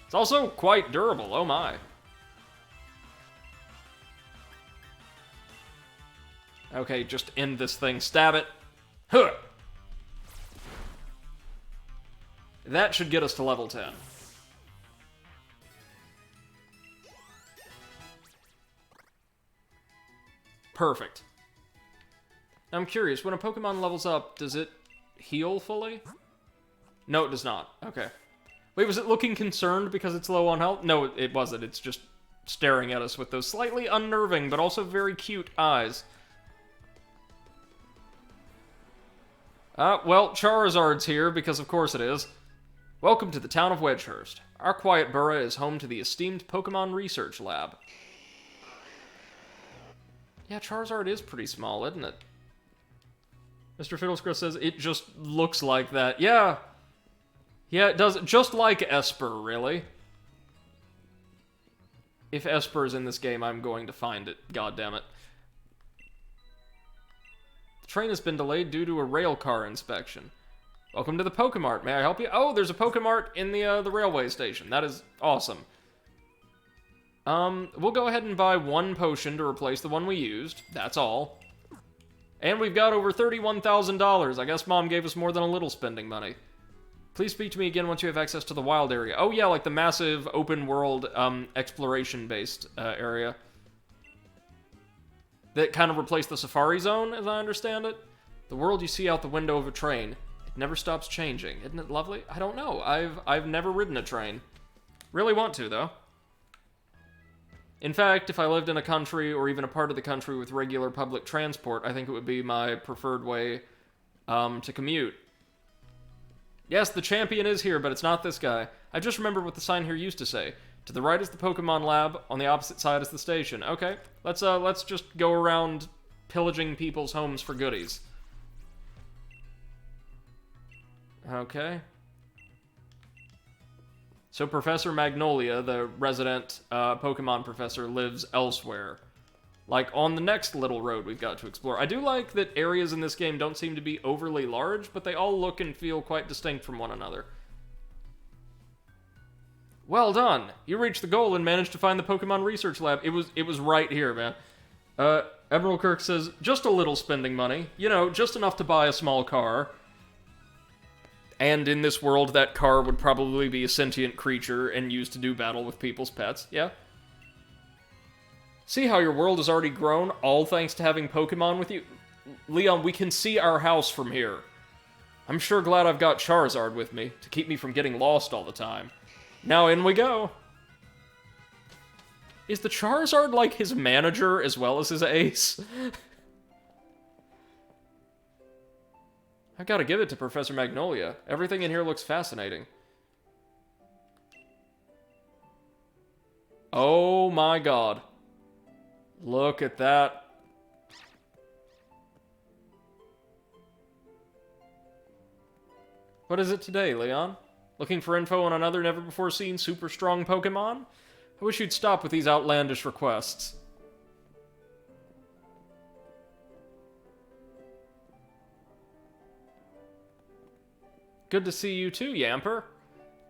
It's also quite durable, oh my. Okay, just end this thing. Stab it. Huh! That should get us to level 10. Perfect. Now I'm curious, when a Pokemon levels up, does it heal fully? No, it does not. Okay. Wait, was it looking concerned because it's low on health? No, it wasn't. It's just staring at us with those slightly unnerving, but also very cute eyes. Well, Charizard's here, because of course it is. Welcome to the town of Wedgehurst. Our quiet borough is home to the esteemed Pokemon Research Lab. Yeah, Charizard is pretty small, isn't it? Mr. Fiddlescrow says, it just looks like that. Yeah. Yeah, it does. Just like Esper, really. If Esper is in this game, I'm going to find it. God damn it. The train has been delayed due to a rail car inspection. Welcome to the Pokemart. May I help you? Oh, there's a Pokemart in the railway station. That is awesome. We'll go ahead and buy one potion to replace the one we used. That's all. And we've got over $31,000. I guess Mom gave us more than a little spending money. Please speak to me again once you have access to the wild area. Oh yeah, like the massive open world exploration-based area. That kind of replaced the Safari Zone, as I understand it. The world you see out the window of a train. It never stops changing. Isn't it lovely? I don't know. I've never ridden a train. Really want to, though. In fact, if I lived in a country, or even a part of the country with regular public transport, I think it would be my preferred way to commute. Yes, the champion is here, but it's not this guy. I just remembered what the sign here used to say. To the right is the Pokemon Lab, on the opposite side is the station. Okay, let's just go around pillaging people's homes for goodies. Okay. So Professor Magnolia, the resident Pokemon professor, lives elsewhere. Like, on the next little road we've got to explore. I do like that areas in this game don't seem to be overly large, but they all look and feel quite distinct from one another. Well done! You reached the goal and managed to find the Pokemon Research Lab. It was right here, man. Emerald Kirk says, just a little spending money. You know, just enough to buy a small car. And in this world, that car would probably be a sentient creature and used to do battle with people's pets. Yeah. See how your world has already grown, all thanks to having Pokemon with you? Leon, we can see our house from here. I'm sure glad I've got Charizard with me, to keep me from getting lost all the time. Now in we go. Is the Charizard like his manager as well as his ace? I've got to give it to Professor Magnolia. Everything in here looks fascinating. Oh my god. Look at that. What is it today, Leon? Looking for info on another never-before-seen super strong Pokemon? I wish you'd stop with these outlandish requests. Good to see you too, Yamper.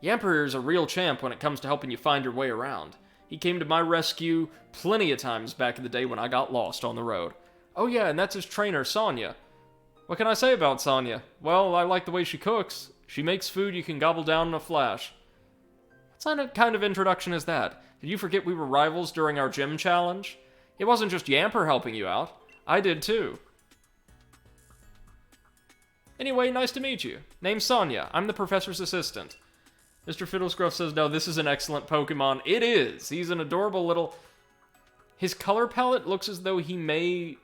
Yamper is a real champ when it comes to helping you find your way around. He came to my rescue plenty of times back in the day when I got lost on the road. Oh yeah, and that's his trainer, Sonia. What can I say about Sonia? Well, I like the way she cooks. She makes food you can gobble down in a flash. What kind of introduction is that? Did you forget we were rivals during our gym challenge? It wasn't just Yamper helping you out. I did too. Anyway, nice to meet you. Name's Sonia. I'm the professor's assistant. Mr. Fiddlescruff says, no, this is an excellent Pokemon. It is. He's an adorable little... His color palette looks as though he may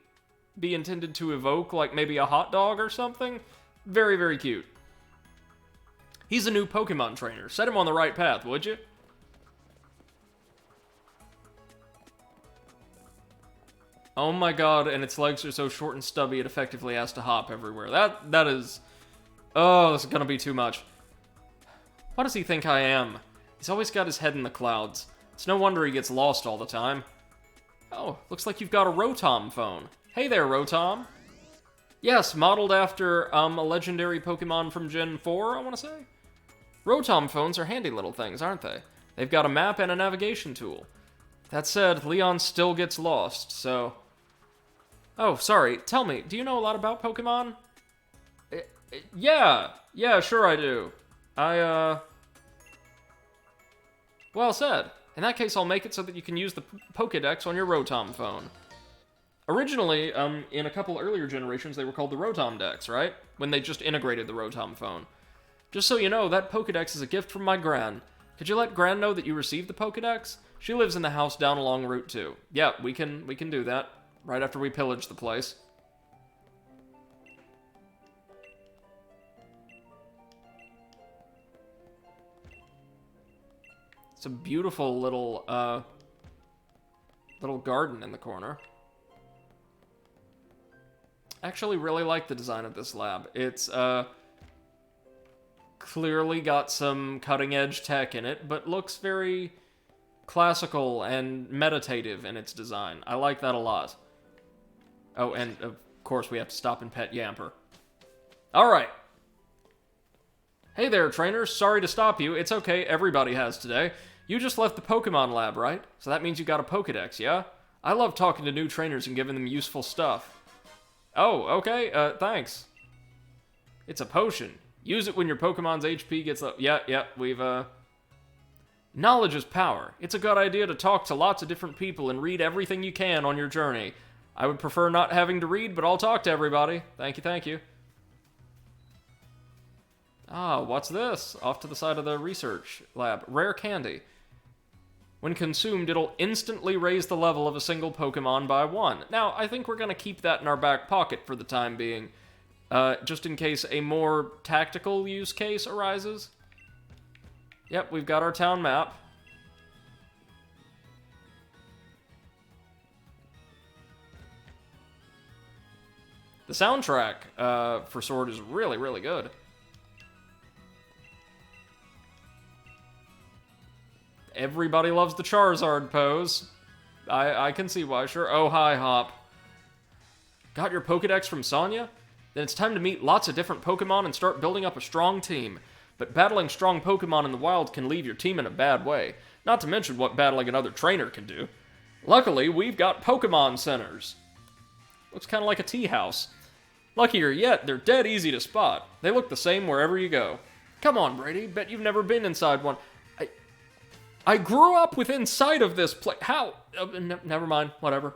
be intended to evoke, like, maybe a hot dog or something. Very, very cute. He's a new Pokemon trainer. Set him on the right path, would you? Oh my god, and its legs are so short and stubby it effectively has to hop everywhere. That is... Oh, this is gonna be too much. What does he think I am? He's always got his head in the clouds. It's no wonder he gets lost all the time. Oh, looks like you've got a Rotom phone. Hey there, Rotom. Yes, modeled after a legendary Pokemon from Gen 4, I want to say. Rotom phones are handy little things, aren't they? They've got a map and a navigation tool. That said, Leon still gets lost, so... Oh, sorry, tell me, do you know a lot about Pokemon? Yeah, sure I do. Well said. In that case, I'll make it so that you can use the Pokédex on your Rotom phone. Originally, in a couple earlier generations, they were called the Rotom Dex, right? When they just integrated the Rotom phone. Just so you know, that Pokédex is a gift from my Gran. Could you let Gran know that you received the Pokédex? She lives in the house down along Route 2. Yeah, we can do that. Right after we pillage the place. It's a beautiful little garden in the corner. I actually really like the design of this lab. It's, clearly got some cutting-edge tech in it, but looks very classical and meditative in its design. I like that a lot. Oh, and of course we have to stop and pet Yamper. Alright. Hey there, trainers. Sorry to stop you. It's okay, everybody has today. You just left the Pokemon lab, right? So that means you got a Pokedex, yeah? I love talking to new trainers and giving them useful stuff. Oh, okay, thanks. It's a potion. Use it when your Pokemon's HP gets low. Yeah, we've, Knowledge is power. It's a good idea to talk to lots of different people and read everything you can on your journey. I would prefer not having to read, but I'll talk to everybody. Thank you. Ah, what's this? Off to the side of the research lab. Rare candy. When consumed, it'll instantly raise the level of a single Pokemon by 1. Now, I think we're going to keep that in our back pocket for the time being. Just in case a more tactical use case arises. Yep, we've got our town map. The soundtrack for Sword is really, really good. Everybody loves the Charizard pose. I can see why, sure. Oh, hi, Hop. Got your Pokedex from Sonya? Then it's time to meet lots of different Pokemon and start building up a strong team. But battling strong Pokemon in the wild can leave your team in a bad way. Not to mention what battling another trainer can do. Luckily, we've got Pokemon centers. Looks kind of like a tea house. Luckier yet, they're dead easy to spot. They look the same wherever you go. Come on, Brady, bet you've never been inside one. I grew up within sight of this place. How? Never mind, whatever.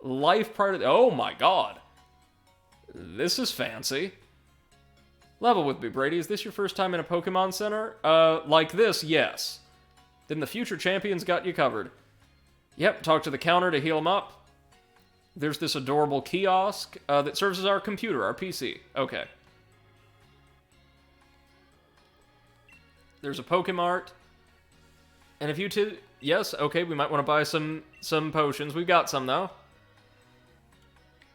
Life prior to... Oh my god. This is fancy. Level with me, Brady. Is this your first time in a Pokemon Center? Like this, yes. Then the future champions got you covered. Yep, talk to the counter to heal them up. There's this adorable kiosk that serves as our computer, our PC. Okay. There's a Pokemart. And if you two... Yes, okay, we might want to buy some potions. We've got some, though.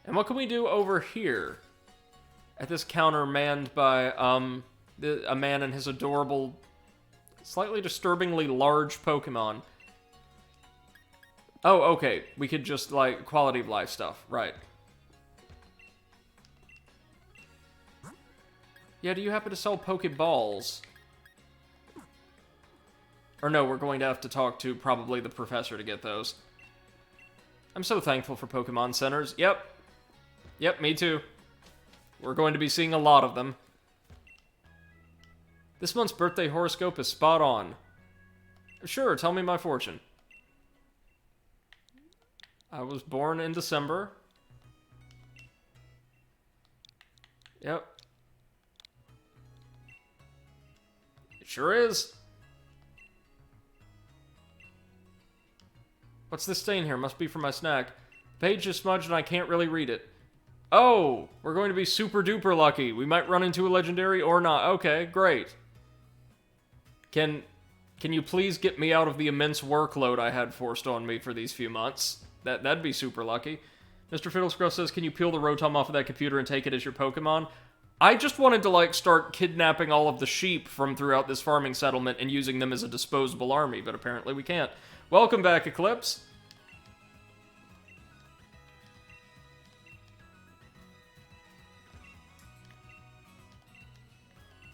And what can we do over here? At this counter manned by, a man and his adorable, slightly disturbingly large Pokemon. Oh, okay. We could just, like, quality of life stuff. Right. Yeah, do you happen to sell Pokeballs? Or no, we're going to have to talk to probably the professor to get those. I'm so thankful for Pokemon centers. Yep. Yep, me too. We're going to be seeing a lot of them. This month's birthday horoscope is spot on. Sure, tell me my fortune. I was born in December. Yep. It sure is. What's this stain here? Must be from my snack. Page is smudged and I can't really read it. Oh, we're going to be super duper lucky. We might run into a legendary or not. Okay, great. Can you please get me out of the immense workload I had forced on me for these few months? That'd be super lucky. Mr. Fiddlescruff says, can you peel the Rotom off of that computer and take it as your Pokemon? I just wanted to, like, start kidnapping all of the sheep from throughout this farming settlement and using them as a disposable army, but apparently we can't. Welcome back, Eclipse.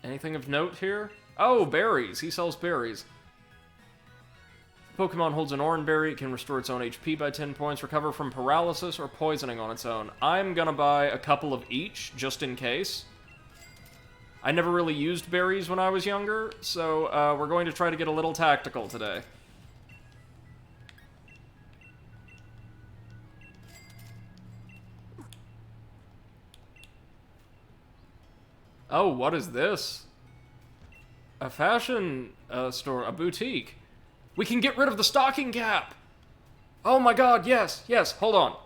Anything of note here? Oh, berries. He sells berries. Pokemon holds an orange berry. It can restore its own HP by 10 points, recover from paralysis or poisoning on its own. I'm gonna buy a couple of each, just in case. I never really used berries when I was younger, so we're going to try to get a little tactical today. Oh, what is this? A fashion store, a boutique. We can get rid of the stocking cap! Oh my god, yes, hold on.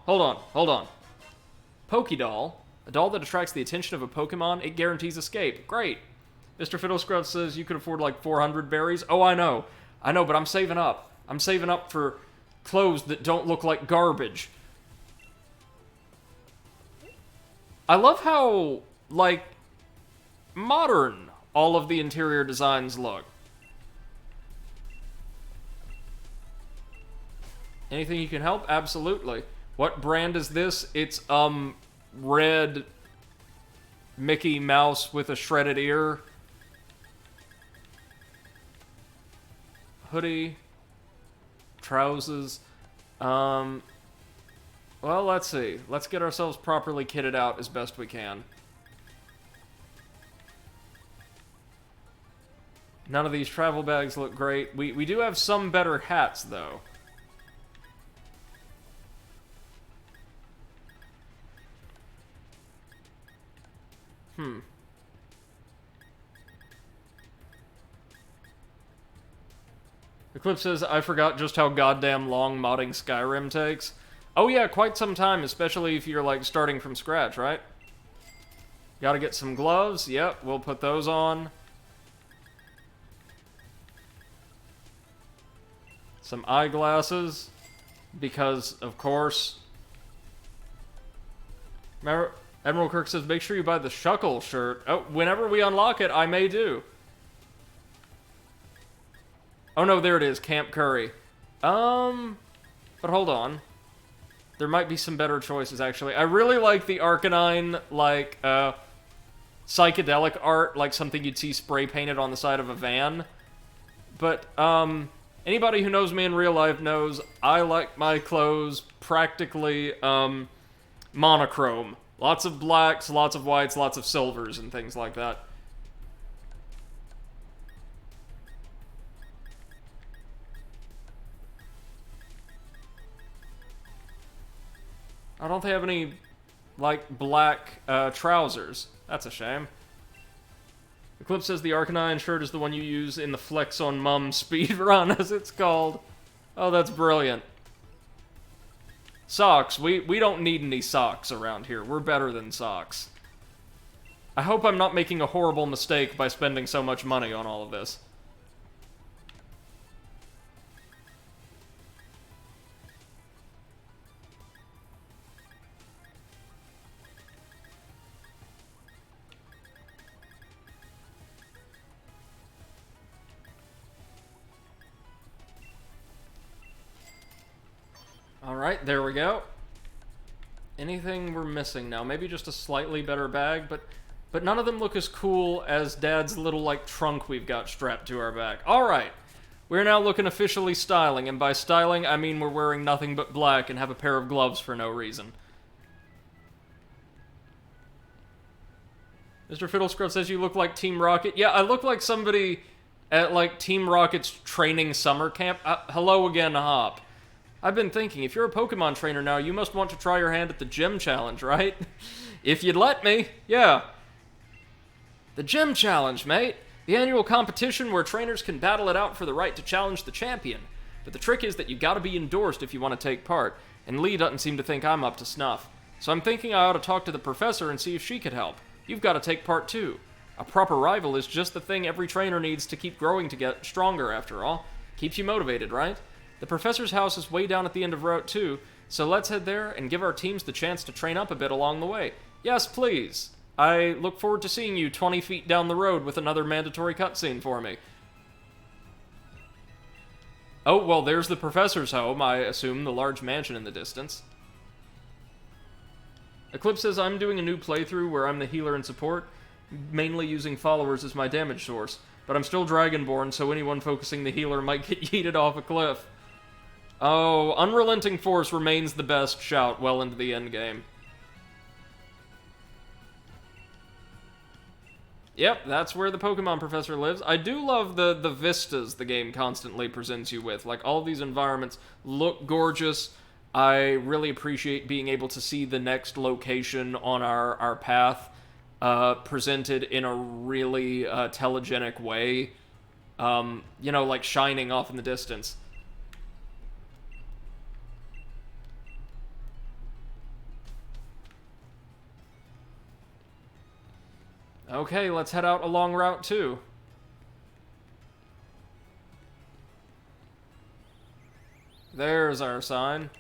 Pokédoll, a doll that attracts the attention of a Pokemon, it guarantees escape. Great. Mr. Fiddlescruff says you could afford like 400 berries. Oh, I know, but I'm saving up. I'm saving up for clothes that don't look like garbage. I love how, like, modern all of the interior designs look. Anything you can help? Absolutely. What brand is this? It's, red Mickey Mouse with a shredded ear. Hoodie. Trousers. Well, let's see. Let's get ourselves properly kitted out as best we can. None of these travel bags look great. We do have some better hats, though. Eclipse says, I forgot just how goddamn long modding Skyrim takes. Oh yeah, quite some time, especially if you're, like, starting from scratch, right? Gotta get some gloves. Yep, we'll put those on. Some eyeglasses. Because, of course. Remember, Admiral Kirk says, make sure you buy the Shuckle shirt. Oh, whenever we unlock it, I may do. Oh no, there it is, Camp Curry. But hold on. There might be some better choices, actually. I really like the Arcanine, like, psychedelic art, like something you'd see spray painted on the side of a van. But, anybody who knows me in real life knows I like my clothes practically, monochrome. Lots of blacks, lots of whites, lots of silvers, and things like that. Oh, don't they have any, like, black, trousers? That's a shame. Eclipse says the Arcanine shirt is the one you use in the Flex on Mum speedrun, as it's called. Oh, that's brilliant. Socks. We don't need any socks around here. We're better than socks. I hope I'm not making a horrible mistake by spending so much money on all of this. Alright, there we go. Anything we're missing now? Maybe just a slightly better bag, but none of them look as cool as Dad's little, like, trunk we've got strapped to our back. Alright, we're now looking officially styling, and by styling, I mean we're wearing nothing but black and have a pair of gloves for no reason. Mr. Fiddlescruff says you look like Team Rocket. Yeah, I look like somebody at, like, Team Rocket's training summer camp. Hello again, Hop. I've been thinking, if you're a Pokemon trainer now, you must want to try your hand at the Gym Challenge, right? If you'd let me, yeah. The Gym Challenge, mate. The annual competition where trainers can battle it out for the right to challenge the champion. But the trick is that you gotta be endorsed if you want to take part, and Lee doesn't seem to think I'm up to snuff. So I'm thinking I ought to talk to the professor and see if she could help. You've got to take part too. A proper rival is just the thing every trainer needs to keep growing to get stronger, after all. Keeps you motivated, right? The professor's house is way down at the end of Route 2, so let's head there and give our teams the chance to train up a bit along the way. Yes, please. I look forward to seeing you 20 feet down the road with another mandatory cutscene for me. Oh, well, there's the professor's home, I assume, the large mansion in the distance. Eclipse says I'm doing a new playthrough where I'm the healer and support, mainly using followers as my damage source, but I'm still Dragonborn, so anyone focusing the healer might get yeeted off a cliff. Oh, Unrelenting Force remains the best shout well into the endgame. Yep, that's where the Pokemon Professor lives. I do love the vistas the game constantly presents you with. Like, all these environments look gorgeous. I really appreciate being able to see the next location on our path presented in a really telegenic way. You know, like shining off in the distance. Okay, let's head out along Route 2. There's our sign.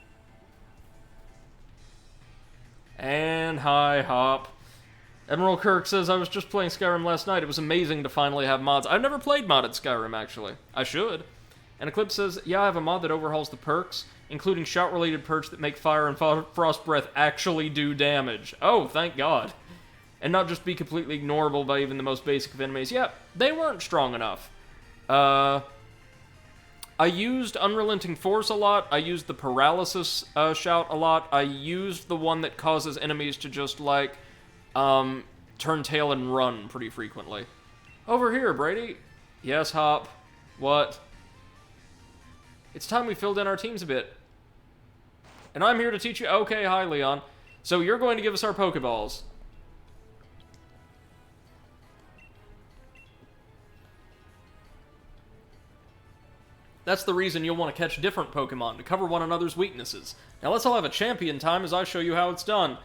And hi, Hop. Admiral Kirk says, I was just playing Skyrim last night. It was amazing to finally have mods. I've never played modded Skyrim, actually. I should. And Eclipse says, yeah, I have a mod that overhauls the perks, including shot-related perks that make fire and frost breath actually do damage. Oh, thank God. And not just be completely ignorable by even the most basic of enemies. Yeah, they weren't strong enough. I used Unrelenting Force a lot. I used the Paralysis shout a lot. I used the one that causes enemies to just, like, turn tail and run pretty frequently. Over here, Brady. Yes, Hop. What? It's time we filled in our teams a bit. And I'm here to teach you... Okay, hi, Leon. So you're going to give us our Pokeballs. That's the reason you'll want to catch different Pokemon, to cover one another's weaknesses. Now let's all have a champion time as I show you how it's done.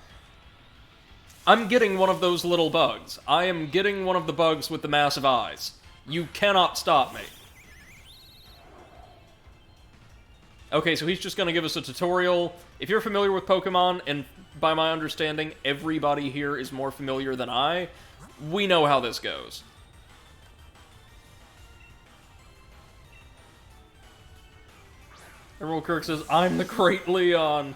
I'm getting one of those little bugs. I am getting one of the bugs with the massive eyes. You cannot stop me. Okay, so he's just going to give us a tutorial. If you're familiar with Pokemon, and by my understanding, everybody here is more familiar than I, we know how this goes. Emerald Kirk says, I'm the great Leon.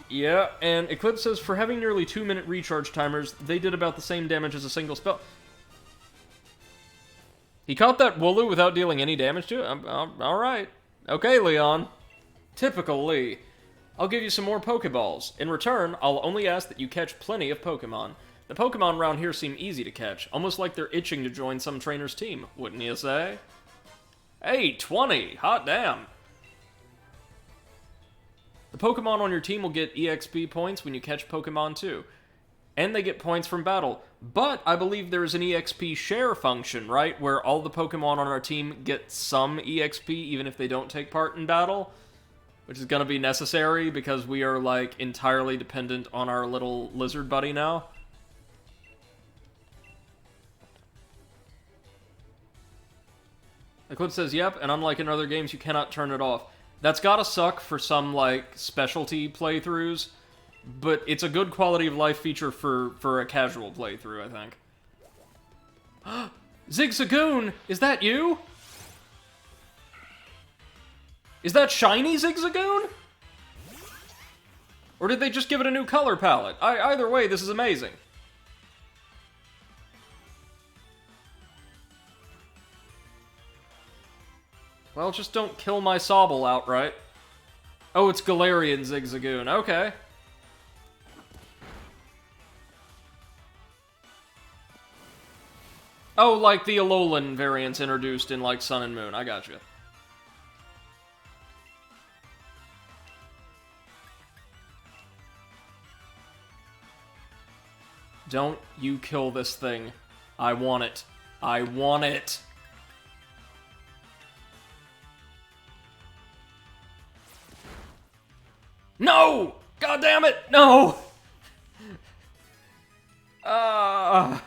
Yeah, and Eclipse says, for having nearly 2-minute recharge timers, they did about the same damage as a single spell. He caught that Wooloo without dealing any damage to it? Alright. Okay, Leon. Typical Lee. I'll give you some more Pokeballs. In return, I'll only ask that you catch plenty of Pokemon. The Pokemon around here seem easy to catch, almost like they're itching to join some trainer's team, wouldn't you say? Hey, 20! Hot damn! The Pokemon on your team will get EXP points when you catch Pokemon too. And they get points from battle. But I believe there's an EXP share function, right? Where all the Pokemon on our team get some EXP even if they don't take part in battle. Which is gonna be necessary because we are, like, entirely dependent on our little lizard buddy now. Eclipse says, yep, and unlike in other games, you cannot turn it off. That's gotta suck for some, like, specialty playthroughs, but it's a good quality of life feature for a casual playthrough, I think. Zigzagoon! Is that you? Is that shiny Zigzagoon? Or did they just give it a new color palette? Either way, this is amazing. Well, just don't kill my Sobble outright. Oh, it's Galarian Zigzagoon. Okay. Oh, like the Alolan variants introduced in, like, Sun and Moon. I gotcha. Don't you kill this thing. I want it. I want it. No! God damn it! No! I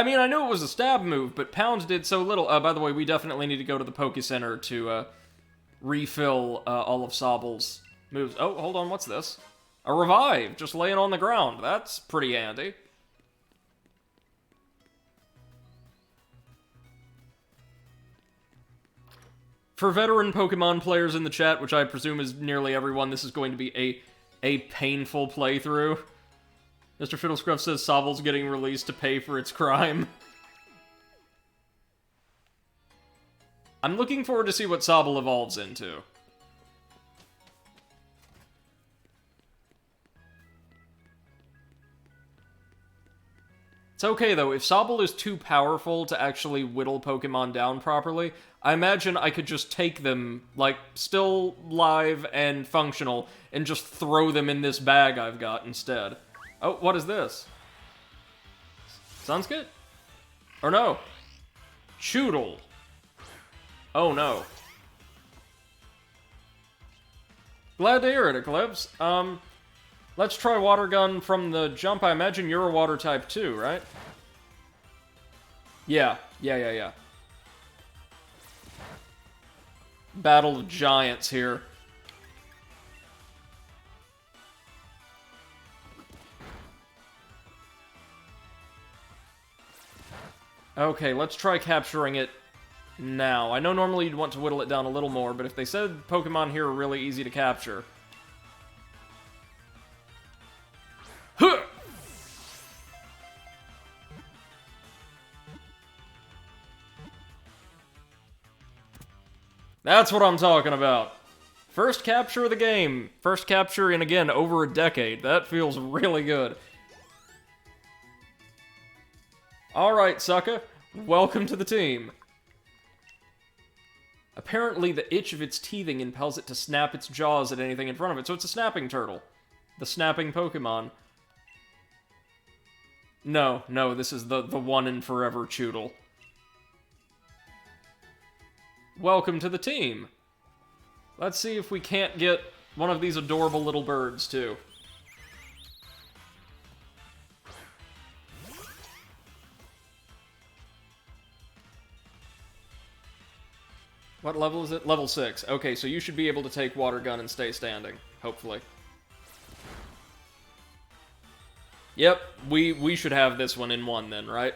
mean, I knew it was a stab move, but Pound did so little. By the way, we definitely need to go to the Poke Center to refill all of Sobble's moves. Oh, hold on, what's this? A Revive, just laying on the ground. That's pretty handy. For veteran Pokemon players in the chat, which I presume is nearly everyone, this is going to be a painful playthrough. Mr. Fiddlescruff says Sobble's getting released to pay for its crime. I'm looking forward to see what Sobble evolves into. It's okay, though. If Sobble is too powerful to actually whittle Pokemon down properly, I imagine I could just take them, like, still live and functional, and just throw them in this bag I've got instead. Oh, what is this? Sunskit? Or no? Choodle. Oh, no. Glad to hear it, Eclipse. Let's try Water Gun from the jump. I imagine you're a water type too, right? Yeah. Battle of Giants here. Okay, let's try capturing it now. I know normally you'd want to whittle it down a little more, but if they said Pokemon here are really easy to capture... Huh! That's what I'm talking about. First capture of the game. First capture in, again, over a decade. That feels really good. Alright, sucker. Welcome to the team. Apparently, the itch of its teething impels it to snap its jaws at anything in front of it, so it's a snapping turtle. The snapping Pokemon. No, this is the one and forever Choodle. Welcome to the team. Let's see if we can't get one of these adorable little birds, too. What level is it? Level 6. Okay, so you should be able to take Water Gun and stay standing, hopefully. Yep, we should have this one in 1 then, right?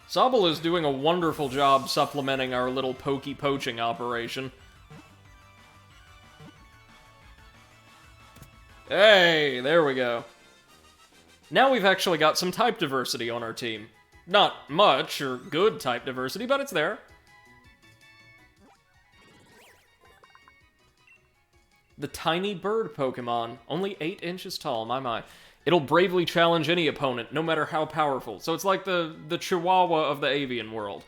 Sobble is doing a wonderful job supplementing our little pokey poaching operation. Hey, there we go. Now we've actually got some type diversity on our team. Not much, or good type diversity, but it's there. The tiny bird Pokemon, only 8 inches tall, my. It'll bravely challenge any opponent, no matter how powerful. So it's like the Chihuahua of the avian world.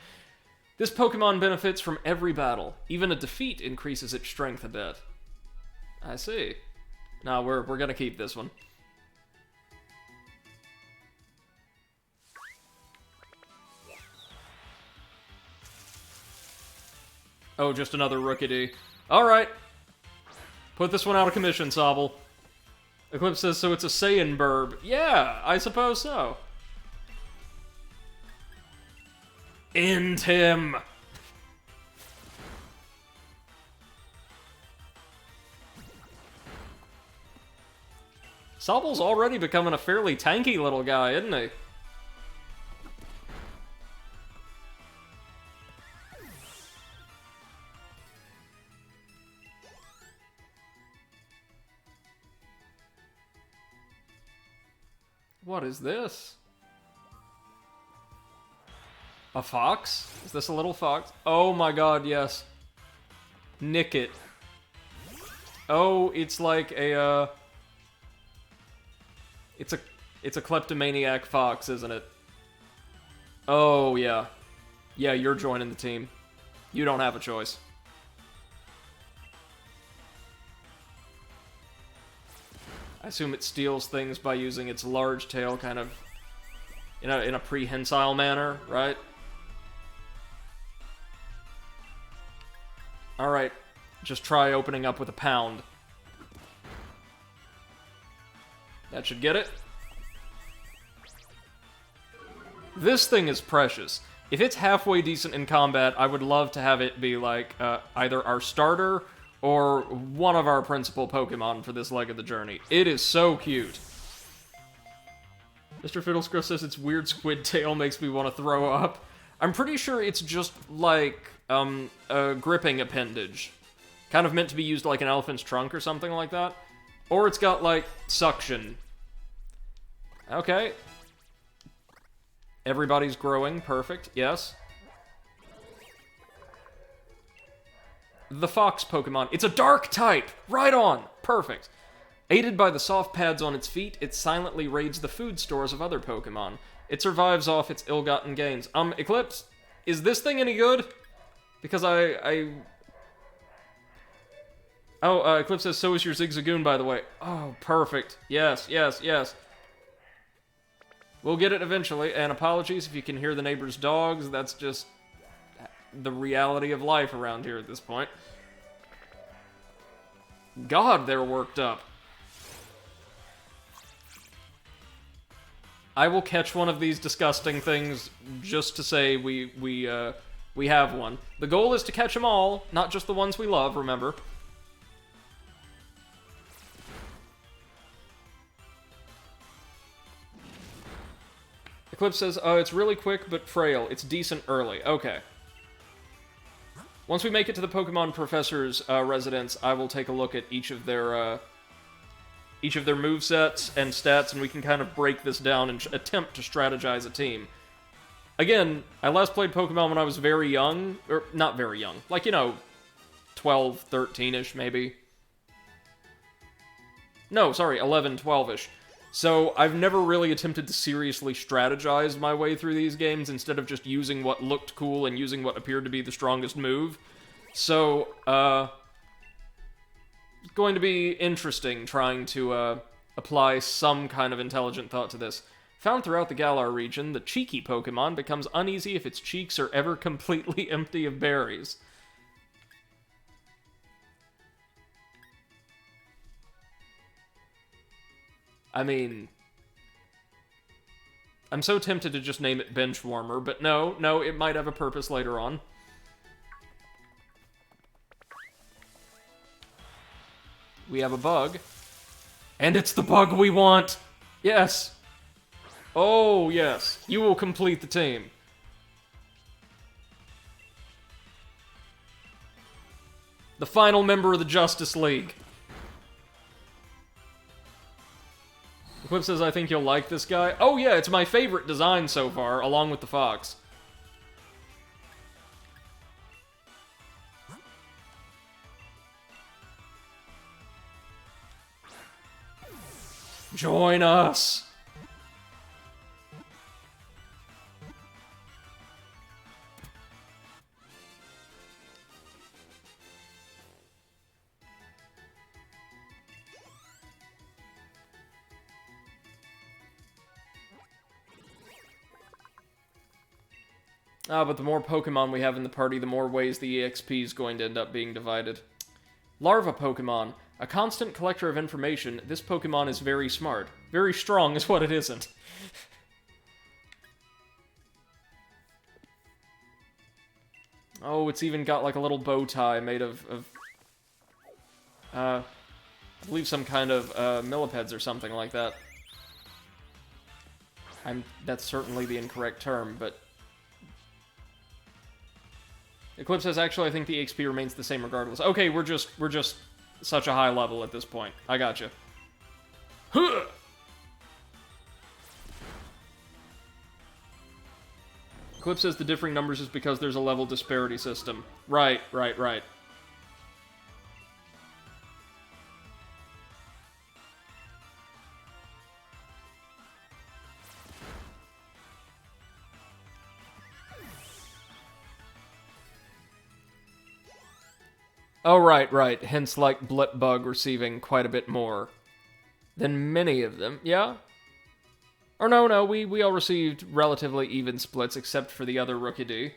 This Pokemon benefits from every battle. Even a defeat increases its strength a bit. I see. No, we're gonna keep this one. Oh, just another Rookidee. Alright. Put this one out of commission, Sobble. Eclipse says, so it's a Saiyan burb. Yeah, I suppose so. End him! Sobble's already becoming a fairly tanky little guy, isn't he? What is this? A fox? Is this a little fox? Oh my god, yes. Nick it. Oh, it's like a, It's a kleptomaniac fox, isn't it? Oh, yeah. Yeah, you're joining the team. You don't have a choice. I assume it steals things by using its large tail kind of in a prehensile manner, right? Alright, just try opening up with a pound. That should get it. This thing is precious. If it's halfway decent in combat, I would love to have it be like either our starter or one of our principal Pokemon for this leg of the journey. It is so cute. Mr. Fiddlescrow says its weird squid tail makes me want to throw up. I'm pretty sure it's just like a gripping appendage. Kind of meant to be used like an elephant's trunk or something like that. Or it's got like suction. Okay. Everybody's growing. Perfect. Yes. The fox Pokemon. It's a dark type! Right on! Perfect. Aided by the soft pads on its feet, it silently raids the food stores of other Pokemon. It survives off its ill-gotten gains. Eclipse, is this thing any good? Because Oh, Eclipse says, so is your Zigzagoon, by the way. Oh, perfect. Yes. We'll get it eventually, and apologies if you can hear the neighbor's dogs. That's just the reality of life around here at this point. God, they're worked up. I will catch one of these disgusting things just to say we have one. The goal is to catch them all, not just the ones we love, remember. Eclipse says, it's really quick but frail. It's decent early. Okay. Once we make it to the Pokemon Professor's residence, I will take a look at each of their movesets and stats, and we can kind of break this down and attempt to strategize a team. Again, I last played Pokemon when I was very young, or not very young, like, 12, 13-ish, maybe. No, sorry, 11, 12-ish. So, I've never really attempted to seriously strategize my way through these games instead of just using what looked cool and using what appeared to be the strongest move. So, it's going to be interesting trying to, apply some kind of intelligent thought to this. Found throughout the Galar region, the cheeky Pokemon becomes uneasy if its cheeks are ever completely empty of berries. I mean, I'm so tempted to just name it Benchwarmer, but no, it might have a purpose later on. We have a bug. And it's the bug we want! Yes! Oh, yes. You will complete the team. The final member of the Justice League. Eclipse says, I think you'll like this guy. Oh yeah, it's my favorite design so far, along with the fox. Join us! But the more Pokemon we have in the party, the more ways the EXP is going to end up being divided. Larva Pokemon. A constant collector of information, this Pokemon is very smart. Very strong is what it isn't. Oh, it's even got like a little bow tie made of I believe some kind of millipedes or something like that. That's certainly the incorrect term, but Eclipse says, actually, I think the EXP remains the same regardless. Okay, we're just such a high level at this point. I gotcha. Huh! Eclipse says the differing numbers is because there's a level disparity system. Right. Oh, right. Hence, like, Blipbug receiving quite a bit more than many of them. Yeah? Or no, we all received relatively even splits, except for the other Rookidee.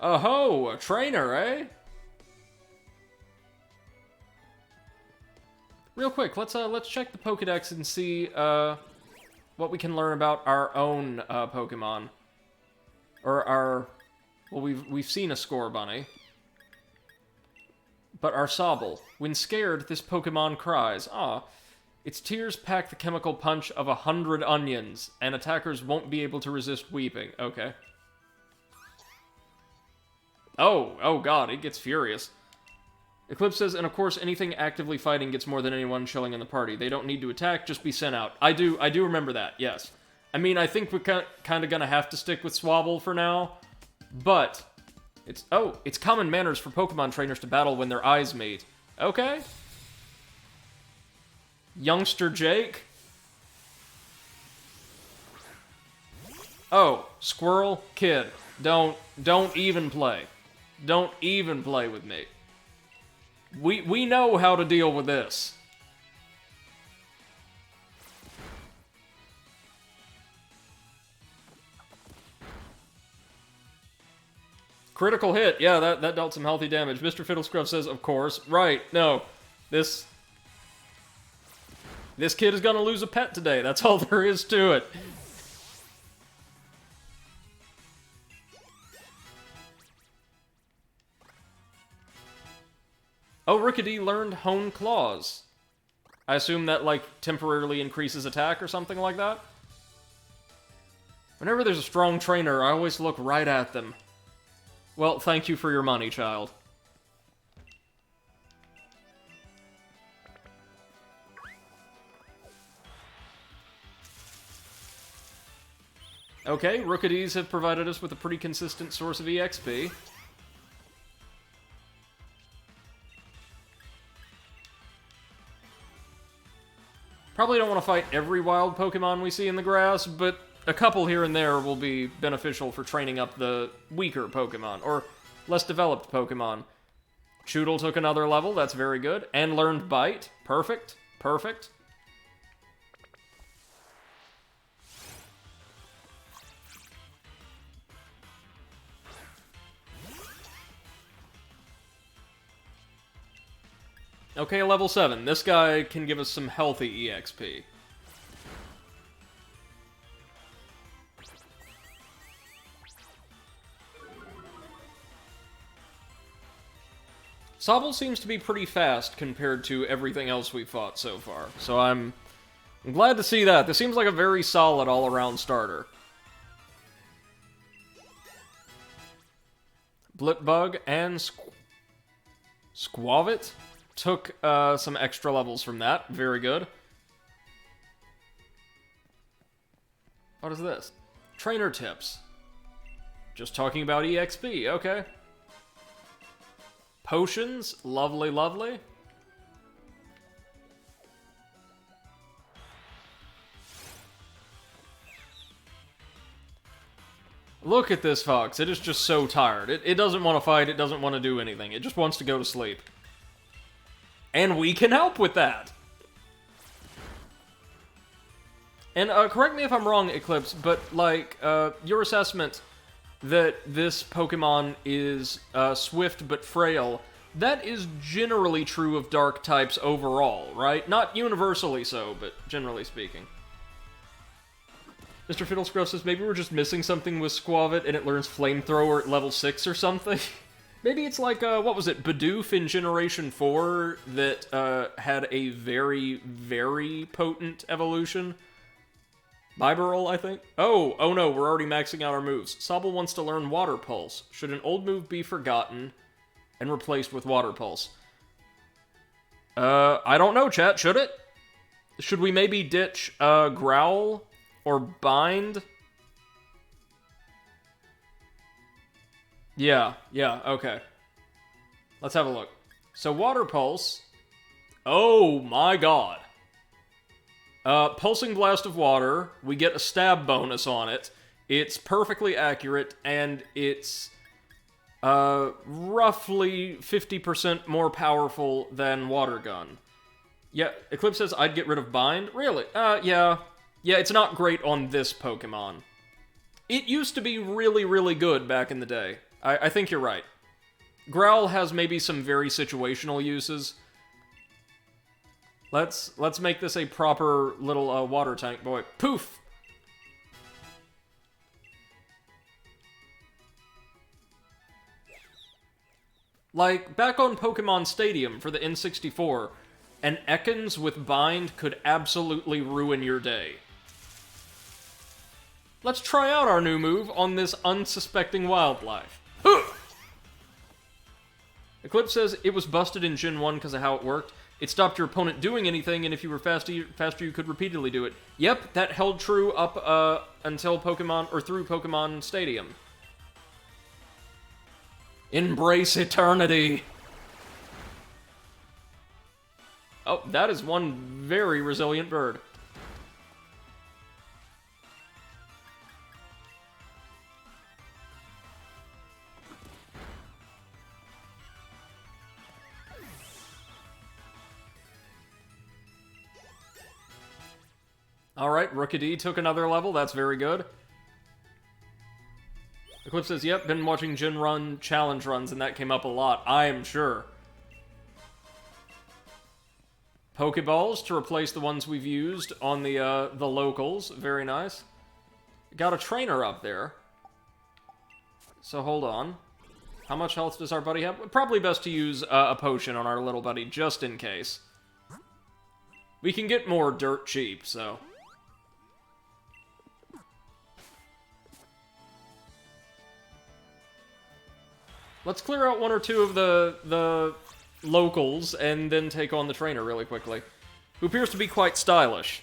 Oh-ho, a trainer, eh? Real quick, let's check the Pokedex and see, what we can learn about our own, Pokemon. Or our... Well, we've seen a Scorbunny. But our Sobble. When scared, this Pokemon cries. Its tears pack the chemical punch of 100 onions, and attackers won't be able to resist weeping. Okay. Oh god, it gets furious. Eclipse says, and of course, anything actively fighting gets more than anyone chilling in the party. They don't need to attack, just be sent out. I do remember that, yes. I mean, I think we're kind of gonna have to stick with Swabble for now, but it's common manners for Pokemon trainers to battle when their eyes meet. Okay. Youngster Jake? Oh, Squirrel Kid. Don't even play. Don't even play with me. We know how to deal with this. Critical hit. Yeah, that dealt some healthy damage. Mr. Fiddlescruff says, of course. Right. No. This kid is gonna lose a pet today. That's all there is to it. Oh, Rookidee learned Hone Claws. I assume that, like, temporarily increases attack or something like that? Whenever there's a strong trainer, I always look right at them. Well, thank you for your money, child. Okay, Rookidees have provided us with a pretty consistent source of EXP. Probably don't want to fight every wild Pokemon we see in the grass, but a couple here and there will be beneficial for training up the weaker Pokemon, or less developed Pokemon. Choodle took another level, that's very good, and learned Bite. Perfect, perfect. Okay, level 7. This guy can give us some healthy EXP. Sobble seems to be pretty fast compared to everything else we've fought so far, so I'm glad to see that. This seems like a very solid all-around starter. Blipbug and Squavit took some extra levels from that. Very good. What is this? Trainer tips. Just talking about EXP, okay. Potions, lovely, lovely. Look at this fox, it is just so tired. It doesn't want to fight, it doesn't want to do anything. It just wants to go to sleep. And we can help with that! And correct me if I'm wrong, Eclipse, but, like, your assessment that this Pokemon is swift but frail, that is generally true of dark types overall, right? Not universally so, but generally speaking. Mr. Fiddlescruff says, maybe we're just missing something with Squavit and it learns Flamethrower at level 6 or something? Maybe it's like, what was it, Bidoof in Generation 4 that had a very, very potent evolution? Bibarel, I think? Oh no, we're already maxing out our moves. Sobble wants to learn Water Pulse. Should an old move be forgotten and replaced with Water Pulse? I don't know, chat. Should it? Should we maybe ditch, Growl or Bind? Yeah, okay. Let's have a look. So, Water Pulse. Oh my god. Pulsing Blast of Water, we get a stab bonus on it. It's perfectly accurate, and it's roughly 50% more powerful than Water Gun. Yeah, Eclipse says I'd get rid of Bind. Really? Yeah. Yeah, it's not great on this Pokemon. It used to be really, really good back in the day. I think you're right. Growl has maybe some very situational uses. Let's make this a proper little water tank boy. Poof! Like, back on Pokemon Stadium for the N64, an Ekans with Bind could absolutely ruin your day. Let's try out our new move on this unsuspecting wildlife. Eclipse says it was busted in Gen 1 because of how it worked. It stopped your opponent doing anything, and if you were faster, you could repeatedly do it. Yep, that held true up until Pokemon, or through Pokemon Stadium. Embrace eternity! Oh, that is one very resilient bird. Alright, Rookidee took another level, that's very good. Eclipse says, yep, been watching Gen Run challenge runs, and that came up a lot, I am sure. Pokeballs to replace the ones we've used on the locals, very nice. Got a trainer up there. So hold on. How much health does our buddy have? Probably best to use a potion on our little buddy, just in case. We can get more dirt cheap, so... Let's clear out one or two of the locals, and then take on the trainer really quickly. Who appears to be quite stylish.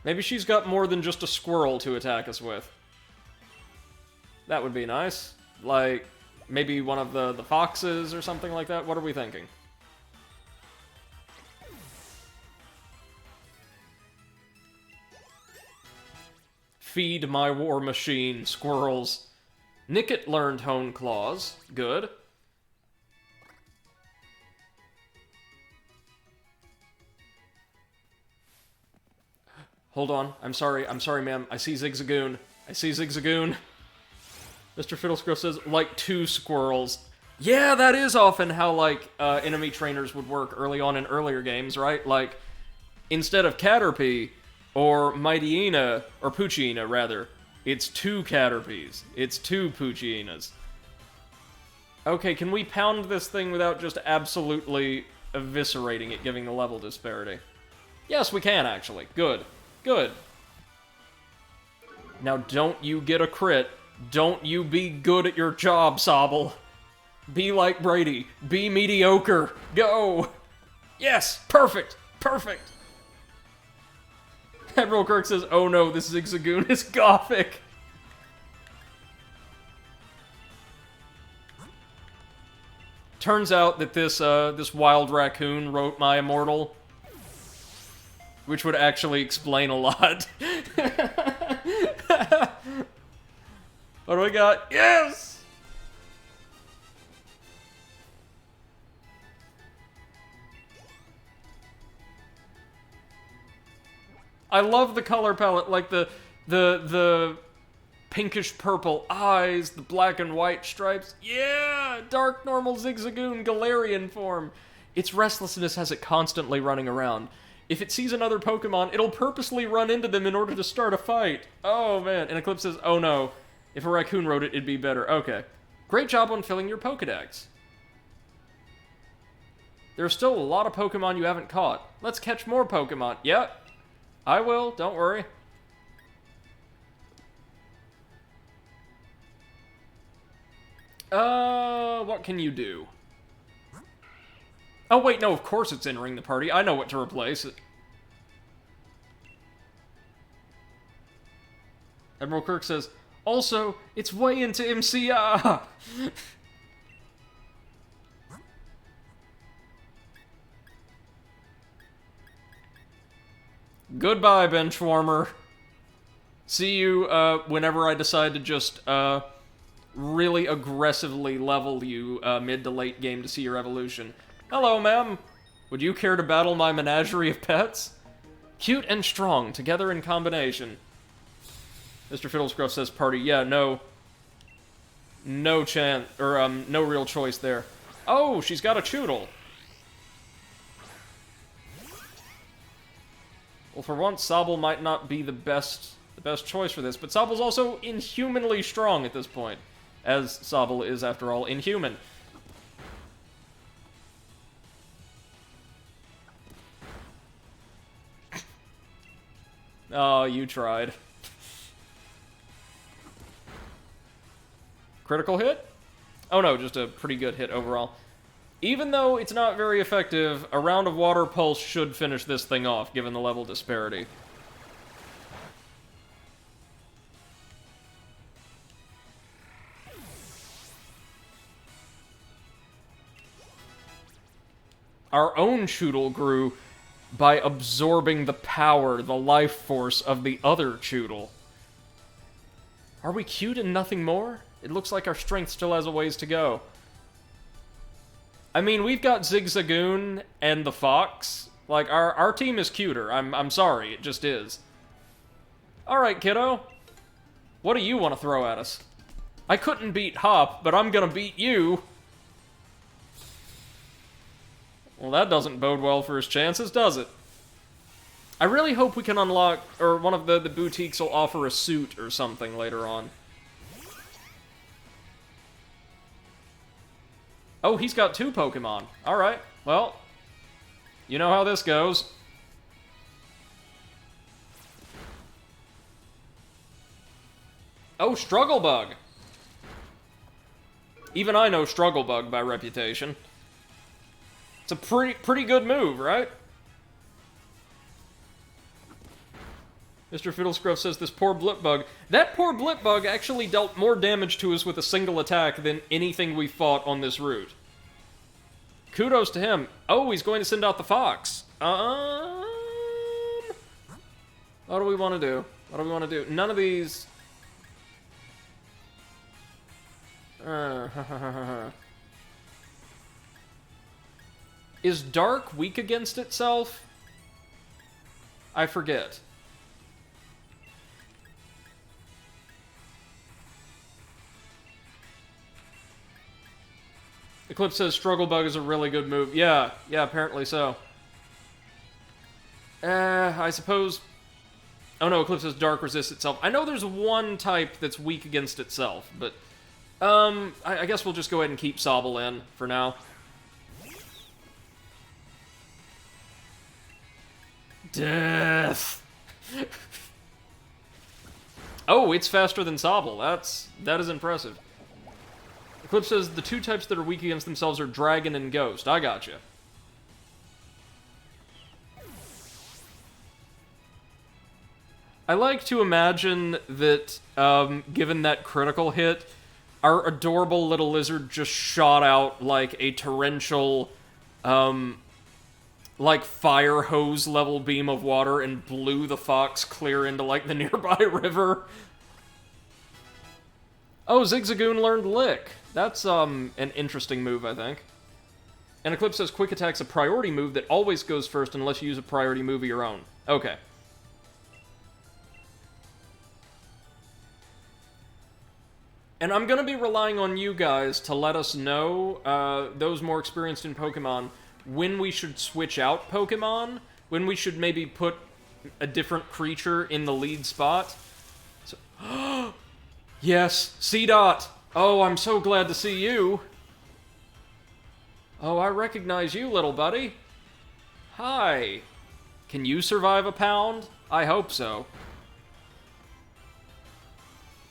Maybe she's got more than just a squirrel to attack us with. That would be nice. Like, maybe one of the foxes or something like that? What are we thinking? Feed my war machine, squirrels. Nickit learned Hone Claws. Good. Hold on. I'm sorry, ma'am. I see Zigzagoon. Mr. Fiddlescruff says, like 2 squirrels. Yeah, that is often how, like, enemy trainers would work early on in earlier games, right? Like, instead of Caterpie, or Mightyena, or Poochyena, rather, it's 2 Caterpies. It's 2 Poochyenas. Okay, can we pound this thing without just absolutely eviscerating it, giving the level disparity? Yes, we can, actually. Good. Good. Now, don't you get a crit. Don't you be good at your job, Sobble. Be like Brady. Be mediocre. Go! Yes! Perfect! Perfect! Admiral Kirk says, oh no, this Zigzagoon is gothic! Turns out that this wild raccoon wrote my immortal. Which would actually explain a lot. What do we got? Yes! I love the color palette, like the pinkish purple eyes, the black and white stripes. Yeah! Dark normal Zigzagoon Galarian form. Its restlessness has it constantly running around. If it sees another Pokemon, it'll purposely run into them in order to start a fight. Oh, man. And Eclipse says, oh, no. If a raccoon wrote it, it'd be better. Okay. Great job on filling your Pokedex. There's still a lot of Pokemon you haven't caught. Let's catch more Pokemon. Yep. I will. Don't worry. What can you do? Oh, wait, no, of course it's entering the party. I know what to replace it. Admiral Kirk says, also, it's way into MCR. Goodbye, Benchwarmer. See you, whenever I decide to just, really aggressively level you, mid to late game to see your evolution. Hello, ma'am. Would you care to battle my menagerie of pets? Cute and strong, together in combination. Mr. Fiddlescruff says party. Yeah, no chance, or, no real choice there. Oh, she's got a Choodle. Well, for once, Sobble might not be the best choice for this, but Sobble's also inhumanly strong at this point, as Sobble is, after all, inhuman. Oh, you tried. Critical hit? Oh no, just a pretty good hit overall. Even though it's not very effective, a round of Water Pulse should finish this thing off, given the level disparity. Our own Choodle grew by absorbing the power, the life force of the other Choodle. Are we cute and nothing more? It looks like our strength still has a ways to go. I mean, we've got Zigzagoon and the Fox. Like, our team is cuter. I'm sorry, it just is. Alright, kiddo. What do you want to throw at us? I couldn't beat Hop, but I'm gonna beat you. Well, that doesn't bode well for his chances, does it? I really hope we can unlock, or one of the boutiques will offer a suit or something later on. Oh, he's got 2 Pokemon. Alright, well, you know how this goes. Oh, Struggle Bug. Even I know Struggle Bug by reputation. It's a pretty good move, right? Mr. Fiddlescruff says this poor Blipbug. That poor Blipbug actually dealt more damage to us with a single attack than anything we fought on this route. Kudos to him. Oh, he's going to send out the fox. What do we want to do? What do we want to do? None of these... Is Dark weak against itself? I forget. Eclipse says Struggle Bug is a really good move. Yeah, apparently so. I suppose... Oh no, Eclipse says Dark resists itself. I know there's one type that's weak against itself, but... I guess we'll just go ahead and keep Sobble in for now. Death! Oh, it's faster than Sobble. That is impressive. Eclipse says the 2 types that are weak against themselves are Dragon and Ghost. I gotcha. I like to imagine that, given that critical hit, our adorable little lizard just shot out like a torrential, like fire hose level beam of water and blew the fox clear into like the nearby river. Oh, Zigzagoon learned Lick. That's, an interesting move, I think. And Eclipse says Quick Attack's a priority move that always goes first unless you use a priority move of your own. Okay. And I'm going to be relying on you guys to let us know, those more experienced in Pokemon, when we should switch out Pokemon, when we should maybe put a different creature in the lead spot. So, yes, C-Dot! Oh, I'm so glad to see you. Oh, I recognize you, little buddy. Hi. Can you survive a pound? I hope so.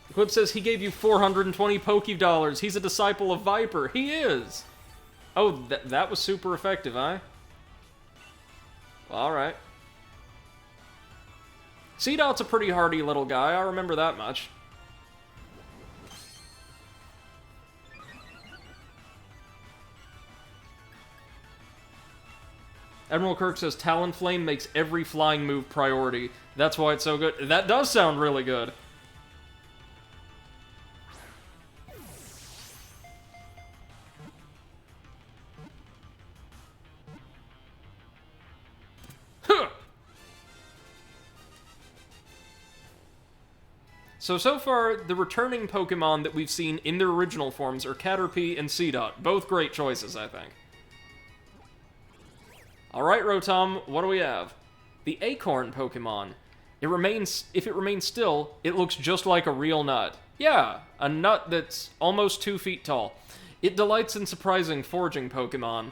Eclipse says he gave you 420 Poké-Dollars. He's a disciple of Viper. He is! Oh, that was super effective, huh? Well, alright. C-Dot's a pretty hardy little guy, I remember that much. Admiral Kirk says Talonflame makes every flying move priority. That's why it's so good. That does sound really good. So far, the returning Pokemon that we've seen in their original forms are Caterpie and C-Dot. Both great choices, I think. Alright, Rotom, what do we have? The Acorn Pokemon. If it remains still, it looks just like a real nut. Yeah, a nut that's almost 2 feet tall. It delights in surprising foraging Pokemon.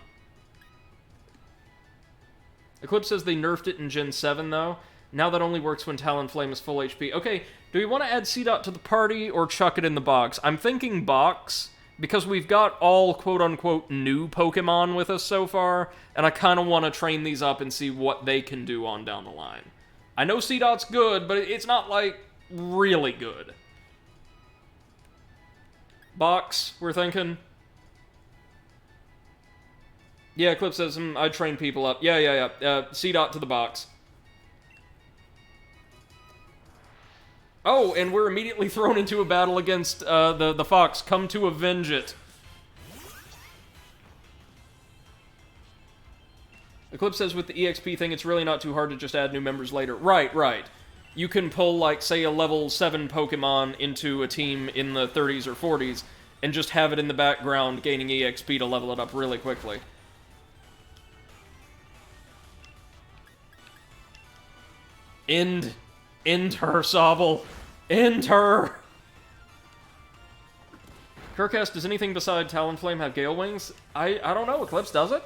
Eclipse says they nerfed it in Gen 7, though. Now that only works when Talonflame is full HP. Okay, do we want to add C-Dot to the party or chuck it in the box? I'm thinking box, because we've got all quote-unquote new Pokemon with us so far, and I kind of want to train these up and see what they can do on down the line. I know C-Dot's good, but it's not, like, really good. Box, we're thinking. Yeah, Eclipse says, I'd train people up. Yeah. C-Dot to the box. Oh, and we're immediately thrown into a battle against the fox. Come to avenge it. Eclipse says with the EXP thing, it's really not too hard to just add new members later. Right. You can pull, like, say, a level 7 Pokemon into a team in the 30s or 40s, and just have it in the background gaining EXP to level it up really quickly. End her, Sobble. End her! Kirk asks, does anything beside Talonflame have Gale Wings? I don't know. Eclipse, does it?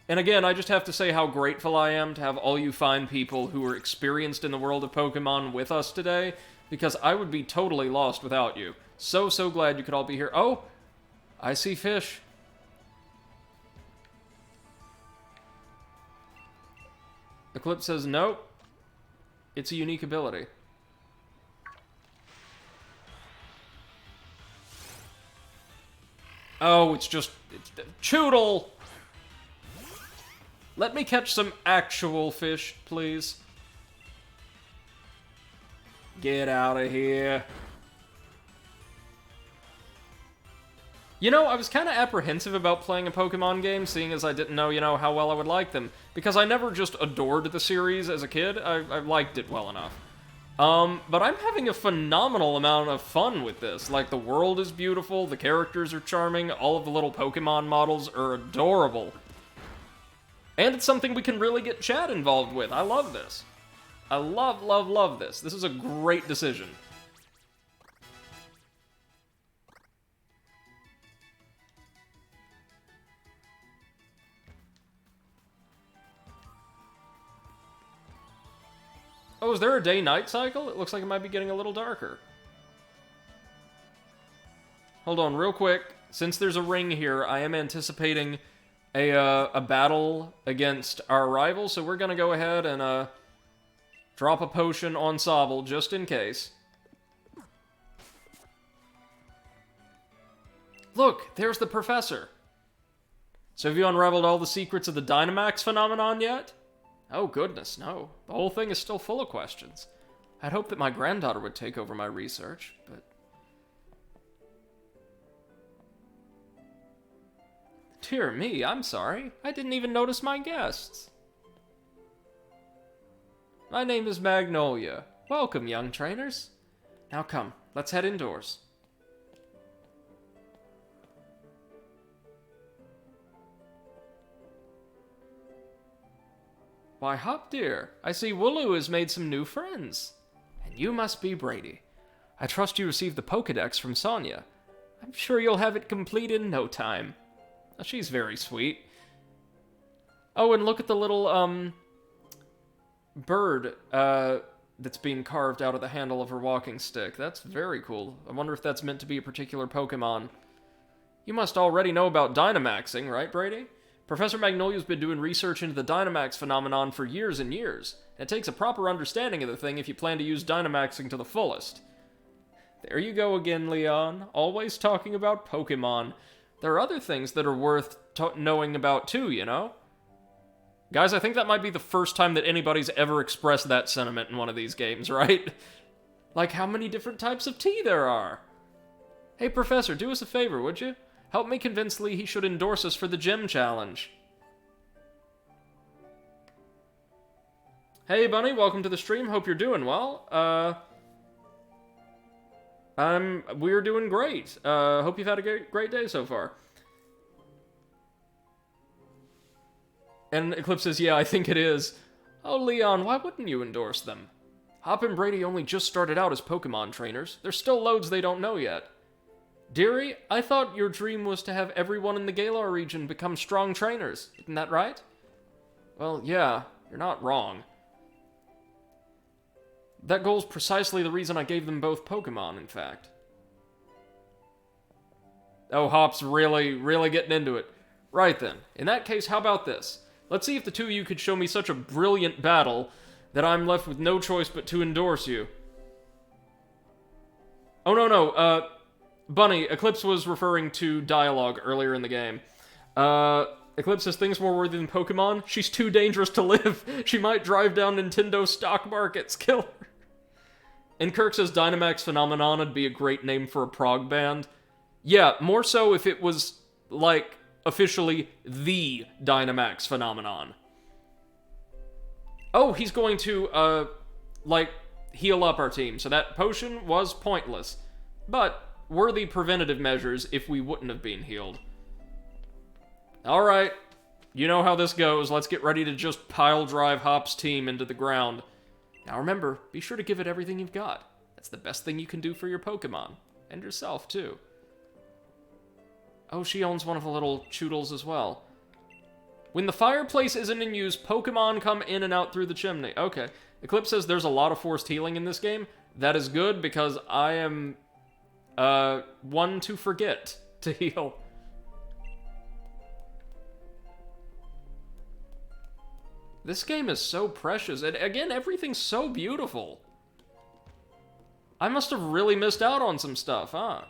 And again, I just have to say how grateful I am to have all you fine people who are experienced in the world of Pokemon with us today, because I would be totally lost without you. So glad you could all be here. Oh, I see fish. Eclipse says, nope. It's a unique ability. Oh, it's Choodle! Let me catch some actual fish, please. Get out of here. You know, I was kind of apprehensive about playing a Pokemon game, seeing as I didn't know, how well I would like them. Because I never just adored the series as a kid. I liked it well enough. But I'm having a phenomenal amount of fun with this. Like, the world is beautiful, the characters are charming, all of the little Pokemon models are adorable. And it's something we can really get chat involved with. I love this. I love this. This is a great decision. Oh, is there a day-night cycle? It looks like it might be getting a little darker. Hold on, real quick. Since there's a ring here, I am anticipating a battle against our rival, so we're gonna go ahead and drop a potion on Sobble, just in case. Look, there's the professor. So have you unraveled all the secrets of the Dynamax phenomenon yet? Oh goodness, no. The whole thing is still full of questions. I'd hoped that my granddaughter would take over my research, but... Dear me, I'm sorry. I didn't even notice my guests. My name is Magnolia. Welcome, young trainers. Now come, let's head indoors. Why, Hop dear, I see Wooloo has made some new friends. And you must be Brady. I trust you received the Pokedex from Sonia. I'm sure you'll have it complete in no time. She's very sweet. Oh, and look at the little, bird, that's being carved out of the handle of her walking stick. That's very cool. I wonder if that's meant to be a particular Pokemon. You must already know about Dynamaxing, right, Brady? Professor Magnolia's been doing research into the Dynamax phenomenon for years and years. It takes a proper understanding of the thing if you plan to use Dynamaxing to the fullest. There you go again, Leon. Always talking about Pokemon. There are other things that are worth knowing about too, you know? Guys, I think that might be the first time that anybody's ever expressed that sentiment in one of these games, right? Like how many different types of tea there are. Hey, Professor, do us a favor, would you? Help me convince Lee he should endorse us for the gym challenge. Hey, Bunny, welcome to the stream. Hope you're doing well. We're doing great. Hope you've had a great day so far. And Eclipse says, yeah, I think it is. Oh, Leon, why wouldn't you endorse them? Hop and Brady only just started out as Pokemon trainers. There's still loads they don't know yet. Dearie, I thought your dream was to have everyone in the Galar region become strong trainers. Isn't that right? Well, yeah, you're not wrong. That goal's precisely the reason I gave them both Pokemon, in fact. Oh, Hop's really getting into it. Right then. In that case, how about this? Let's see if the two of you could show me such a brilliant battle that I'm left with no choice but to endorse you. Oh, no. Bunny, Eclipse was referring to dialogue earlier in the game. Eclipse says things more worthy than Pokemon. She's too dangerous to live. She might drive down Nintendo stock markets. Kill her. And Kirk says Dynamax Phenomenon would be a great name for a prog band. Yeah, more so if it was, like, officially the Dynamax Phenomenon. Oh, he's going to, heal up our team. So that potion was pointless. But worthy preventative measures if we wouldn't have been healed. Alright, you know how this goes. Let's get ready to just pile drive Hop's team into the ground. Now remember, be sure to give it everything you've got. That's the best thing you can do for your Pokemon. And yourself, too. Oh, she owns one of the little Choodles as well. When the fireplace isn't in use, Pokemon come in and out through the chimney. Okay. Eclipse says there's a lot of forced healing in this game. That is good, because I am, one to forget to heal. This game is so precious. And again, everything's so beautiful. I must have really missed out on some stuff, huh?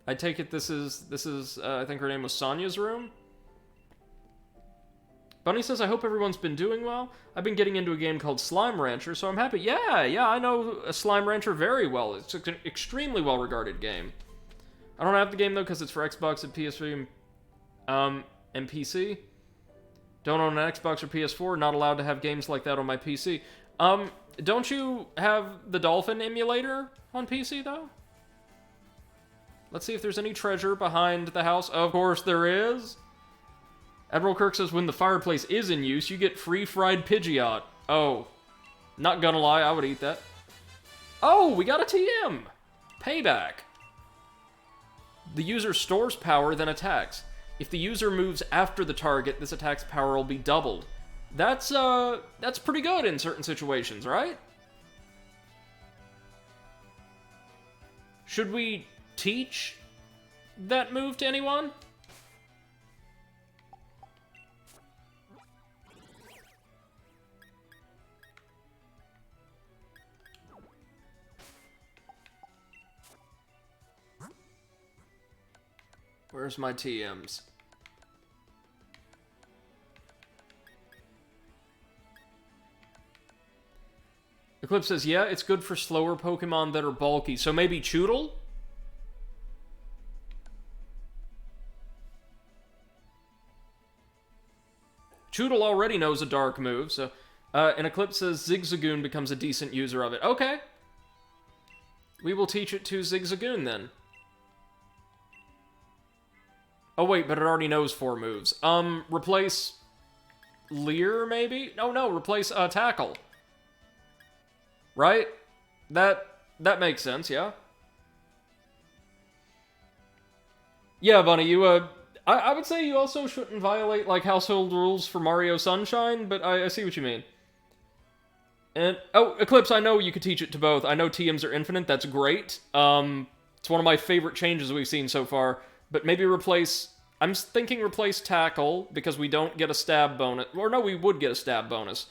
I take it this is I think her name was Sonya's room? Bunny says, I hope everyone's been doing well. I've been getting into a game called Slime Rancher, so I'm happy. Yeah, I know Slime Rancher very well. It's an extremely well-regarded game. I don't have the game, though, because it's for Xbox and PS3 and PC. Don't own an Xbox or PS4. Not allowed to have games like that on my PC. Don't you have the Dolphin emulator on PC, though? Let's see if there's any treasure behind the house. Of course there is. Admiral Kirk says, when the fireplace is in use, you get free fried Pidgeot. Oh. Not gonna lie, I would eat that. Oh, we got a TM! Payback. The user stores power, then attacks. If the user moves after the target, this attack's power will be doubled. That's pretty good in certain situations, right? Should we teach that move to anyone? Where's my TMs? Eclipse says, yeah, it's good for slower Pokemon that are bulky. So maybe Choodle? Choodle already knows a dark move, so... and Eclipse says Zigzagoon becomes a decent user of it. Okay. We will teach it to Zigzagoon, then. Oh, wait, but it already knows 4 moves. Replace... Leer, maybe? No, replace, Tackle. Right? That makes sense, yeah? Yeah, Bunny, you, I would say you also shouldn't violate, like, household rules for Mario Sunshine, but I see what you mean. And, oh, Eclipse, I know you could teach it to both. I know TMs are infinite, that's great. It's one of my favorite changes we've seen so far. But maybe replace... I'm thinking replace Tackle, because we don't get a stab bonus. Or no, we would get a stab bonus.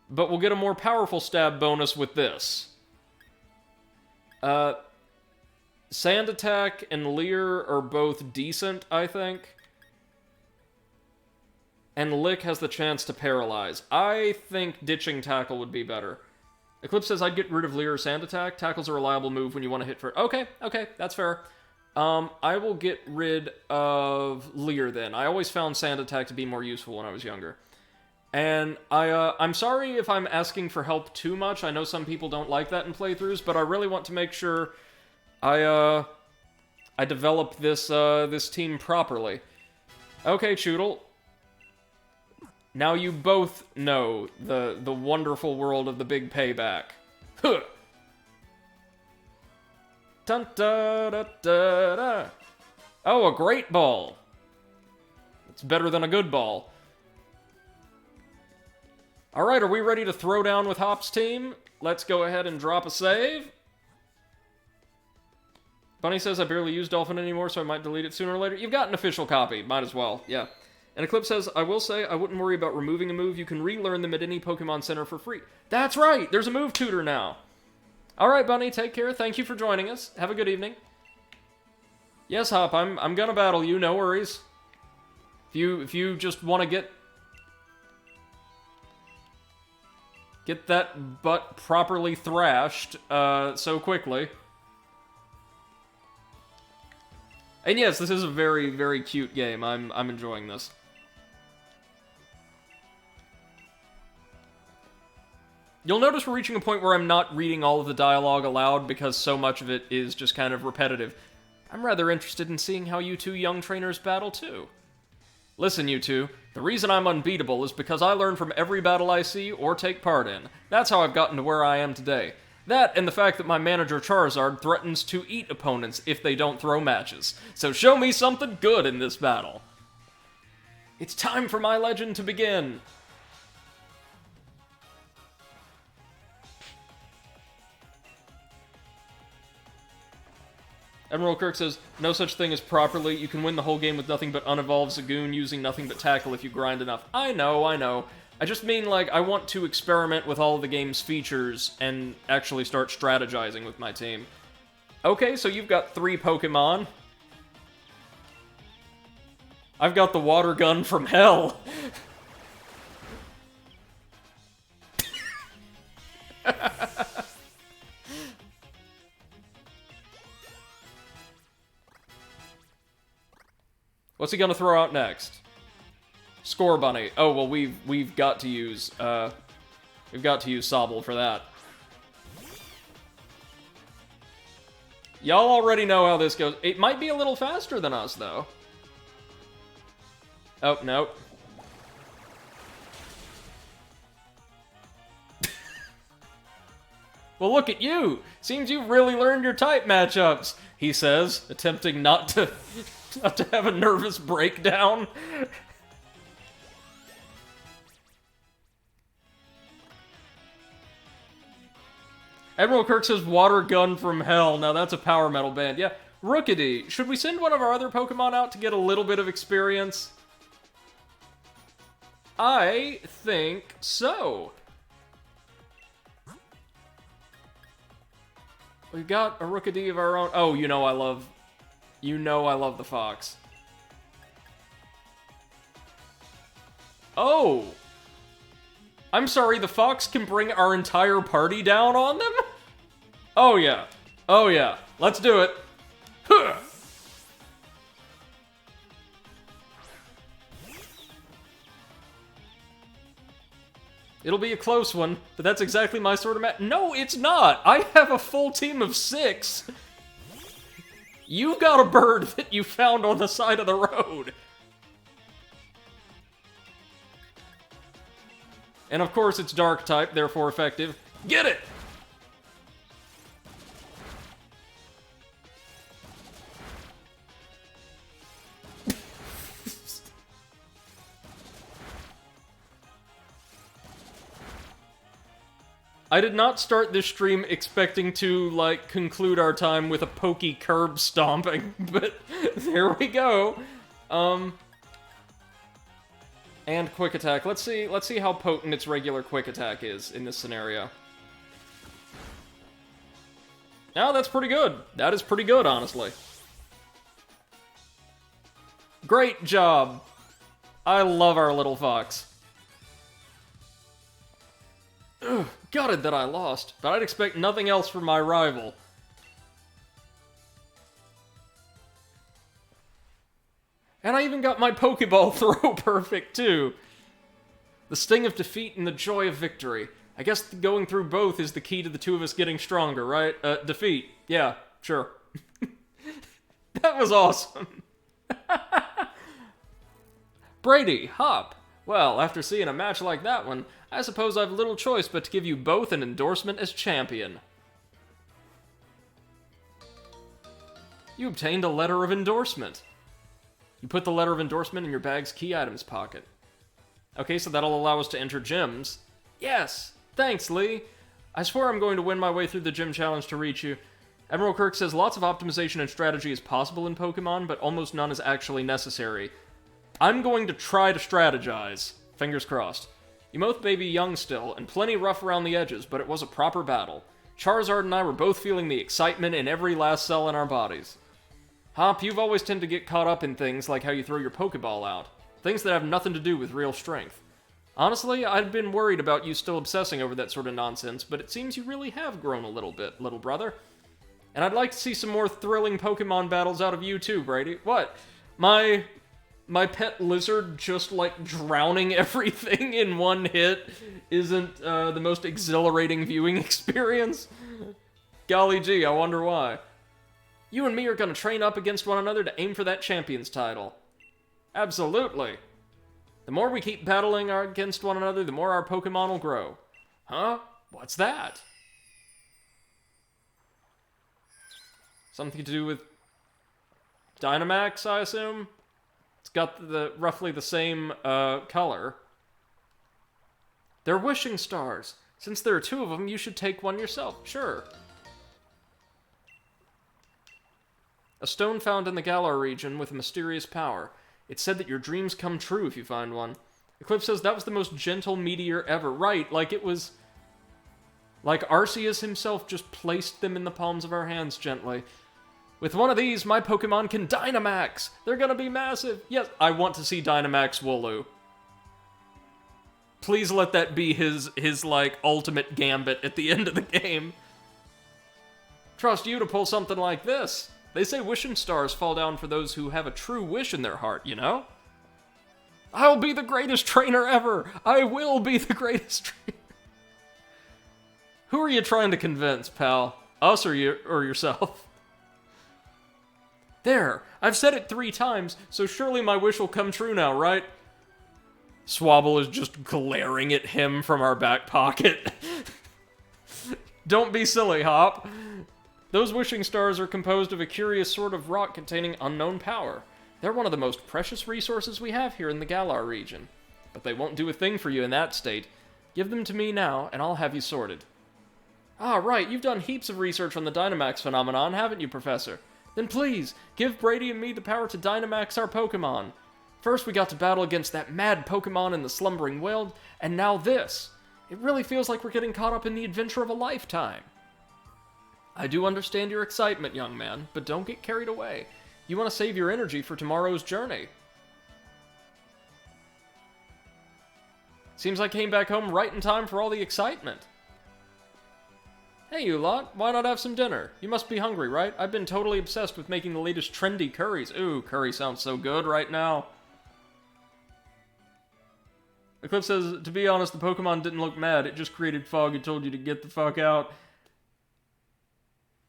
But we'll get a more powerful stab bonus with this. Sand Attack and Leer are both decent, I think. And Lick has the chance to paralyze. I think ditching Tackle would be better. Eclipse says, I'd get rid of Leer or Sand Attack. Tackle's a reliable move when you want to hit for... Okay, that's fair. I will get rid of Leer then. I always found Sand Attack to be more useful when I was younger. And I'm sorry if I'm asking for help too much. I know some people don't like that in playthroughs, but I really want to make sure I develop this team properly. Okay, Choodle. Now you both know the wonderful world of the big payback. Huh. Dun, da, da, da, da. Oh, a great ball. It's better than a good ball. Alright, are we ready to throw down with Hop's team? Let's go ahead and drop a save. Bunny says, I barely use Dolphin anymore, so I might delete it sooner or later. You've got an official copy. Might as well, yeah. And Eclipse says, I will say, I wouldn't worry about removing a move. You can relearn them at any Pokemon Center for free. That's right! There's a move tutor now. Alright, Bunny, take care. Thank you for joining us. Have a good evening. Yes, Hop, I'm gonna battle you, no worries. If you just want to get that butt properly thrashed so quickly. And yes, this is a very, very cute game. I'm enjoying this. You'll notice we're reaching a point where I'm not reading all of the dialogue aloud because so much of it is just kind of repetitive. I'm rather interested in seeing how you two young trainers battle too. Listen, you two, the reason I'm unbeatable is because I learn from every battle I see or take part in. That's how I've gotten to where I am today. That and the fact that my manager Charizard threatens to eat opponents if they don't throw matches. So show me something good in this battle. It's time for my legend to begin. Admiral Kirk says, no such thing as properly. You can win the whole game with nothing but unevolved Zagoon using nothing but tackle if you grind enough. I know. I just mean, like, I want to experiment with all of the game's features and actually start strategizing with my team. Okay, so you've got 3 Pokemon. I've got the water gun from hell. What's he gonna throw out next? Score Bunny. Oh, well, we've got to use Sobble for that. Y'all already know how this goes. It might be a little faster than us, though. Oh, no. Well, look at you! Seems you've really learned your type matchups, he says, attempting not to have a nervous breakdown. Admiral Kirk says water gun from hell. Now that's a power metal band. Yeah. Rookity, should we send one of our other Pokemon out to get a little bit of experience? I think so. We've got a Rookity of our own. Oh, you know I love the Fox. Oh! I'm sorry, the Fox can bring our entire party down on them? Oh yeah. Oh yeah. Let's do it. Huh. It'll be a close one, but that's exactly my sort of match. No, it's not! I have a full team of 6! You got a bird that you found on the side of the road! And of course it's dark type, therefore effective. Get it! I did not start this stream expecting to, like, conclude our time with a pokey curb stomping, but there we go. And quick attack. Let's see how potent its regular quick attack is in this scenario. Now that's pretty good. That is pretty good, honestly. Great job. I love our little fox. Ugh, gutted that I lost, but I'd expect nothing else from my rival. And I even got my Pokeball throw perfect, too. The sting of defeat and the joy of victory. I guess going through both is the key to the two of us getting stronger, right? Defeat. Yeah, sure. That was awesome. Brady, hop. Well, after seeing a match like that one, I suppose I've little choice but to give you both an endorsement as champion. You obtained a letter of endorsement. You put the letter of endorsement in your bag's key items pocket. Okay, so that'll allow us to enter gyms. Yes! Thanks, Lee! I swear I'm going to win my way through the gym challenge to reach you. Admiral Kirk says lots of optimization and strategy is possible in Pokemon, but almost none is actually necessary. I'm going to try to strategize. Fingers crossed. You both may be young still, and plenty rough around the edges, but it was a proper battle. Charizard and I were both feeling the excitement in every last cell in our bodies. Hop, you've always tend to get caught up in things like how you throw your Pokeball out. Things that have nothing to do with real strength. Honestly, I'd been worried about you still obsessing over that sort of nonsense, but it seems you really have grown a little bit, little brother. And I'd like to see some more thrilling Pokemon battles out of you too, Brady. What? My pet lizard just, like, drowning everything in one hit isn't the most exhilarating viewing experience? Golly gee, I wonder why. You and me are gonna train up against one another to aim for that champion's title. Absolutely. The more we keep battling against one another, the more our Pokemon will grow. Huh? What's that? Something to do with Dynamax, I assume? It's got roughly the same color. They're wishing stars. Since there are 2 of them, you should take one yourself. Sure. A stone found in the Galar region with a mysterious power. It's said that your dreams come true if you find one. Eclipse says that was the most gentle meteor ever. Right, like it was... like Arceus himself just placed them in the palms of our hands gently. With one of these, my Pokemon can Dynamax! They're gonna be massive! Yes, I want to see Dynamax Wooloo. Please let that be his like, ultimate gambit at the end of the game. Trust you to pull something like this. They say wishing stars fall down for those who have a true wish in their heart, you know? I'll be the greatest trainer ever! I will be the greatest trainer! Who are you trying to convince, pal? Us or yourself? There! I've said it 3 times, so surely my wish will come true now, right? Swabble is just glaring at him from our back pocket. Don't be silly, Hop. Those wishing stars are composed of a curious sort of rock containing unknown power. They're one of the most precious resources we have here in the Galar region. But they won't do a thing for you in that state. Give them to me now, and I'll have you sorted. Ah, right, you've done heaps of research on the Dynamax phenomenon, haven't you, Professor? Then please, give Brady and me the power to Dynamax our Pokemon. First we got to battle against that mad Pokemon in the Slumbering World, and now this. It really feels like we're getting caught up in the adventure of a lifetime. I do understand your excitement, young man, but don't get carried away. You want to save your energy for tomorrow's journey. Seems I came back home right in time for all the excitement. Hey, you lot, why not have some dinner? You must be hungry, right? I've been totally obsessed with making the latest trendy curries. Ooh, curry sounds so good right now. Eclipse says, to be honest, the Pokemon didn't look mad. It just created fog and told you to get the fuck out.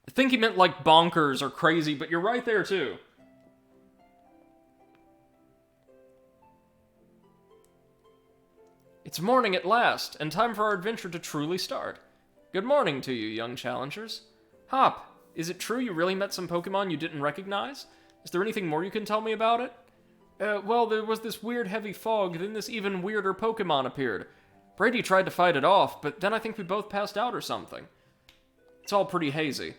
I think he meant like bonkers or crazy, but you're right there too. It's morning at last, and time for our adventure to truly start. Good morning to you, young challengers. Hop, is it true you really met some Pokemon you didn't recognize? Is there anything more you can tell me about it? Well, there was this weird heavy fog, then this even weirder Pokemon appeared. Brady tried to fight it off, but then I think we both passed out or something. It's all pretty hazy.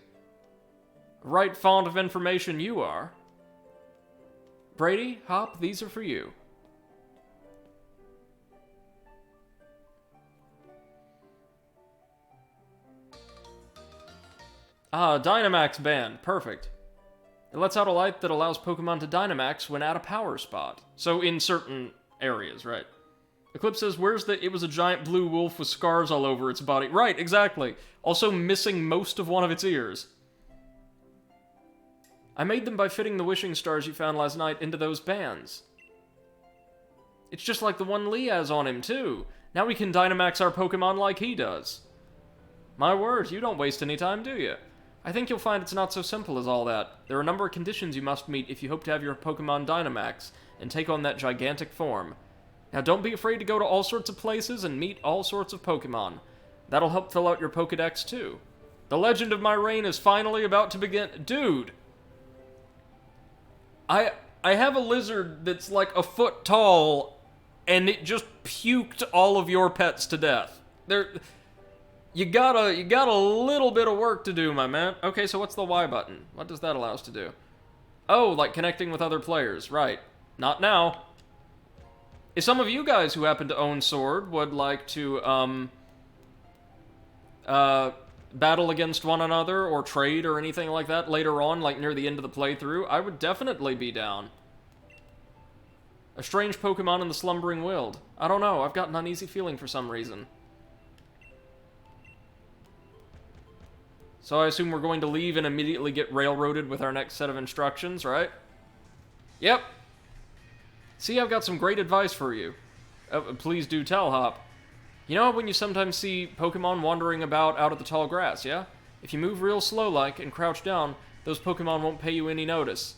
Right fond of information you are. Brady, Hop, these are for you. Ah, Dynamax band. Perfect. It lets out a light that allows Pokemon to Dynamax when at a power spot. So in certain areas, right? Eclipse says, it was a giant blue wolf with scars all over its body. Right, exactly. Also missing most of one of its ears. I made them by fitting the wishing stars you found last night into those bands. It's just like the one Lee has on him, too. Now we can Dynamax our Pokemon like he does. My word, you don't waste any time, do you? I think you'll find it's not so simple as all that. There are a number of conditions you must meet if you hope to have your Pokemon Dynamax and take on that gigantic form. Now don't be afraid to go to all sorts of places and meet all sorts of Pokemon. That'll help fill out your Pokedex too. The legend of my reign is finally about to begin. Dude! I have a lizard that's like a foot tall and it just puked all of your pets to death. You got a little bit of work to do, my man. Okay, so what's the Y button? What does that allow us to do? Oh, like connecting with other players. Right. Not now. If some of you guys who happen to own Sword would like to, battle against one another or trade or anything like that later on, like near the end of the playthrough, I would definitely be down. A strange Pokemon in the Slumbering World. I don't know, I've got an uneasy feeling for some reason. So I assume we're going to leave and immediately get railroaded with our next set of instructions, right? Yep. See, I've got some great advice for you. Please do tell, Hop. You know when you sometimes see Pokemon wandering about out of the tall grass, yeah? If you move real slow-like and crouch down, those Pokemon won't pay you any notice.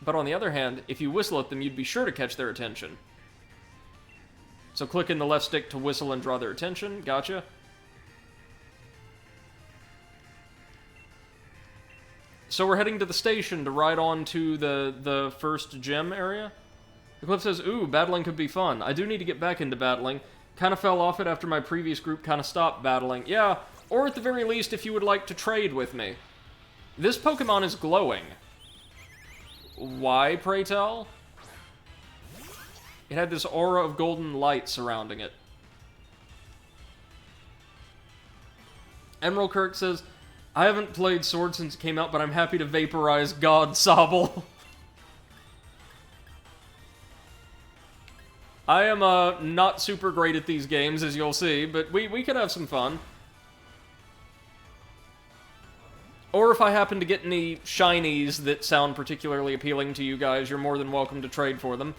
But on the other hand, if you whistle at them, you'd be sure to catch their attention. So click in the left stick to whistle and draw their attention. Gotcha. So we're heading to the station to ride on to the first gym area. The clip says, ooh, battling could be fun. I do need to get back into battling. Kind of fell off it after my previous group kind of stopped battling. Yeah, or at the very least, if you would like to trade with me. This Pokemon is glowing. Why, pray tell? It had this aura of golden light surrounding it. Emerald Kirk says, I haven't played Sword since it came out, but I'm happy to vaporize God Sobble. I am not super great at these games, as you'll see, but we could have some fun. Or if I happen to get any shinies that sound particularly appealing to you guys, you're more than welcome to trade for them.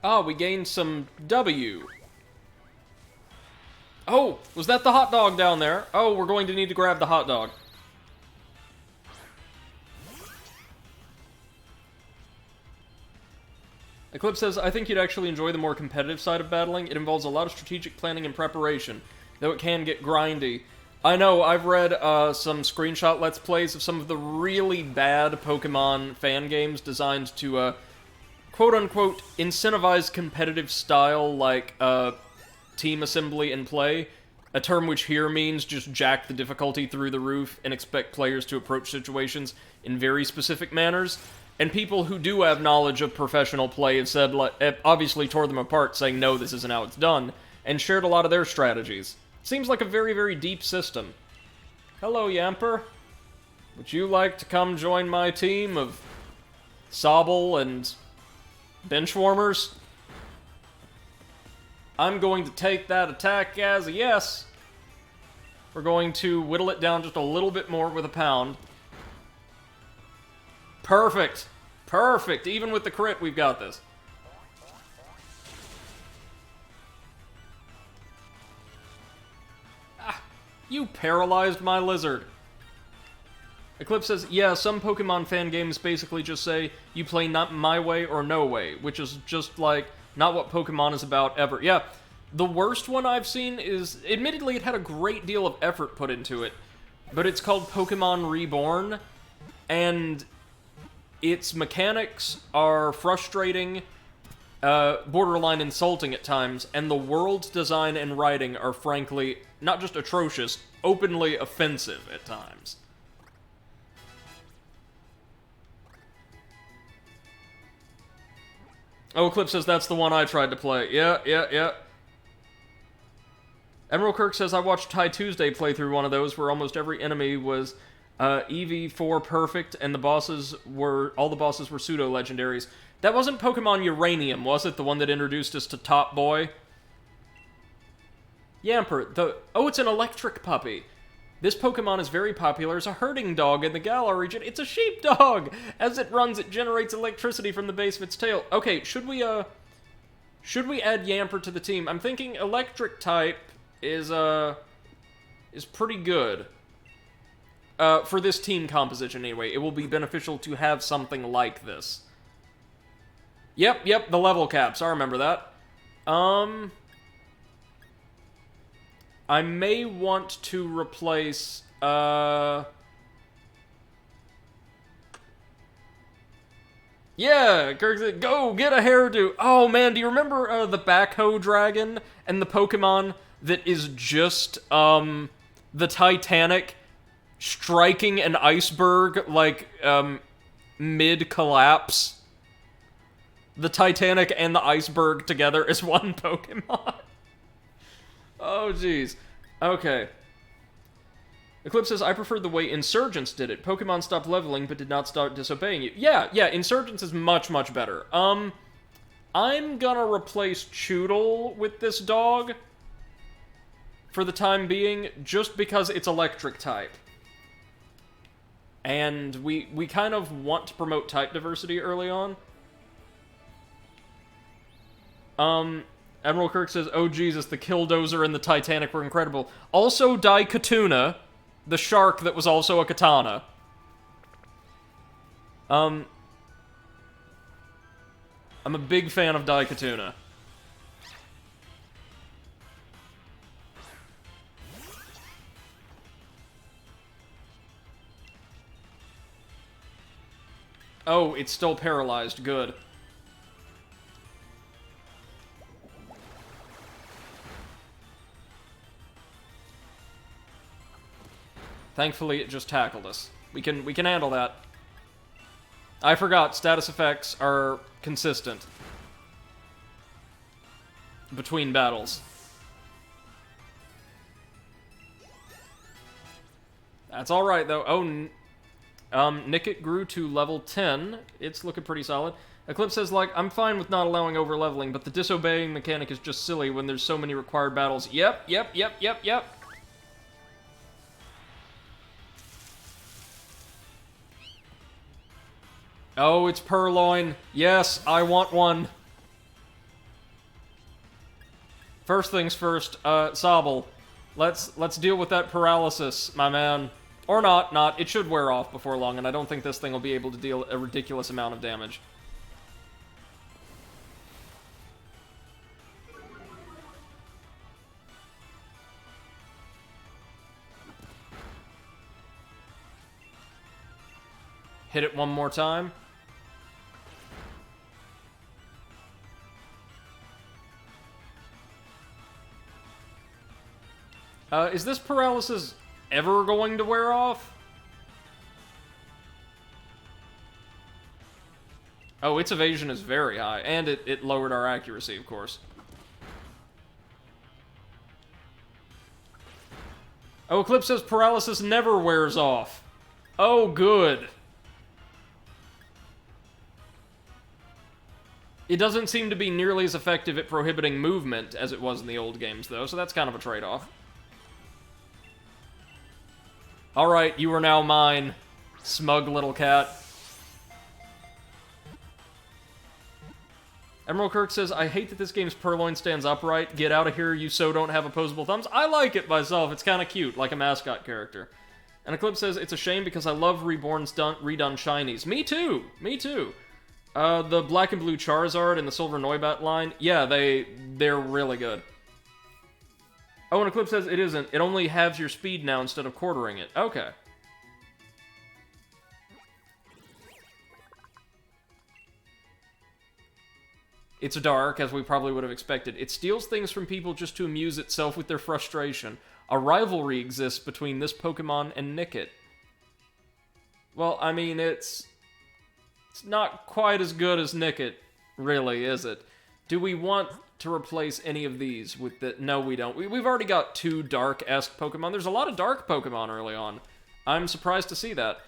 Ah, we gained some W. Oh, was that the hot dog down there? Oh, we're going to need to grab the hot dog. Eclipse says, I think you'd actually enjoy the more competitive side of battling. It involves a lot of strategic planning and preparation, though it can get grindy. I know, I've read some screenshot Let's Plays of some of the really bad Pokemon fan games designed to, quote-unquote, incentivize competitive style like team assembly and play, a term which here means just jack the difficulty through the roof and expect players to approach situations in very specific manners. And people who do have knowledge of professional play have said, obviously tore them apart, saying, no, this isn't how it's done, and shared a lot of their strategies. Seems like a very, very deep system. Hello, Yamper. Would you like to come join my team of Sobble and Benchwarmers? I'm going to take that attack as a yes. We're going to whittle it down just a little bit more with a pound. Perfect. Perfect. Even with the crit, we've got this. Ah, you paralyzed my lizard. Eclipse says, yeah, some Pokemon fan games basically just say, you play not my way or no way, which is just like, not what Pokemon is about ever. Yeah, the worst one I've seen is, admittedly, it had a great deal of effort put into it, but it's called Pokemon Reborn, and its mechanics are frustrating, borderline insulting at times, and the world design and writing are frankly, not just atrocious, openly offensive at times. Oh, Eclipse says that's the one I tried to play. Yeah. Emerald Kirk says, I watched Ty Tuesday play through one of those where almost every enemy was EV4 perfect, and all the bosses were pseudo-legendaries. That wasn't Pokemon Uranium, was it? The one that introduced us to Top Boy? Yamper, oh, it's an electric puppy. This Pokemon is very popular as a herding dog in the Galar region. It's a sheepdog! As it runs, it generates electricity from the base of its tail. Okay, should we add Yamper to the team? I'm thinking electric type is pretty good. For this team composition, anyway. It will be beneficial to have something like this. Yep, the level caps. I remember that. I may want to replace, yeah, Kirk said, go, get a hairdo. Oh, man, do you remember, the Backhoe Dragon and the Pokemon that is just, the Titanic striking an iceberg, like, mid-collapse? The Titanic and the iceberg together is one Pokemon. Oh, jeez. Okay. Eclipse says, I preferred the way Insurgents did it. Pokemon stopped leveling, but did not start disobeying you. Yeah, Insurgents is much, much better. I'm gonna replace Choodle with this dog for the time being, just because it's electric type. And we kind of want to promote type diversity early on. Admiral Kirk says, "Oh Jesus, the Killdozer and the Titanic were incredible. Also, Daikatuna, the shark that was also a katana." I'm a big fan of Daikatuna. Oh, it's still paralyzed. Good. Thankfully, it just tackled us. We can handle that. I forgot, status effects are consistent between battles. That's alright, though. Oh, Nickit grew to level 10. It's looking pretty solid. Eclipse says, like, I'm fine with not allowing over-leveling, but the disobeying mechanic is just silly when there's so many required battles. Yep. Oh, it's Purloin. Yes, I want one. First things first, Sobble. Let's deal with that paralysis, my man. Or not. It should wear off before long, and I don't think this thing will be able to deal a ridiculous amount of damage. Hit it one more time. Is this paralysis ever going to wear off? Oh, its evasion is very high, and it lowered our accuracy, of course. Oh, Eclipse says paralysis never wears off. Oh, good. It doesn't seem to be nearly as effective at prohibiting movement as it was in the old games, though, so that's kind of a trade-off. Alright, you are now mine, smug little cat. Emerald Kirk says, I hate that this game's Purloin stands upright. Get out of here, you so don't have opposable thumbs. I like it myself. It's kind of cute, like a mascot character. And Eclipse says, it's a shame because I love Reborn's redone shinies. Me too! Me too! The black and blue Charizard and the silver Noibat line, yeah, they're really good. Oh, and Eclipse says it isn't. It only halves your speed now instead of quartering it. Okay. It's dark, as we probably would have expected. It steals things from people just to amuse itself with their frustration. A rivalry exists between this Pokemon and Nickit. Well, I mean, it's not quite as good as Nickit, really, is it? Do we want to replace any of these with the... No, we don't. We've already got two dark-esque Pokemon. There's a lot of dark Pokemon early on. I'm surprised to see that.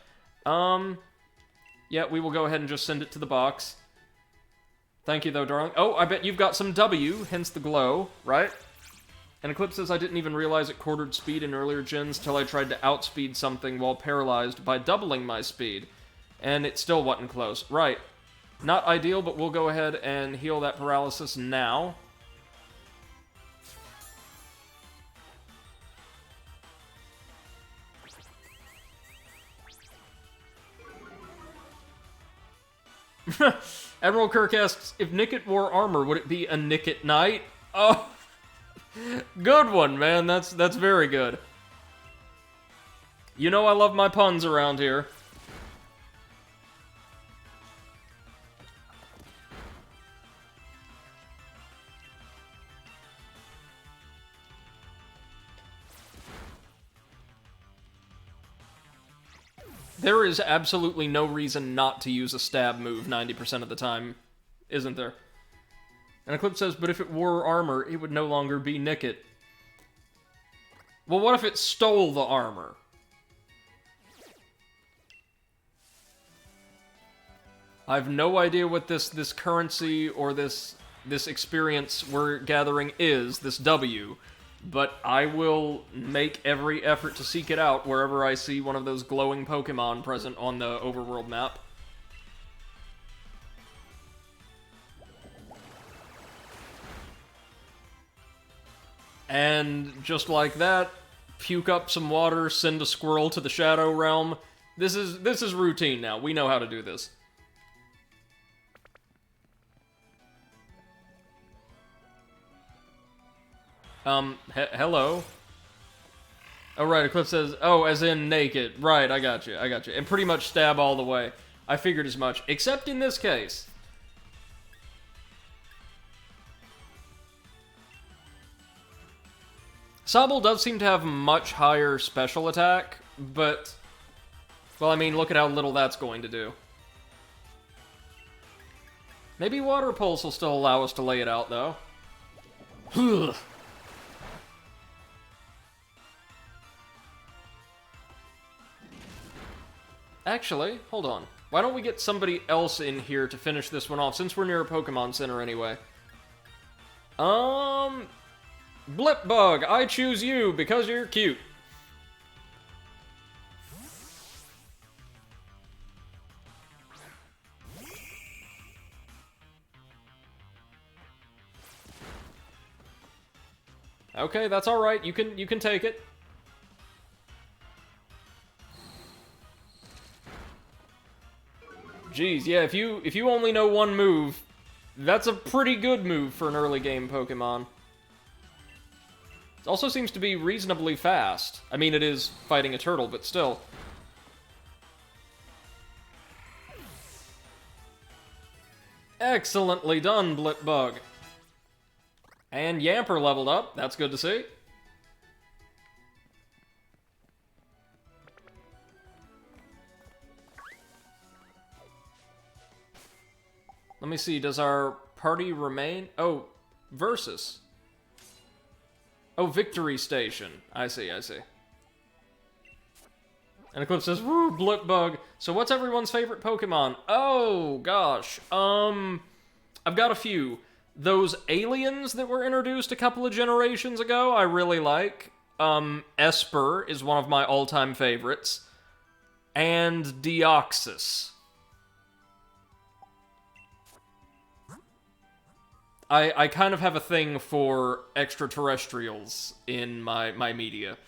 Yeah, we will go ahead and just send it to the box. Thank you, though, darling. Oh, I bet you've got some W, hence the glow, right? And Eclipse says, I didn't even realize it quartered speed in earlier gens till I tried to outspeed something while paralyzed by doubling my speed. And it still wasn't close. Right. Not ideal, but we'll go ahead and heal that paralysis now. Admiral Kirk asks, if Nickit wore armor, would it be a Nickit Knight? Oh, good one, man. That's very good. You know I love my puns around here. There is absolutely no reason not to use a stab move 90% of the time, isn't there? And Eclipse says, but if it wore armor, it would no longer be Nickit. Well, what if it stole the armor? I have no idea what this currency or this experience we're gathering is, this W. but I will make every effort to seek it out wherever I see one of those glowing Pokemon present on the overworld map. And just like that, puke up some water, send a squirrel to the Shadow Realm. This is routine now. We know how to do this. Hello? Oh, right, Eclipse says, oh, as in naked. Right, I got you. And pretty much stab all the way. I figured as much. Except in this case. Sobble does seem to have much higher special attack, but... well, I mean, look at how little that's going to do. Maybe Water Pulse will still allow us to lay it out, though. Actually, hold on. Why don't we get somebody else in here to finish this one off, since we're near a Pokemon Center anyway? Blipbug, I choose you because you're cute. Okay, that's all right. You can take it. Jeez, yeah, if you only know one move, that's a pretty good move for an early game Pokemon. It also seems to be reasonably fast. I mean, it is fighting a turtle, but still. Excellently done, Blipbug. And Yamper leveled up. That's good to see. Let me see, does our party remain? Oh, Versus. Oh, Victory Station. I see. And Eclipse says, woo, Blipbug. So what's everyone's favorite Pokemon? Oh, gosh. I've got a few. Those aliens that were introduced a couple of generations ago, I really like. Esper is one of my all-time favorites. And Deoxys. I kind of have a thing for extraterrestrials in my media.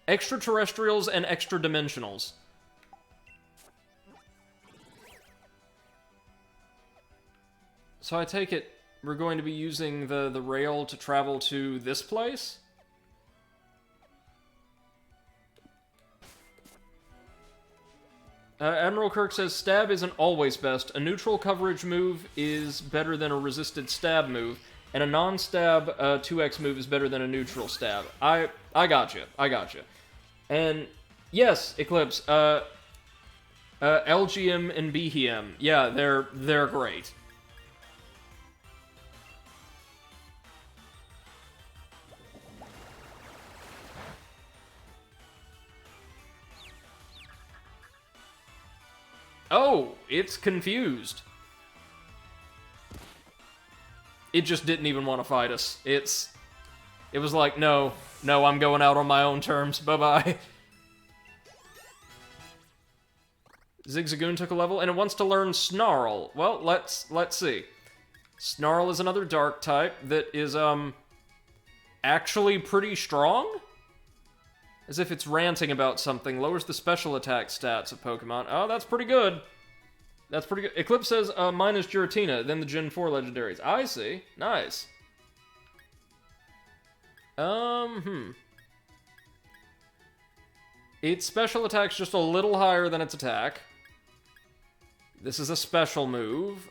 Extraterrestrials and extra-dimensionals. So I take it we're going to be using the rail to travel to this place? Admiral Kirk says, stab isn't always best. A neutral coverage move is better than a resisted stab move, and a non-stab 2x move is better than a neutral stab. I gotcha. And yes, Eclipse, LGM and BHM, yeah, they're great. Oh, it's confused. It just didn't even want to fight us. It was like, no, I'm going out on my own terms. Bye-bye. Zigzagoon took a level, and it wants to learn Snarl. Well, let's see. Snarl is another dark type that is, actually pretty strong? As if it's ranting about something. Lowers the special attack stats of Pokemon. Oh, that's pretty good. Eclipse says, mine is Giratina, then the Gen 4 legendaries. I see. Nice. Its special attack's just a little higher than its attack. This is a special move.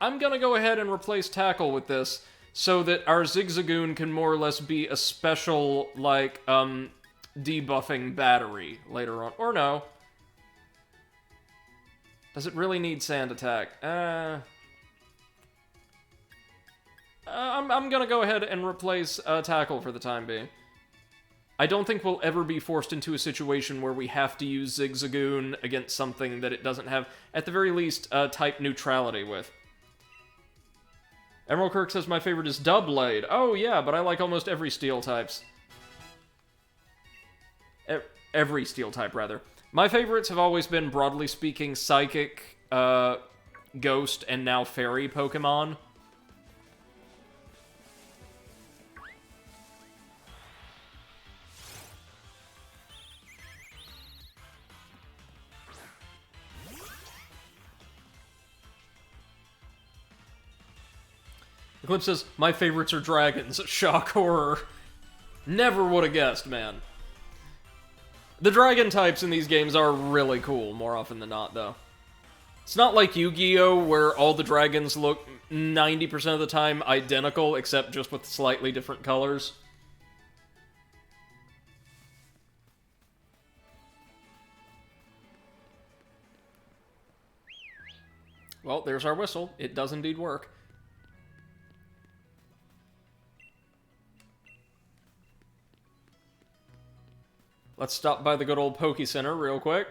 I'm gonna go ahead and replace Tackle with this, so that our Zigzagoon can more or less be a special, like, debuffing battery later on. Or no. Does it really need Sand Attack? I'm gonna go ahead and replace Tackle for the time being. I don't think we'll ever be forced into a situation where we have to use Zigzagoon against something that it doesn't have, at the very least, type neutrality with. Emerald Kirk says my favorite is Doublade. Oh yeah, but I like almost every steel types. Every steel type, rather. My favorites have always been, broadly speaking, Psychic, Ghost, and now Fairy Pokemon. Eclipse says, my favorites are dragons. Shock horror. Never would have guessed, man. The dragon types in these games are really cool, more often than not, though. It's not like Yu-Gi-Oh! Where all the dragons look 90% of the time identical, except just with slightly different colors. Well, there's our whistle. It does indeed work. Let's stop by the good old Poke Center real quick.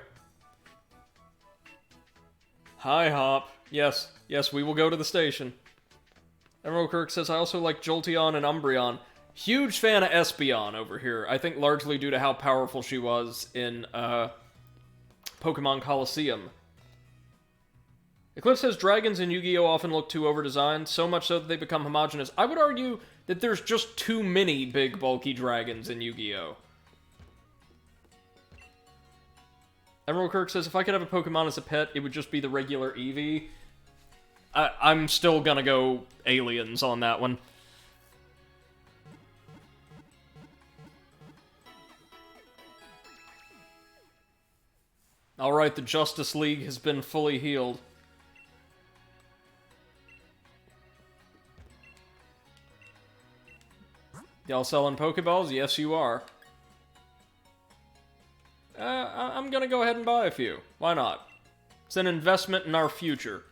Hi, Hop. Yes, we will go to the station. Emerald Kirk says, I also like Jolteon and Umbreon. Huge fan of Espeon over here. I think largely due to how powerful she was in, Pokemon Coliseum. Eclipse says, dragons in Yu-Gi-Oh! Often look too over-designed, so much so that they become homogenous. I would argue that there's just too many big, bulky dragons in Yu-Gi-Oh! Emerald Kirk says, if I could have a Pokemon as a pet, it would just be the regular Eevee. I'm still gonna go aliens on that one. Alright, the Justice League has been fully healed. Y'all selling Pokeballs? Yes, you are. I'm gonna go ahead and buy a few. Why not? It's an investment in our future.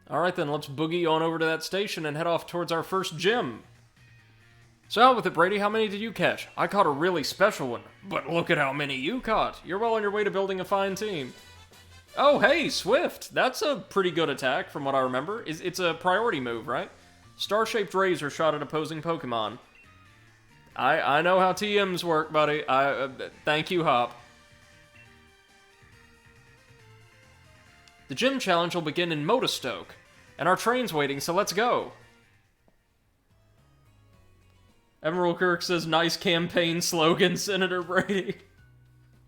Alright then, let's boogie on over to that station and head off towards our first gym. So out with it, Brady. How many did you catch? I caught a really special one. But look at how many you caught. You're well on your way to building a fine team. Oh, hey, Swift! That's a pretty good attack, from what I remember. It's a priority move, right? Star-shaped razor shot at opposing Pokemon. I know how TMs work, buddy. Thank you, Hop. The gym challenge will begin in Motostoke, and our train's waiting, so let's go. Emerald Kirk says, nice campaign slogan, Senator Brady.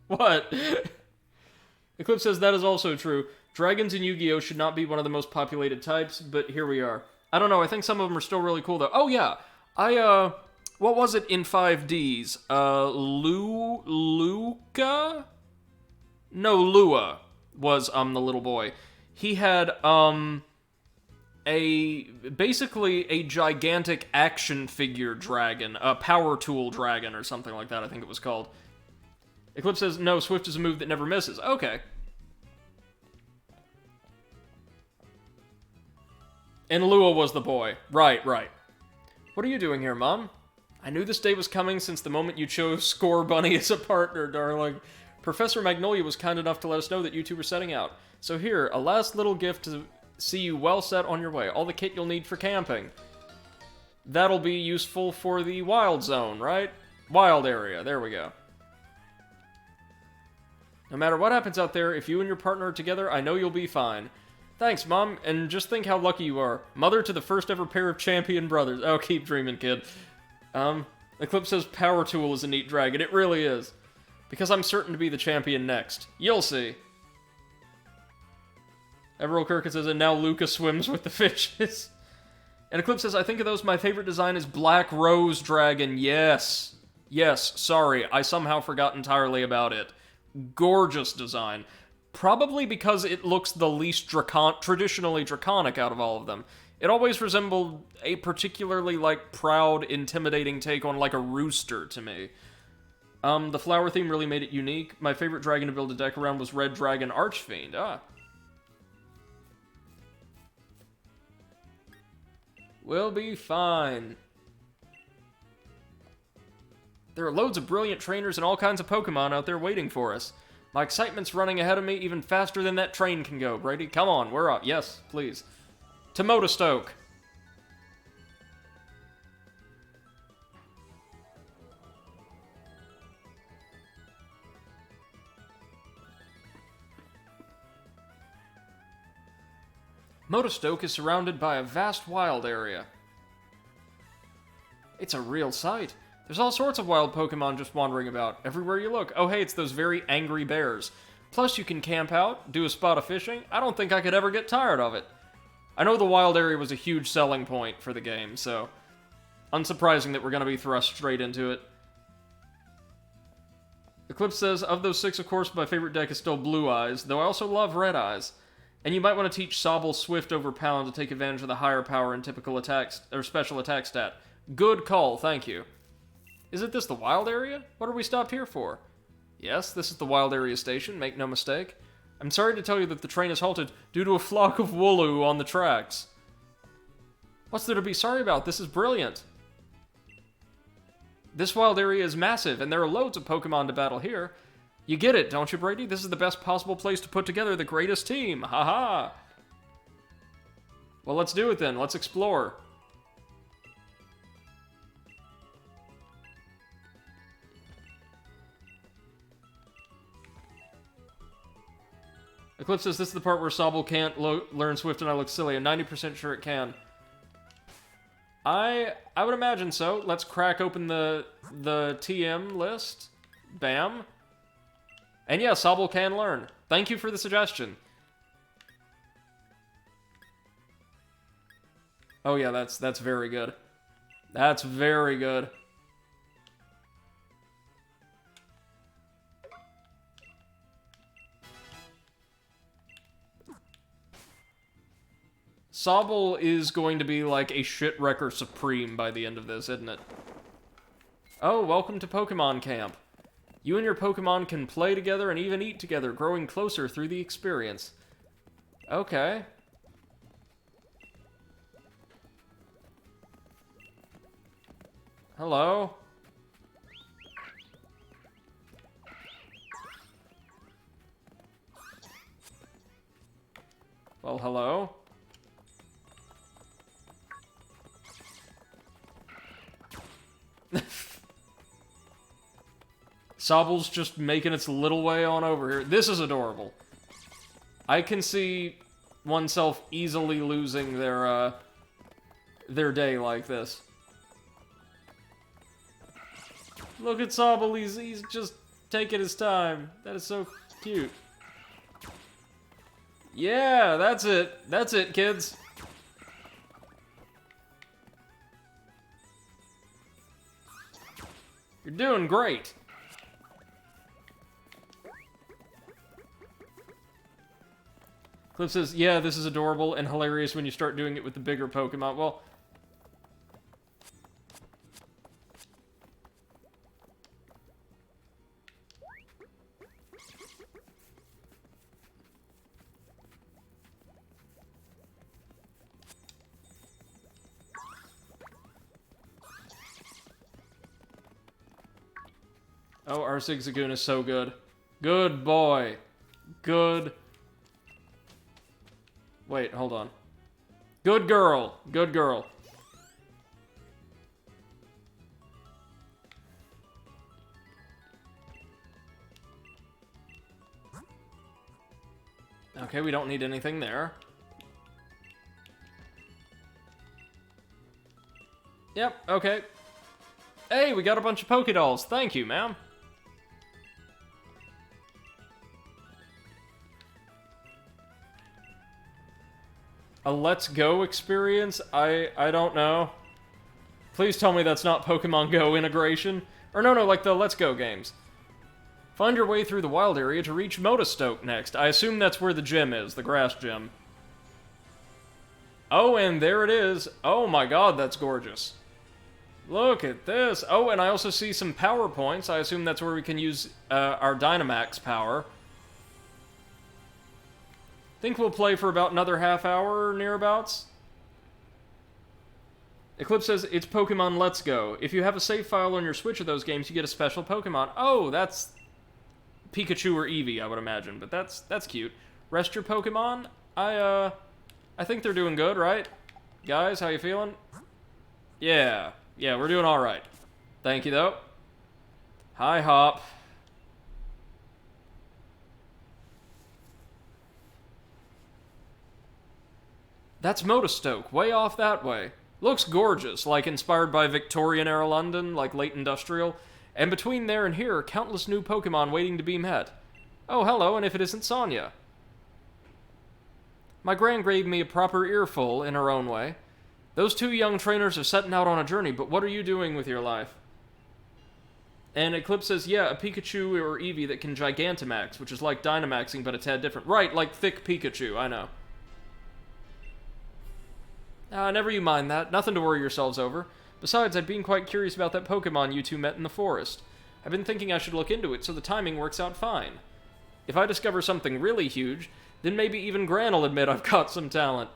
What? Eclipse says that is also true. Dragons in Yu-Gi-Oh! Should not be one of the most populated types, but here we are. I don't know, I think some of them are still really cool, though. Oh, yeah. What was it in 5Ds? Luca? No, Lua was, the little boy. He had, basically a gigantic action figure dragon. A power tool dragon or something like that, I think it was called. Eclipse says, no, Swift is a move that never misses. Okay. And Lua was the boy. Right. What are you doing here, Mom? I knew this day was coming since the moment you chose Score Bunny as a partner, darling. Professor Magnolia was kind enough to let us know that you two were setting out. So here, a last little gift to see you well set on your way. All the kit you'll need for camping. That'll be useful for the wild zone, right? Wild area, there we go. No matter what happens out there, if you and your partner are together, I know you'll be fine. Thanks, Mom, and just think how lucky you are. Mother to the first ever pair of champion brothers. Oh, keep dreaming, kid. Eclipse says Power Tool is a neat dragon. It really is. Because I'm certain to be the champion next. You'll see. Emerald Kirk says, and now Luca swims with the fishes. And Eclipse says, I think of those, my favorite design is Black Rose Dragon. Yes, sorry, I somehow forgot entirely about it. Gorgeous design. Probably because it looks the least traditionally draconic out of all of them. It always resembled a particularly, proud, intimidating take on, a rooster to me. The flower theme really made it unique. My favorite dragon to build a deck around was Red Dragon Archfiend. Ah. We'll be fine. There are loads of brilliant trainers and all kinds of Pokemon out there waiting for us. My excitement's running ahead of me even faster than that train can go, Brady. Come on, we're up. Yes, please. To Motostoke. Motostoke is surrounded by a vast wild area. It's a real sight. There's all sorts of wild Pokemon just wandering about, everywhere you look. Oh hey, it's those very angry bears. Plus you can camp out, do a spot of fishing. I don't think I could ever get tired of it. I know the wild area was a huge selling point for the game, so unsurprising that we're going to be thrust straight into it. Eclipse says, of those 6, of course, my favorite deck is still Blue Eyes, though I also love Red Eyes. And you might want to teach Sobble Swift over Pound to take advantage of the higher power and typical attacks, or special attack stat. Good call, thank you. Isn't this the wild area? What are we stopped here for? Yes, this is the wild area station, make no mistake. I'm sorry to tell you that the train is halted due to a flock of Wooloo on the tracks. What's there to be sorry about? This is brilliant. This wild area is massive, and there are loads of Pokemon to battle here. You get it, don't you, Brady? This is the best possible place to put together the greatest team. Haha. Well, let's do it then. Let's explore. Eclipse says this is the part where Sobble can't learn Swift and I look silly. I'm 90% sure it can. I would imagine so. Let's crack open the TM list. Bam. And yeah, Sobble can learn. Thank you for the suggestion. Oh yeah, that's very good. That's very good. Sobble is going to be like a shit-wrecker supreme by the end of this, isn't it? Oh, welcome to Pokemon Camp. You and your Pokemon can play together and even eat together, growing closer through the experience. Okay. Hello? Well, hello? Sobble's just making its little way on over here. This is adorable. I can see oneself easily losing their day like this. Look at Sobble, he's just taking his time. That is so cute. Yeah, that's it. That's it, kids. You're doing great. Cliff says, yeah, this is adorable and hilarious when you start doing it with the bigger Pokemon. Well, oh, our Zigzagoon is so good. Good boy. Good. Wait, hold on. Good girl. Good girl. Okay, we don't need anything there. Yep, okay. Hey, we got a bunch of Pokédolls. Thank you, ma'am. A Let's Go experience? I don't know. Please tell me that's not Pokemon Go integration. Or no, like the Let's Go games. Find your way through the wild area to reach Motostoke next. I assume that's where the gym is, the grass gym. Oh, and there it is. Oh my god, that's gorgeous. Look at this. Oh, and I also see some power points. I assume that's where we can use our Dynamax power. Think we'll play for about another half hour or nearabouts. Eclipse says, it's Pokemon Let's Go. If you have a save file on your Switch of those games, you get a special Pokemon. Oh, that's Pikachu or Eevee, I would imagine, but that's cute. Rest your Pokemon? I think they're doing good, right? Guys, how you feeling? Yeah, we're doing alright. Thank you, though. Hi, Hop. That's Motostoke, way off that way. Looks gorgeous, like inspired by Victorian-era London, like late industrial. And between there and here are countless new Pokemon waiting to be met. Oh, hello, and if it isn't Sonya. My gran gave me a proper earful in her own way. Those two young trainers are setting out on a journey, but what are you doing with your life? And Eclipse says, yeah, a Pikachu or Eevee that can Gigantamax, which is like Dynamaxing, but a tad different. Right, like thick Pikachu, I know. Never you mind that. Nothing to worry yourselves over. Besides, I'd been quite curious about that Pokemon you two met in the forest. I've been thinking I should look into it, so the timing works out fine. If I discover something really huge, then maybe even Gran'll admit I've got some talent.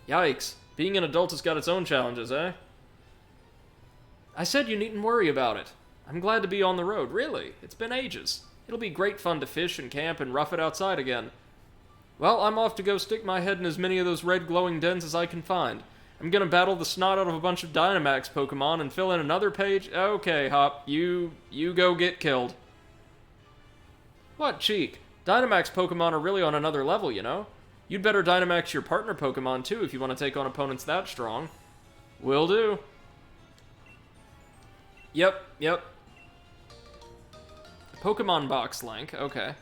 Yikes. Being an adult has got its own challenges, eh? I said you needn't worry about it. I'm glad to be on the road, really. It's been ages. It'll be great fun to fish and camp and rough it outside again. Well, I'm off to go stick my head in as many of those red glowing dens as I can find. I'm gonna battle the snot out of a bunch of Dynamax Pokemon and fill in another page. Okay, Hop, you go get killed. What cheek? Dynamax Pokemon are really on another level, you know? You'd better Dynamax your partner Pokemon too if you want to take on opponents that strong. Will do. Yep. Pokemon Box Link, okay.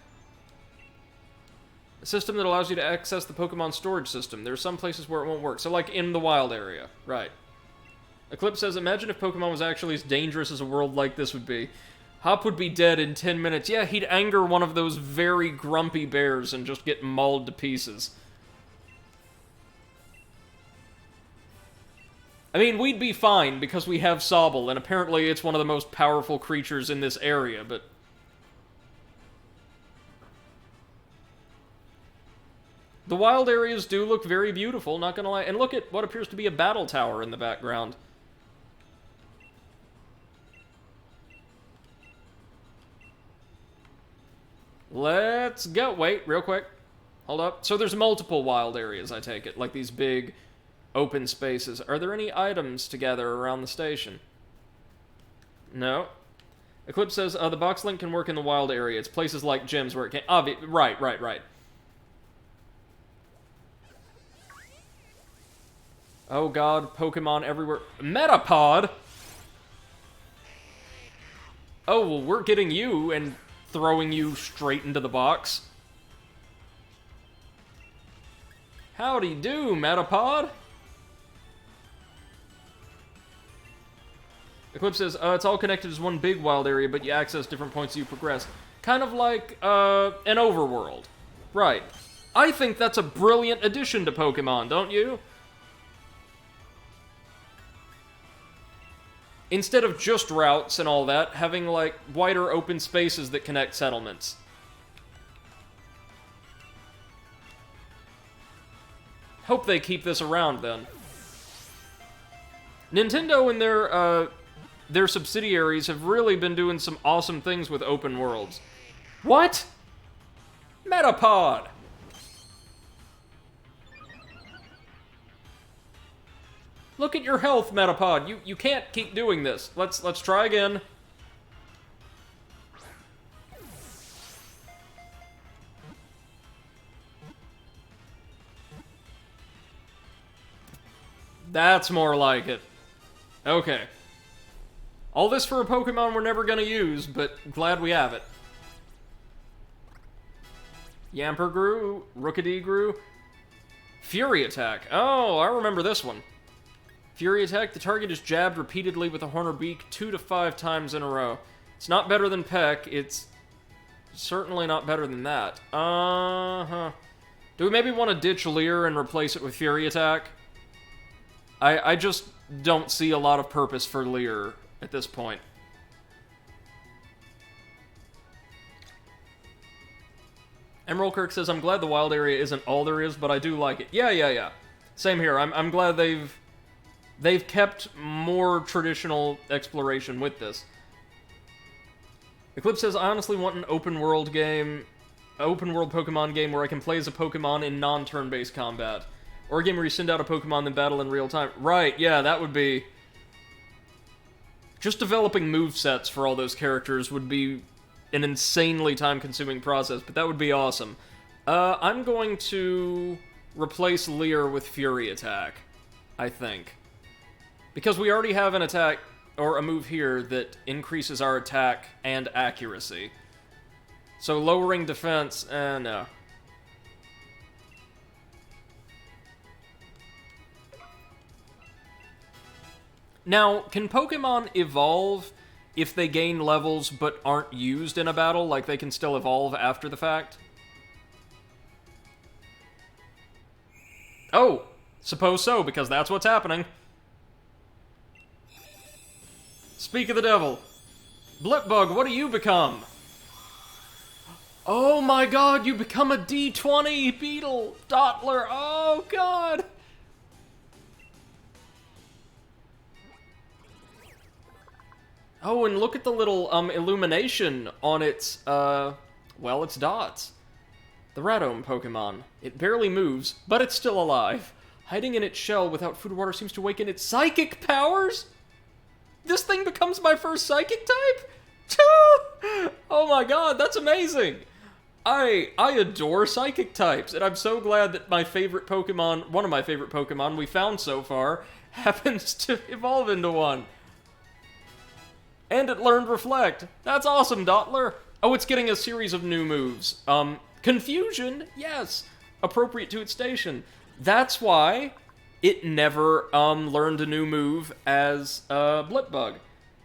A system that allows you to access the Pokemon storage system. There are some places where it won't work. So, like, in the wild area. Right. Eclipse says, imagine if Pokemon was actually as dangerous as a world like this would be. Hop would be dead in 10 minutes. Yeah, he'd anger one of those very grumpy bears and just get mauled to pieces. I mean, we'd be fine because we have Sobble, and apparently it's one of the most powerful creatures in this area, but... The wild areas do look very beautiful, not gonna lie. And look at what appears to be a battle tower in the background. Let's go. Wait, real quick. Hold up. So there's multiple wild areas, I take it. Like these big open spaces. Are there any items to gather around the station? No. Eclipse says, the box link can work in the wild area. It's places like gyms where it can... Right. Oh god, Pokemon everywhere. Metapod? Oh, well, we're getting you and throwing you straight into the box. Howdy do, Metapod? Eclipse says, it's all connected as one big wild area, but you access different points as you progress. Kind of like, an overworld. Right. I think that's a brilliant addition to Pokemon, don't you? Instead of just routes and all that, having, like, wider open spaces that connect settlements. Hope they keep this around, then. Nintendo and their subsidiaries have really been doing some awesome things with open worlds. What? Metapod! Look at your health, Metapod. You can't keep doing this. Let's try again. That's more like it. Okay. All this for a Pokemon we're never gonna use, but glad we have it. Yamper grew, Rookidee grew. Fury Attack. Oh, I remember this one. Fury Attack, the target is jabbed repeatedly with a horn or beak 2 to 5 times in a row. It's not better than Peck, it's certainly not better than that. Do we maybe want to ditch Leer and replace it with Fury Attack? I just don't see a lot of purpose for Leer at this point. Emerald Kirk says, I'm glad the wild area isn't all there is, but I do like it. Yeah. Same here. I'm glad they've kept more traditional exploration with this. Eclipse says, I honestly want an open world Pokemon game where I can play as a Pokemon in non-turn-based combat. Or a game where you send out a Pokemon then battle in real time. Right, yeah, that would be... Just developing movesets for all those characters would be an insanely time-consuming process, but that would be awesome. I'm going to replace Leer with Fury Attack, I think. Because we already have an attack, or a move here, that increases our attack and accuracy. So lowering defense, no. Now, can Pokemon evolve if they gain levels but aren't used in a battle? Like, they can still evolve after the fact? Oh! Suppose so, because that's what's happening. Speak of the devil. Blipbug, what do you become? Oh my god, you become a D20 beetle! Dottler, oh god! Oh, and look at the little, illumination on its, well, its dots. The Radome Pokemon. It barely moves, but it's still alive. Hiding in its shell without food or water seems to awaken its psychic powers? This thing becomes my first psychic type? Oh my god, that's amazing! I adore psychic types, and I'm so glad that my favorite Pokemon, one of my favorite Pokemon we found so far, happens to evolve into one. And it learned Reflect. That's awesome, Dottler. Oh, it's getting a series of new moves. Confusion? Yes. Appropriate to its station. That's why it never, learned a new move as, Blipbug.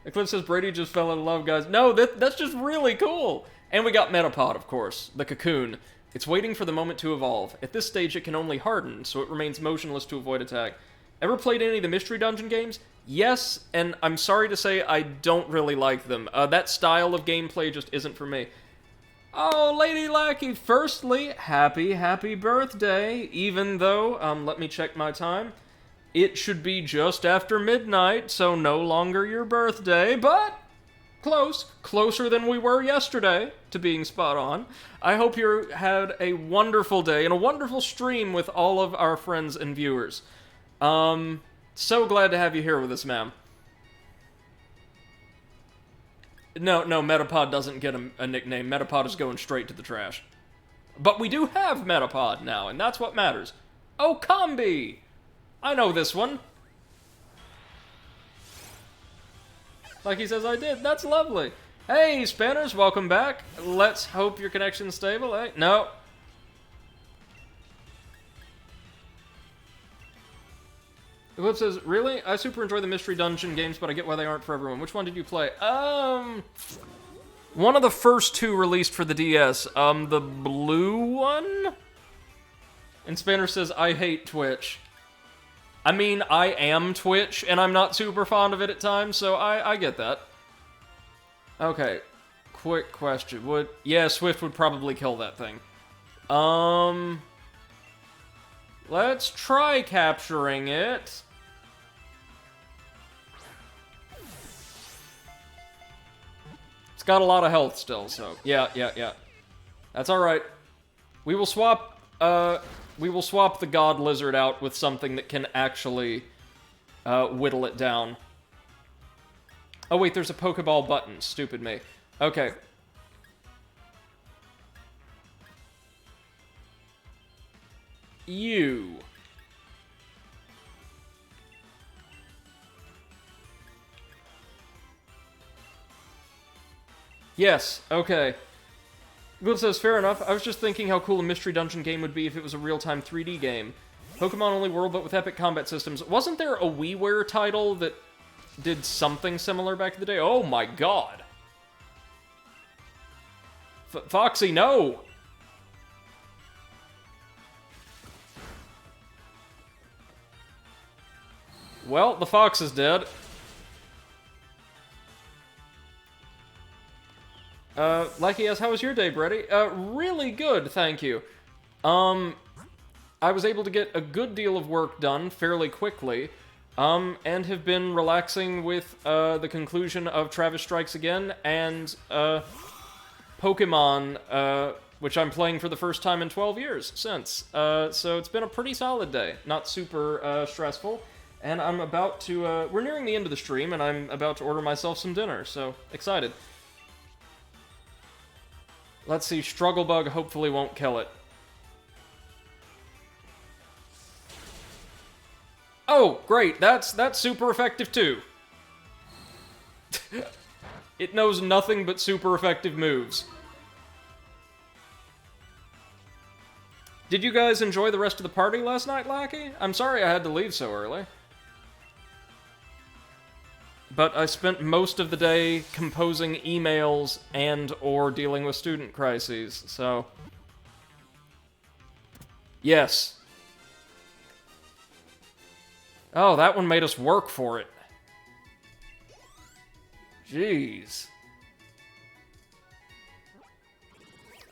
Eclipse says, Brady just fell in love, guys. No, that's just really cool. And we got Metapod, of course. The Cocoon. It's waiting for the moment to evolve. At this stage, it can only harden, so it remains motionless to avoid attack. Ever played any of the Mystery Dungeon games? Yes, and I'm sorry to say I don't really like them. That style of gameplay just isn't for me. Oh, Lady Lackey, firstly, happy birthday, even though, let me check my time. It should be just after midnight, so no longer your birthday, but close. Closer than we were yesterday to being spot on. I hope you had a wonderful day and a wonderful stream with all of our friends and viewers. So glad to have you here with us, ma'am. No, Metapod doesn't get a nickname. Metapod is going straight to the trash. But we do have Metapod now, and that's what matters. Oh, Combi! I know this one. Like he says I did. That's lovely. Hey, Spanners, welcome back. Let's hope your connection's stable. Hey, no. Eclipse says, really? I super enjoy the Mystery Dungeon games, but I get why they aren't for everyone. Which one did you play? One of the first two released for the DS. The blue one? And Spanner says, I hate Twitch. I mean, I am Twitch, and I'm not super fond of it at times, so I get that. Okay. Quick question. Yeah, Swift would probably kill that thing. Let's try capturing it. It's got a lot of health still, so yeah. That's alright. We will swap the God Lizard out with something that can actually whittle it down. Oh wait, there's a Pokeball button. Stupid me. Okay. You. Yes, okay. Good says, fair enough. I was just thinking how cool a Mystery Dungeon game would be if it was a real-time 3D game. Pokemon-only world, but with epic combat systems. Wasn't there a WiiWare title that did something similar back in the day? Oh my god! Foxy, no! Well, the fox is dead. Lucky as how was your day, Brady? Really good, thank you. I was able to get a good deal of work done fairly quickly, and have been relaxing with, the conclusion of Travis Strikes Again, and, Pokemon, which I'm playing for the first time in 12 years since. So it's been a pretty solid day. Not super, stressful. And I'm about to, we're nearing the end of the stream, and I'm about to order myself some dinner, so excited. Let's see, Struggle Bug hopefully won't kill it. Oh, great, that's super effective too. It knows nothing but super effective moves. Did you guys enjoy the rest of the party last night, Lackey? I'm sorry I had to leave so early. But I spent most of the day composing emails and or dealing with student crises, so... Yes. Oh, that one made us work for it. Jeez.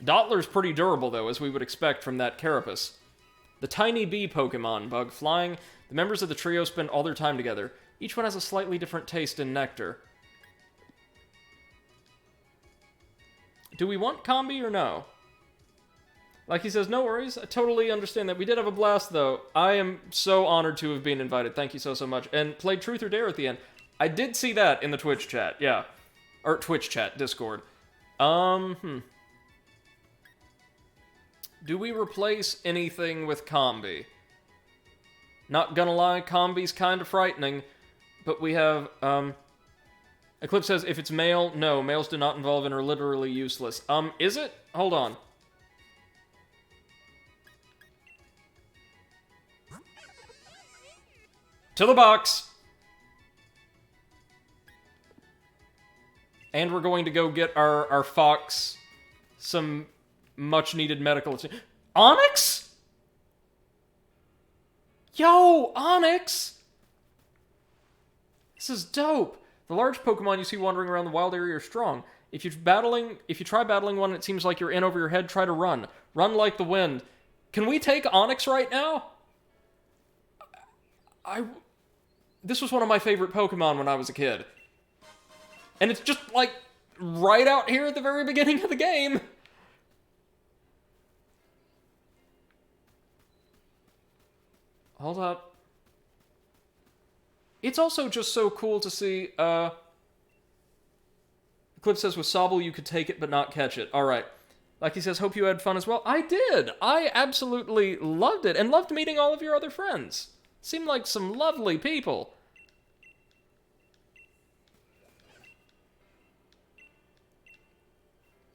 Dottler's pretty durable, though, as we would expect from that Carapace. The tiny bee Pokemon, Bug, flying. The members of the trio spend all their time together. Each one has a slightly different taste in nectar. Do we want Combi or no? Like he says, no worries. I totally understand that. We did have a blast, though. I am so honored to have been invited. Thank you so much. And played Truth or Dare at the end. I did see that in the Twitch chat, yeah. Or Twitch chat, Discord. Do we replace anything with Combi? Not gonna lie, Combi's kind of frightening. But we have, Eclipse says, if it's male, no, males do not involve and are literally useless. Is it? Hold on. To the box! And we're going to go get our fox some much-needed medical attention. Onyx?! Yo, Onyx! This is dope. The large Pokemon you see wandering around the wild area are strong. If you try battling one and it seems like you're in over your head, try to run. Run like the wind. Can we take Onyx right now? This was one of my favorite Pokemon when I was a kid. And it's just, like, right out here at the very beginning of the game. Hold up. It's also just so cool to see, Eclipse says with Sobble you could take it but not catch it. Alright. Like he says, hope you had fun as well. I did! I absolutely loved it, and loved meeting all of your other friends. Seemed like some lovely people.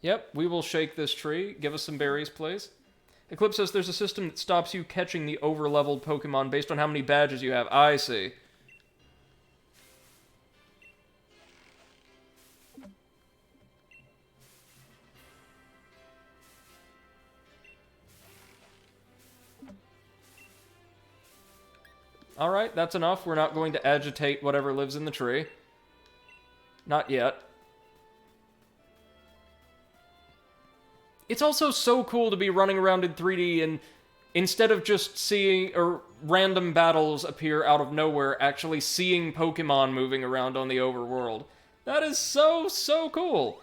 Yep, we will shake this tree. Give us some berries, please. Eclipse says there's a system that stops you catching the over-leveled Pokemon based on how many badges you have. I see. Alright, that's enough. We're not going to agitate whatever lives in the tree. Not yet. It's also so cool to be running around in 3D and instead of just seeing random battles appear out of nowhere, actually seeing Pokemon moving around on the overworld. That is so, so cool.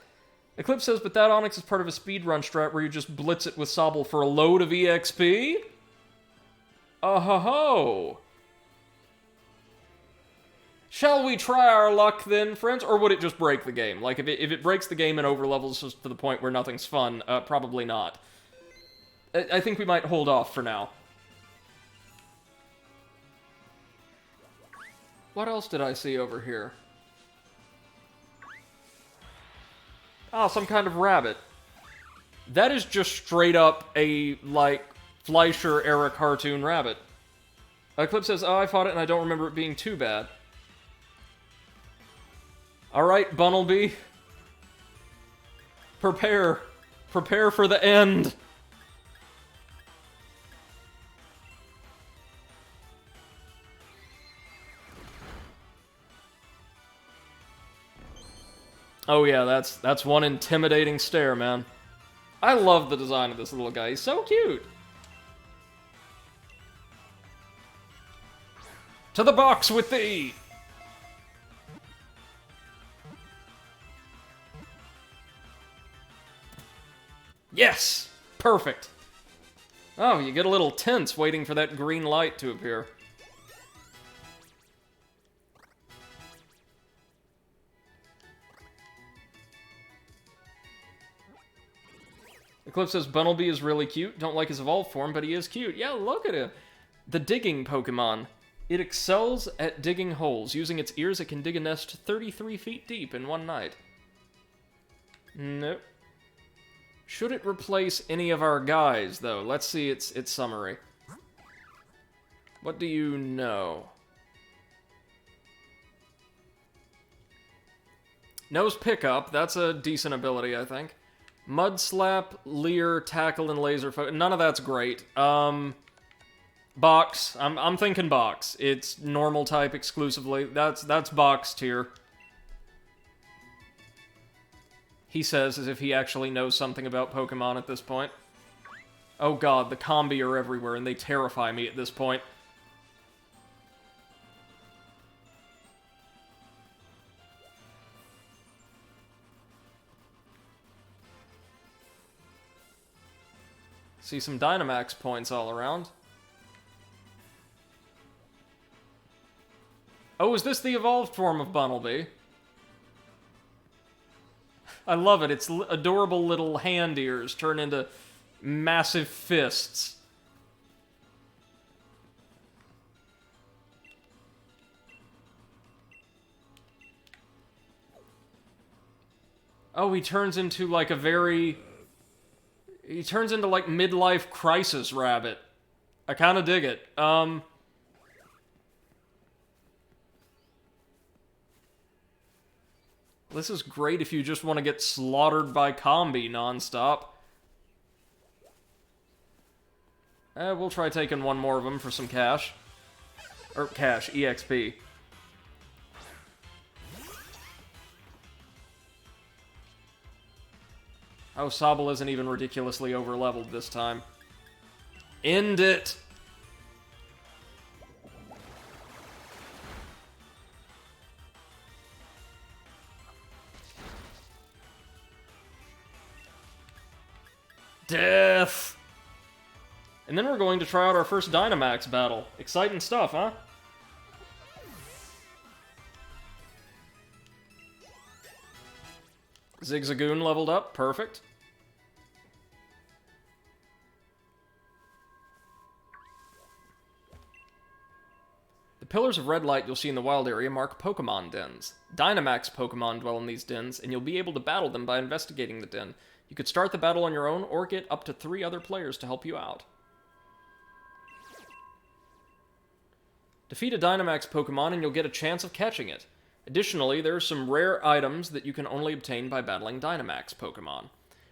Eclipse says, but that Onix is part of a speedrun strat where you just blitz it with Sobble for a load of EXP? Oh-ho-ho! Shall we try our luck then, friends? Or would it just break the game? Like, if it breaks the game and overlevels us to the point where nothing's fun, probably not. I think we might hold off for now. What else did I see over here? Oh, some kind of rabbit. That is just straight up a, like, Fleischer-era cartoon rabbit. Eclipse says, oh, I fought it and I don't remember it being too bad. Alright, Bunnelby. Prepare. Prepare for the end. Oh yeah, that's one intimidating stare, man. I love the design of this little guy. He's so cute. To the box with thee! Yes! Perfect. Oh, you get a little tense waiting for that green light to appear. Eclipse says Bunnelby is really cute. Don't like his evolved form, but he is cute. Yeah, look at him. The digging Pokemon. It excels at digging holes. Using its ears, it can dig a nest 33 feet deep in one night. Nope. Should it replace any of our guys, though? Let's see its summary. What do you know? Nose Pickup. That's a decent ability, I think. Mud Slap, Leer, Tackle, and Laser Focus. None of that's great. Box. I'm thinking box. It's normal type exclusively. That's box tier. He says as if he actually knows something about Pokemon at this point. Oh god, the combi are everywhere and they terrify me at this point. See some Dynamax points all around. Oh, is this the evolved form of Bunnelby? I love it. Its adorable little hand ears turn into massive fists. Oh, he turns into like a very... He turns into like midlife crisis rabbit. I kind of dig it. This is great if you just want to get slaughtered by combi nonstop. We'll try taking one more of them for some cash. Or cash, EXP. Oh, Sobble isn't even ridiculously over-leveled this time. End it! Death! And then we're going to try out our first Dynamax battle. Exciting stuff, huh? Zigzagoon leveled up. Perfect. The pillars of red light you'll see in the wild area mark Pokemon dens. Dynamax Pokemon dwell in these dens, and you'll be able to battle them by investigating the den. You could start the battle on your own, or get up to 3 other players to help you out. Defeat a Dynamax Pokemon and you'll get a chance of catching it. Additionally, there are some rare items that you can only obtain by battling Dynamax Pokemon.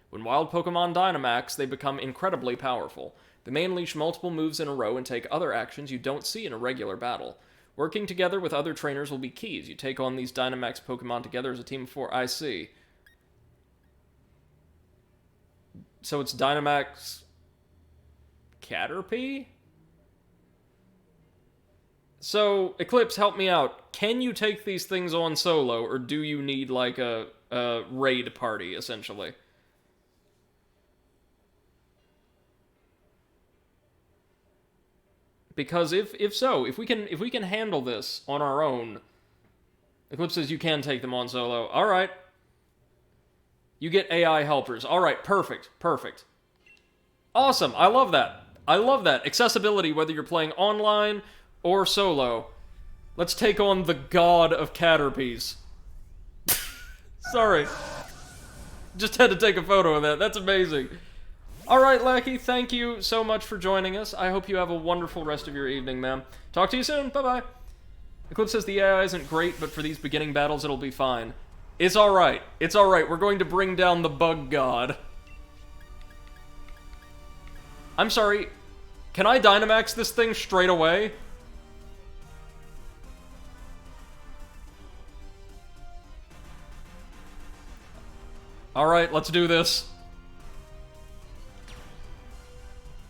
When wild Pokemon Dynamax, they become incredibly powerful. They may unleash multiple moves in a row and take other actions you don't see in a regular battle. Working together with other trainers will be key as you take on these Dynamax Pokemon together as a team of 4. I see. So it's Dynamax... Caterpie? So, Eclipse, help me out. Can you take these things on solo, or do you need, like, a raid party, essentially? Because if so, if we can handle this on our own, Eclipse says you can take them on solo. All right. You get AI helpers. All right, perfect, perfect. Awesome, I love that. I love that. Accessibility, whether you're playing online or solo. Let's take on the god of Caterpies. Sorry. Just had to take a photo of that. That's amazing. Alright, Lackey, thank you so much for joining us. I hope you have a wonderful rest of your evening, ma'am. Talk to you soon. Bye-bye. Eclipse says the AI isn't great, but for these beginning battles, it'll be fine. It's alright. It's alright. We're going to bring down the bug god. I'm sorry. Can I Dynamax this thing straight away? Alright, let's do this.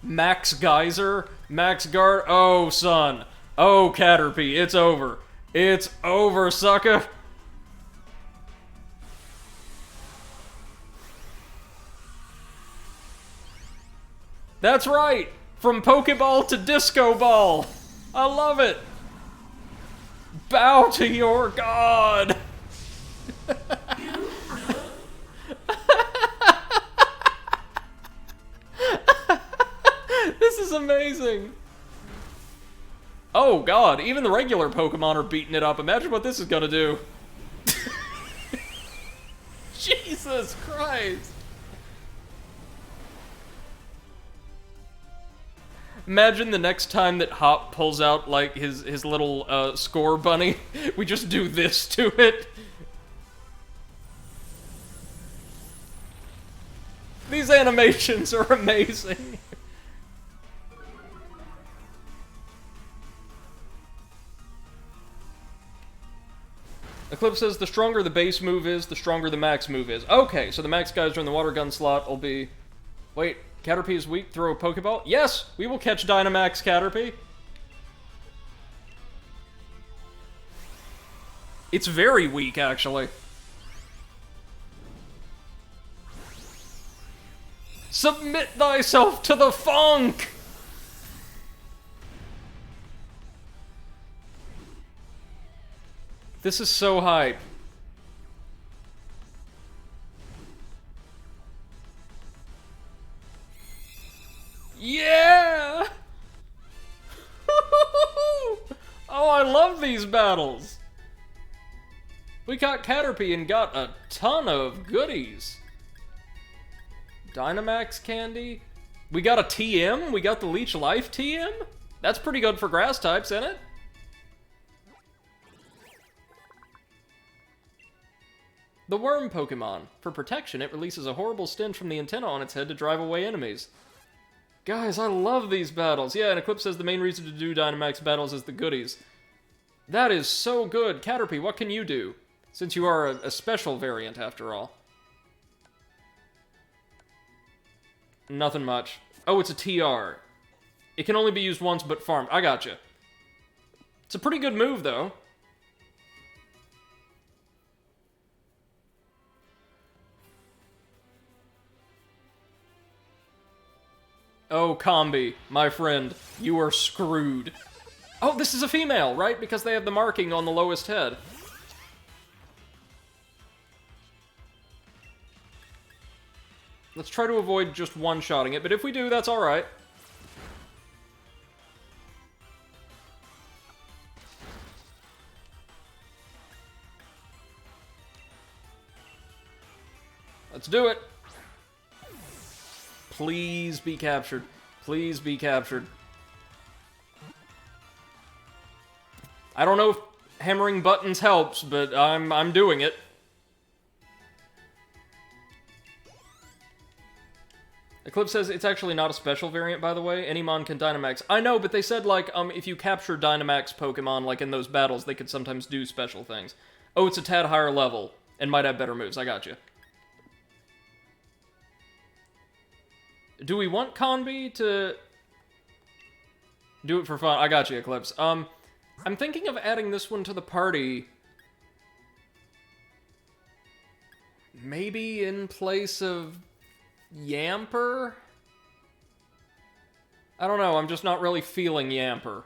Max Geyser? Max Guard? Oh, son. Oh, Caterpie, it's over. It's over, sucker. That's right! From Pokeball to Disco Ball! I love it! Bow to your god! This is amazing! Oh god, even the regular Pokemon are beating it up. Imagine what this is gonna do. Jesus Christ! Imagine the next time that Hop pulls out, like, his little, score bunny. We just do this to it. These animations are amazing. Eclipse says the stronger the base move is, the stronger the max move is. Okay, so the max Geyser in the water gun slot will be... Wait, Caterpie is weak, throw a Pokeball? Yes, we will catch Dynamax Caterpie. It's very weak, actually. Submit thyself to the funk! This is so hype. Yeah! Oh, I love these battles! We caught Caterpie and got a ton of goodies. Dynamax candy? We got a TM? We got the Leech Life TM? That's pretty good for grass types, isn't it? The Worm Pokemon. For protection, it releases a horrible stench from the antenna on its head to drive away enemies. Guys, I love these battles. Yeah, and Eclipse says the main reason to do Dynamax battles is the goodies. That is so good. Caterpie, what can you do? Since you are a special variant, after all. Nothing much. Oh, it's a TR. It can only be used once, but farmed. I gotcha. It's a pretty good move, though. Oh, Combi, my friend, you are screwed. Oh, this is a female, right? Because they have the marking on the lowest head. Let's try to avoid just one-shotting it, but if we do, that's alright. Let's do it. Please be captured. Please be captured. I don't know if hammering buttons helps, but I'm doing it. Eclipse says it's actually not a special variant, by the way. Any mon can Dynamax. I know, but they said, like, if you capture Dynamax Pokemon, like, in those battles, they could sometimes do special things. Oh, it's a tad higher level, and might have better moves. I got you. Do we want Conby to do it for fun? I got you, Eclipse. I'm thinking of adding this one to the party. Maybe in place of Yamper? I don't know, I'm just not really feeling Yamper.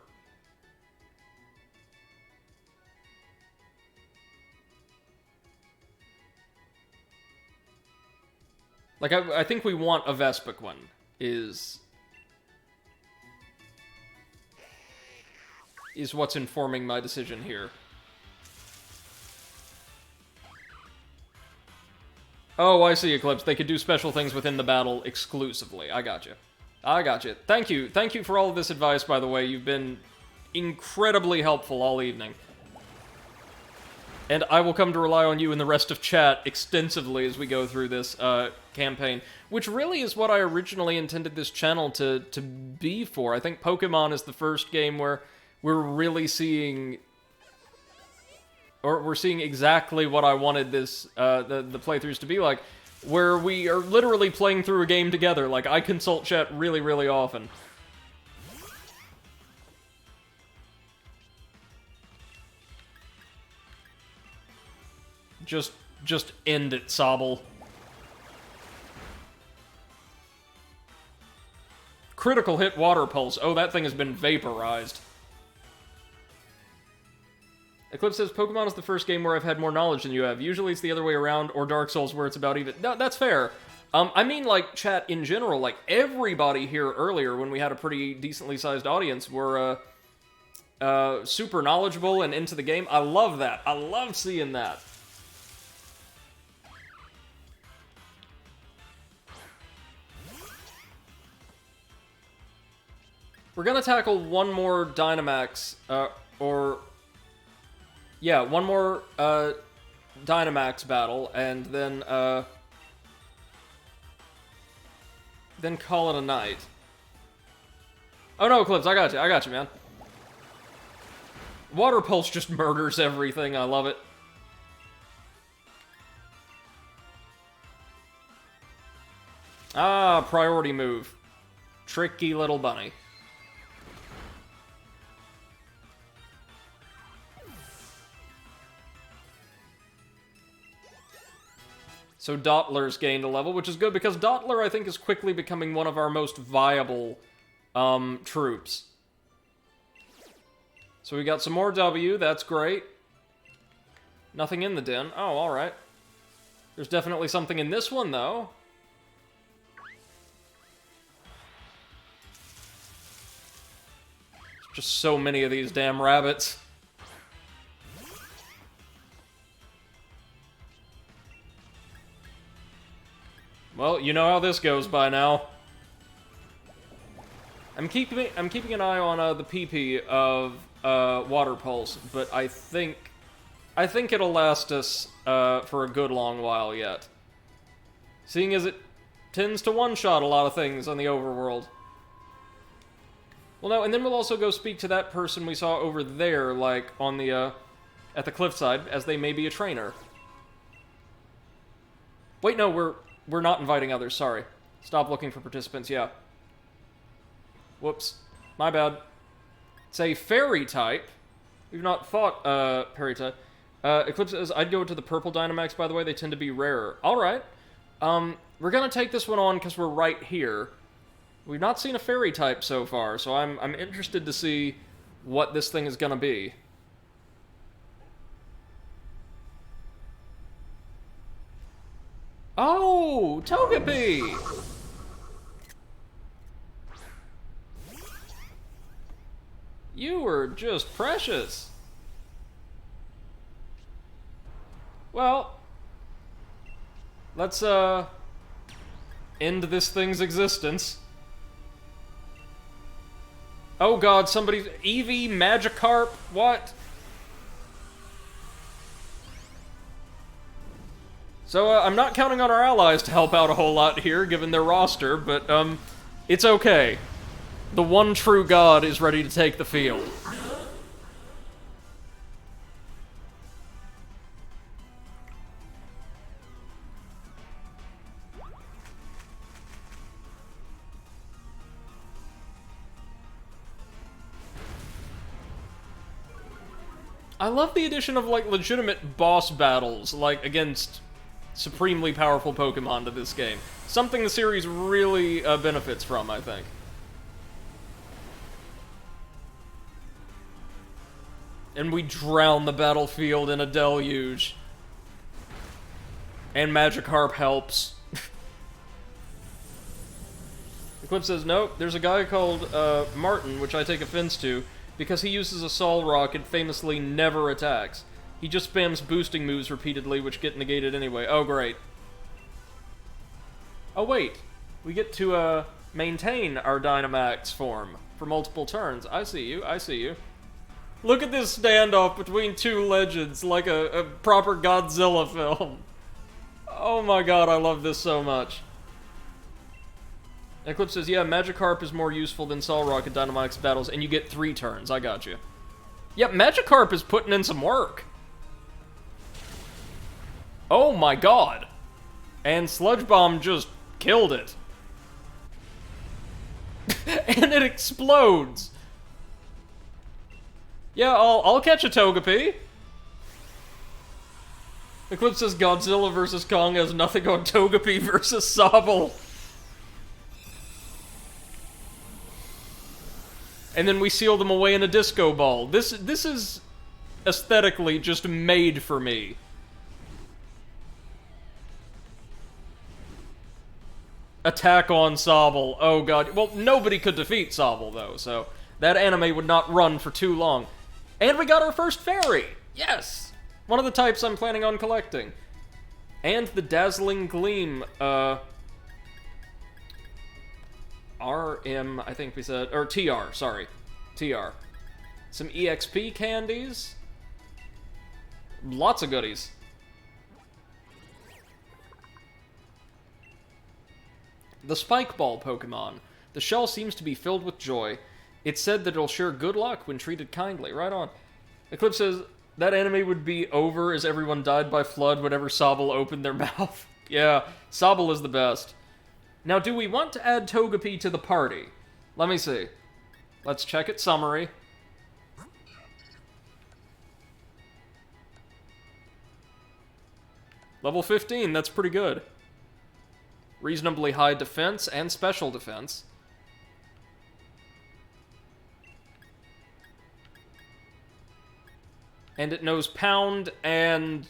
Like, I think we want a Vespiquen, is what's informing my decision here. Oh, I see, Eclipse. They could do special things within the battle exclusively. I gotcha. I gotcha. Thank you. Thank you for all of this advice, by the way. You've been incredibly helpful all evening. And I will come to rely on you and the rest of chat extensively as we go through this campaign, which really is what I originally intended this channel to be for. I think Pokemon is the first game where we're really seeing... Or we're seeing exactly what I wanted this the playthroughs to be like. where we are literally playing through a game together. Like, I consult chat really, really often. Just end it, Sobble. Critical hit water pulse. Oh, that thing has been vaporized. Eclipse says, Pokemon is the first game where I've had more knowledge than you have. Usually it's the other way around, or Dark Souls where it's about even... No, that's fair. I mean, like, chat in general, like, everybody here earlier, when we had a pretty decently sized audience, were, super knowledgeable and into the game. I love that. I love seeing that. We're gonna tackle one more Dynamax, yeah, one more, Dynamax battle, and then call it a night. Oh no, Eclipse, I got you, man. Water Pulse just murders everything, I love it. Ah, priority move. Tricky little bunny. So Dottler's gained a level, which is good, because Dottler, I think, is quickly becoming one of our most viable, troops. So we got some more W, that's great. Nothing in the den. Oh, alright. There's definitely something in this one, though. Just so many of these damn rabbits. Well, you know how this goes by now. I'm keeping an eye on the PP of Water Pulse, but I think it'll last us for a good long while yet. Seeing as it tends to one-shot a lot of things on the overworld. Well, no, and then we'll also go speak to that person we saw over there, like on the at the cliffside, as they may be a trainer. Wait, no, we're not inviting others, sorry. Stop looking for participants, yeah. Whoops. My bad. It's a fairy type. We've not fought, fairy type. Eclipse says, I'd go to the purple Dynamax, by the way. They tend to be rarer. Alright. We're gonna take this one on because we're right here. We've not seen a fairy type so far, so I'm interested to see what this thing is gonna be. Oh, Togepi! You were just precious. Well, let's, end this thing's existence. Oh god, somebody's... Eevee, Magikarp, what? So, I'm not counting on our allies to help out a whole lot here, given their roster, but, it's okay. The one true god is ready to take the field. I love the addition of, like, legitimate boss battles, like, against supremely powerful Pokemon to this game. Something the series really benefits from, I think. And we drown the battlefield in a deluge. And Magikarp helps. Eclipse says, nope, there's a guy called Martin, which I take offense to, because he uses a Sol Rock and famously never attacks. He just spams boosting moves repeatedly, which get negated anyway. Oh, great. Oh, wait. We get to, maintain our Dynamax form for multiple turns. I see you, I see you. Look at this standoff between two legends, like a proper Godzilla film. Oh my god, I love this so much. Eclipse says, yeah, Magikarp is more useful than Solrock in Dynamax battles, and you get 3 turns. I got you. Yep, Magikarp is putting in some work. Oh my god. And Sludge Bomb just killed it. And it explodes. Yeah, I'll catch a Togepi. Eclipse says Godzilla vs. Kong has nothing on Togepi versus Sobble. And then we seal them away in a disco ball. This is aesthetically just made for me. Attack on Sobble. Oh god. Well, nobody could defeat Sobble, though, so that anime would not run for too long. And we got our first fairy! Yes! One of the types I'm planning on collecting. And the Dazzling Gleam, RM, I think we said, or TR, sorry. TR. Some EXP candies. Lots of goodies. The Spike Ball Pokemon. The shell seems to be filled with joy. It's said that it'll share good luck when treated kindly. Right on. Eclipse says, that anime would be over as everyone died by flood whenever Sobble opened their mouth. Yeah, Sobble is the best. Now, do we want to add Togepi to the party? Let me see. Let's check its summary. Level 15, that's pretty good. Reasonably high defense and special defense. And it knows Pound and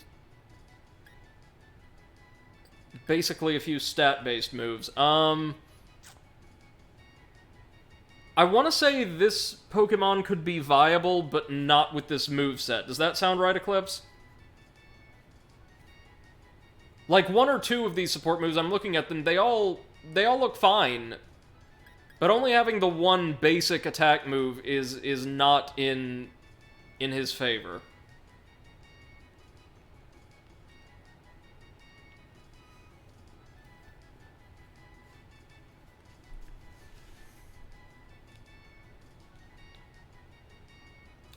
basically a few stat-based moves. I want to say this Pokemon could be viable, but not with this moveset. Does that sound right, Eclipse? Like, one or two of these support moves, I'm looking at them, they all look fine. But only having the one basic attack move is not in his favor.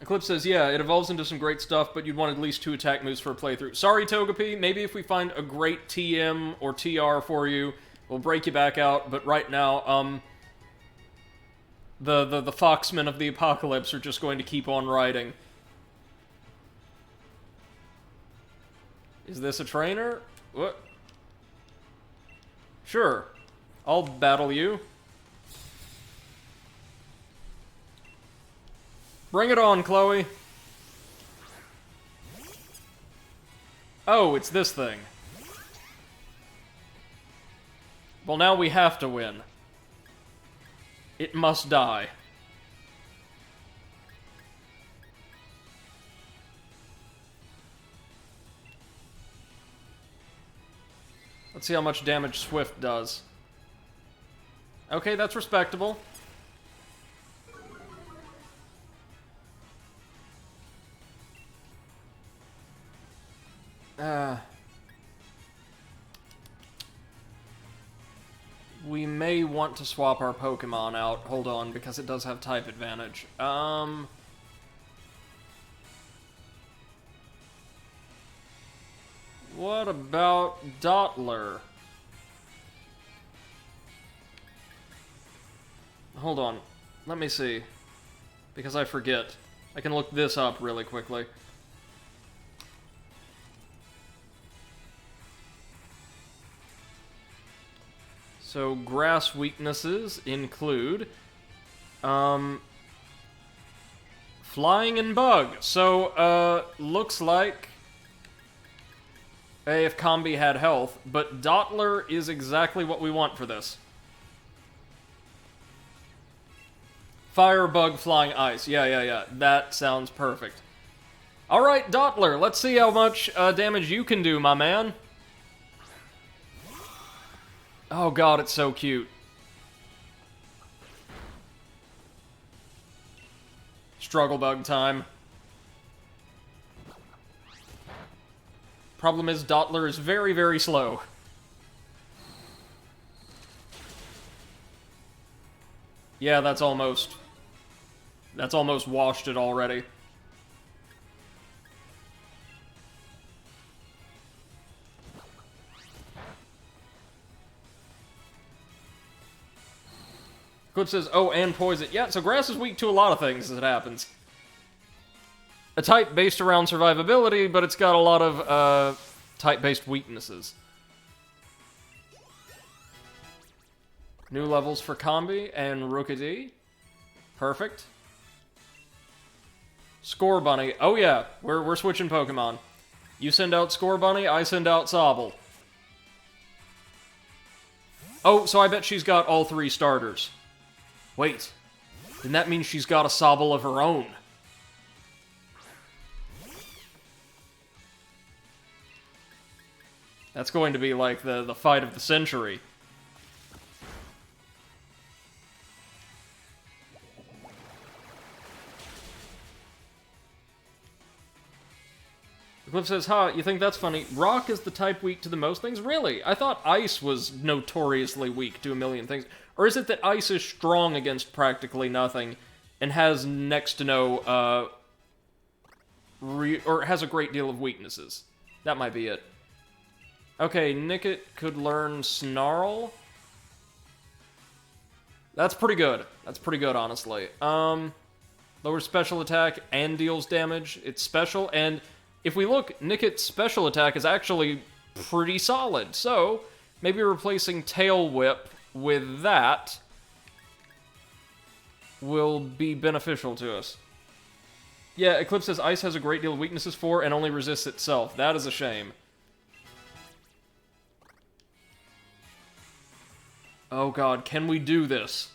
Eclipse says, yeah, it evolves into some great stuff, but you'd want at least 2 attack moves for a playthrough. Sorry, Togepi, maybe if we find a great TM or TR for you, we'll break you back out, but right now, the Foxmen of the Apocalypse are just going to keep on riding. Is this a trainer? What? Sure. I'll battle you. Bring it on, Chloe. Oh, it's this thing. Well, now we have to win. It must die. Let's see how much damage Swift does. Okay, that's respectable. We may want to swap our Pokemon out. Hold on, because it does have type advantage. What about Dottler? Hold on. Let me see. Because I forget. I can look this up really quickly. So, grass weaknesses include flying and bug. So, looks like if Combi had health, but Dottler is exactly what we want for this. Fire, bug, flying, ice. Yeah. That sounds perfect. Alright, Dottler, let's see how much damage you can do, my man. Oh god, it's so cute. Struggle bug time. Problem is, Dottler is very, very slow. Yeah, that's almost washed it already. Clip says, oh, and poison. Yeah, so grass is weak to a lot of things as it happens. A type based around survivability, but it's got a lot of, type-based weaknesses. New levels for Combi and Rookidee. Perfect. Score Bunny. Oh yeah, we're switching Pokemon. You send out Score Bunny, I send out Sobble. Oh, so I bet she's got all 3 starters. Wait, then that means she's got a Sobble of her own. That's going to be like the fight of the century. Cliff says, huh, you think that's funny? Rock is the type weak to the most things? Really? I thought Ice was notoriously weak to a million things. Or is it that Ice is strong against practically nothing and has next to no, or has a great deal of weaknesses? That might be it. Okay, Nickit could learn Snarl. That's pretty good. That's pretty good, honestly. Lower special attack and deals damage. It's special, and if we look, Nickit's special attack is actually pretty solid. So, maybe replacing Tail Whip with that will be beneficial to us. Yeah, Eclipse says Ice has a great deal of weaknesses for and only resists itself. That is a shame. Oh god, can we do this?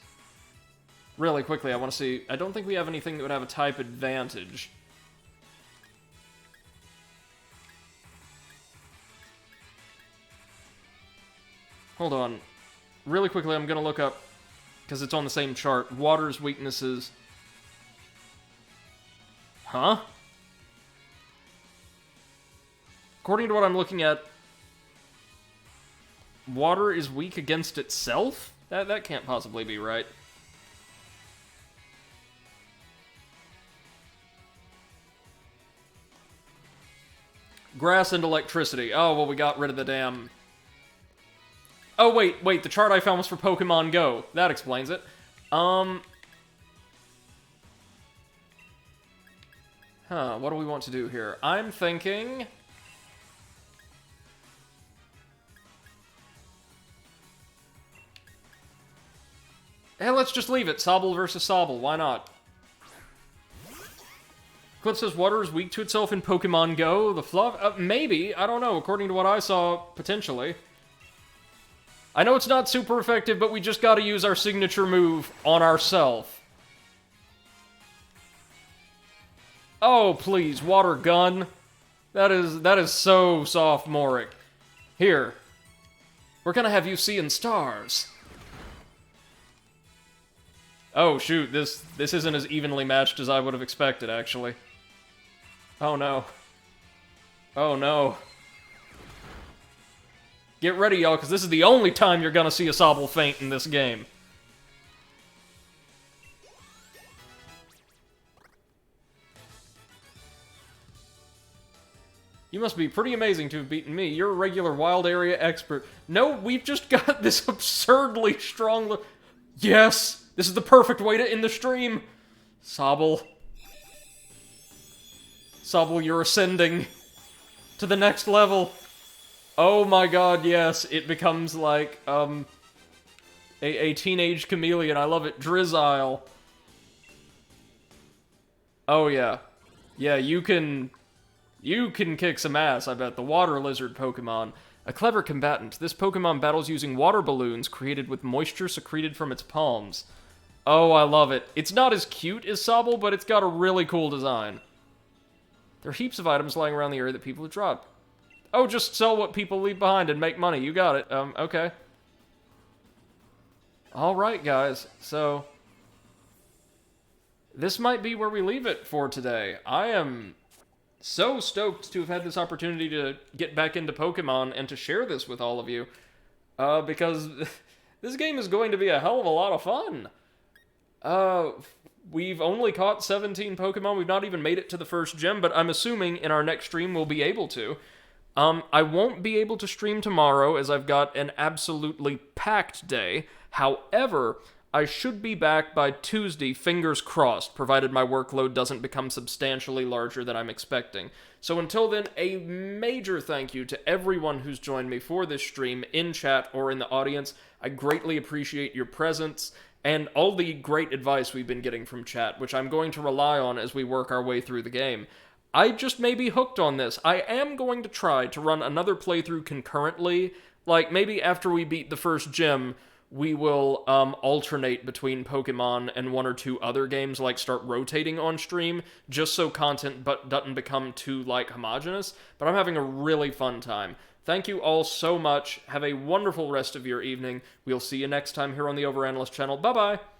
Really quickly, I want to see. I don't think we have anything that would have a type advantage. Hold on. Really quickly, I'm going to look up, because it's on the same chart, Water's weaknesses. Huh? According to what I'm looking at, Water is weak against itself? That can't possibly be right. Grass and electricity. Oh, well, we got rid of the damn... Oh, wait, the chart I found was for Pokemon Go. That explains it. Huh, what do we want to do here? I'm thinking... Hey, let's just leave it. Sobble versus Sobble. Why not? Clip says water is weak to itself in Pokemon Go. The fluff? Maybe. I don't know. According to what I saw, potentially. I know it's not super effective, but we just gotta use our signature move on ourselves. Oh, please. Water gun. That is so sophomoric. Here. We're gonna have you seeing stars. Oh, shoot, this isn't as evenly matched as I would have expected, actually. Oh, no. Oh, no. Get ready, y'all, because this is the only time you're gonna see a Sobble faint in this game. You must be pretty amazing to have beaten me. You're a regular wild area expert. No, we've just got this absurdly strong... Yes! This is the perfect way to end the stream! Sobble. Sobble, you're ascending to the next level. Oh my god, yes. It becomes like, a teenage chameleon. I love it. Drizzile. Oh yeah. Yeah, you can kick some ass, I bet. The water lizard Pokemon. A clever combatant. This Pokemon battles using water balloons created with moisture secreted from its palms. Oh, I love it. It's not as cute as Sobble, but it's got a really cool design. There are heaps of items lying around the area that people have dropped. Oh, just sell what people leave behind and make money. You got it. Okay. Alright, guys. So, this might be where we leave it for today. I am so stoked to have had this opportunity to get back into Pokemon and to share this with all of you. Because this game is going to be a hell of a lot of fun. We've only caught 17 Pokemon. We've not even made it to the first gym, but I'm assuming in our next stream we'll be able to. I won't be able to stream tomorrow as I've got an absolutely packed day. However, I should be back by Tuesday, fingers crossed, provided my workload doesn't become substantially larger than I'm expecting. So until then, a major thank you to everyone who's joined me for this stream, in chat or in the audience. I greatly appreciate your presence and all the great advice we've been getting from chat, which I'm going to rely on as we work our way through the game. I just may be hooked on this. I am going to try to run another playthrough concurrently. Like, maybe after we beat the first gym, we will alternate between Pokemon and one or two other games, like start rotating on stream, just so content doesn't become too, like, homogenous. But I'm having a really fun time. Thank you all so much. Have a wonderful rest of your evening. We'll see you next time here on the Overanalyst channel. Bye-bye!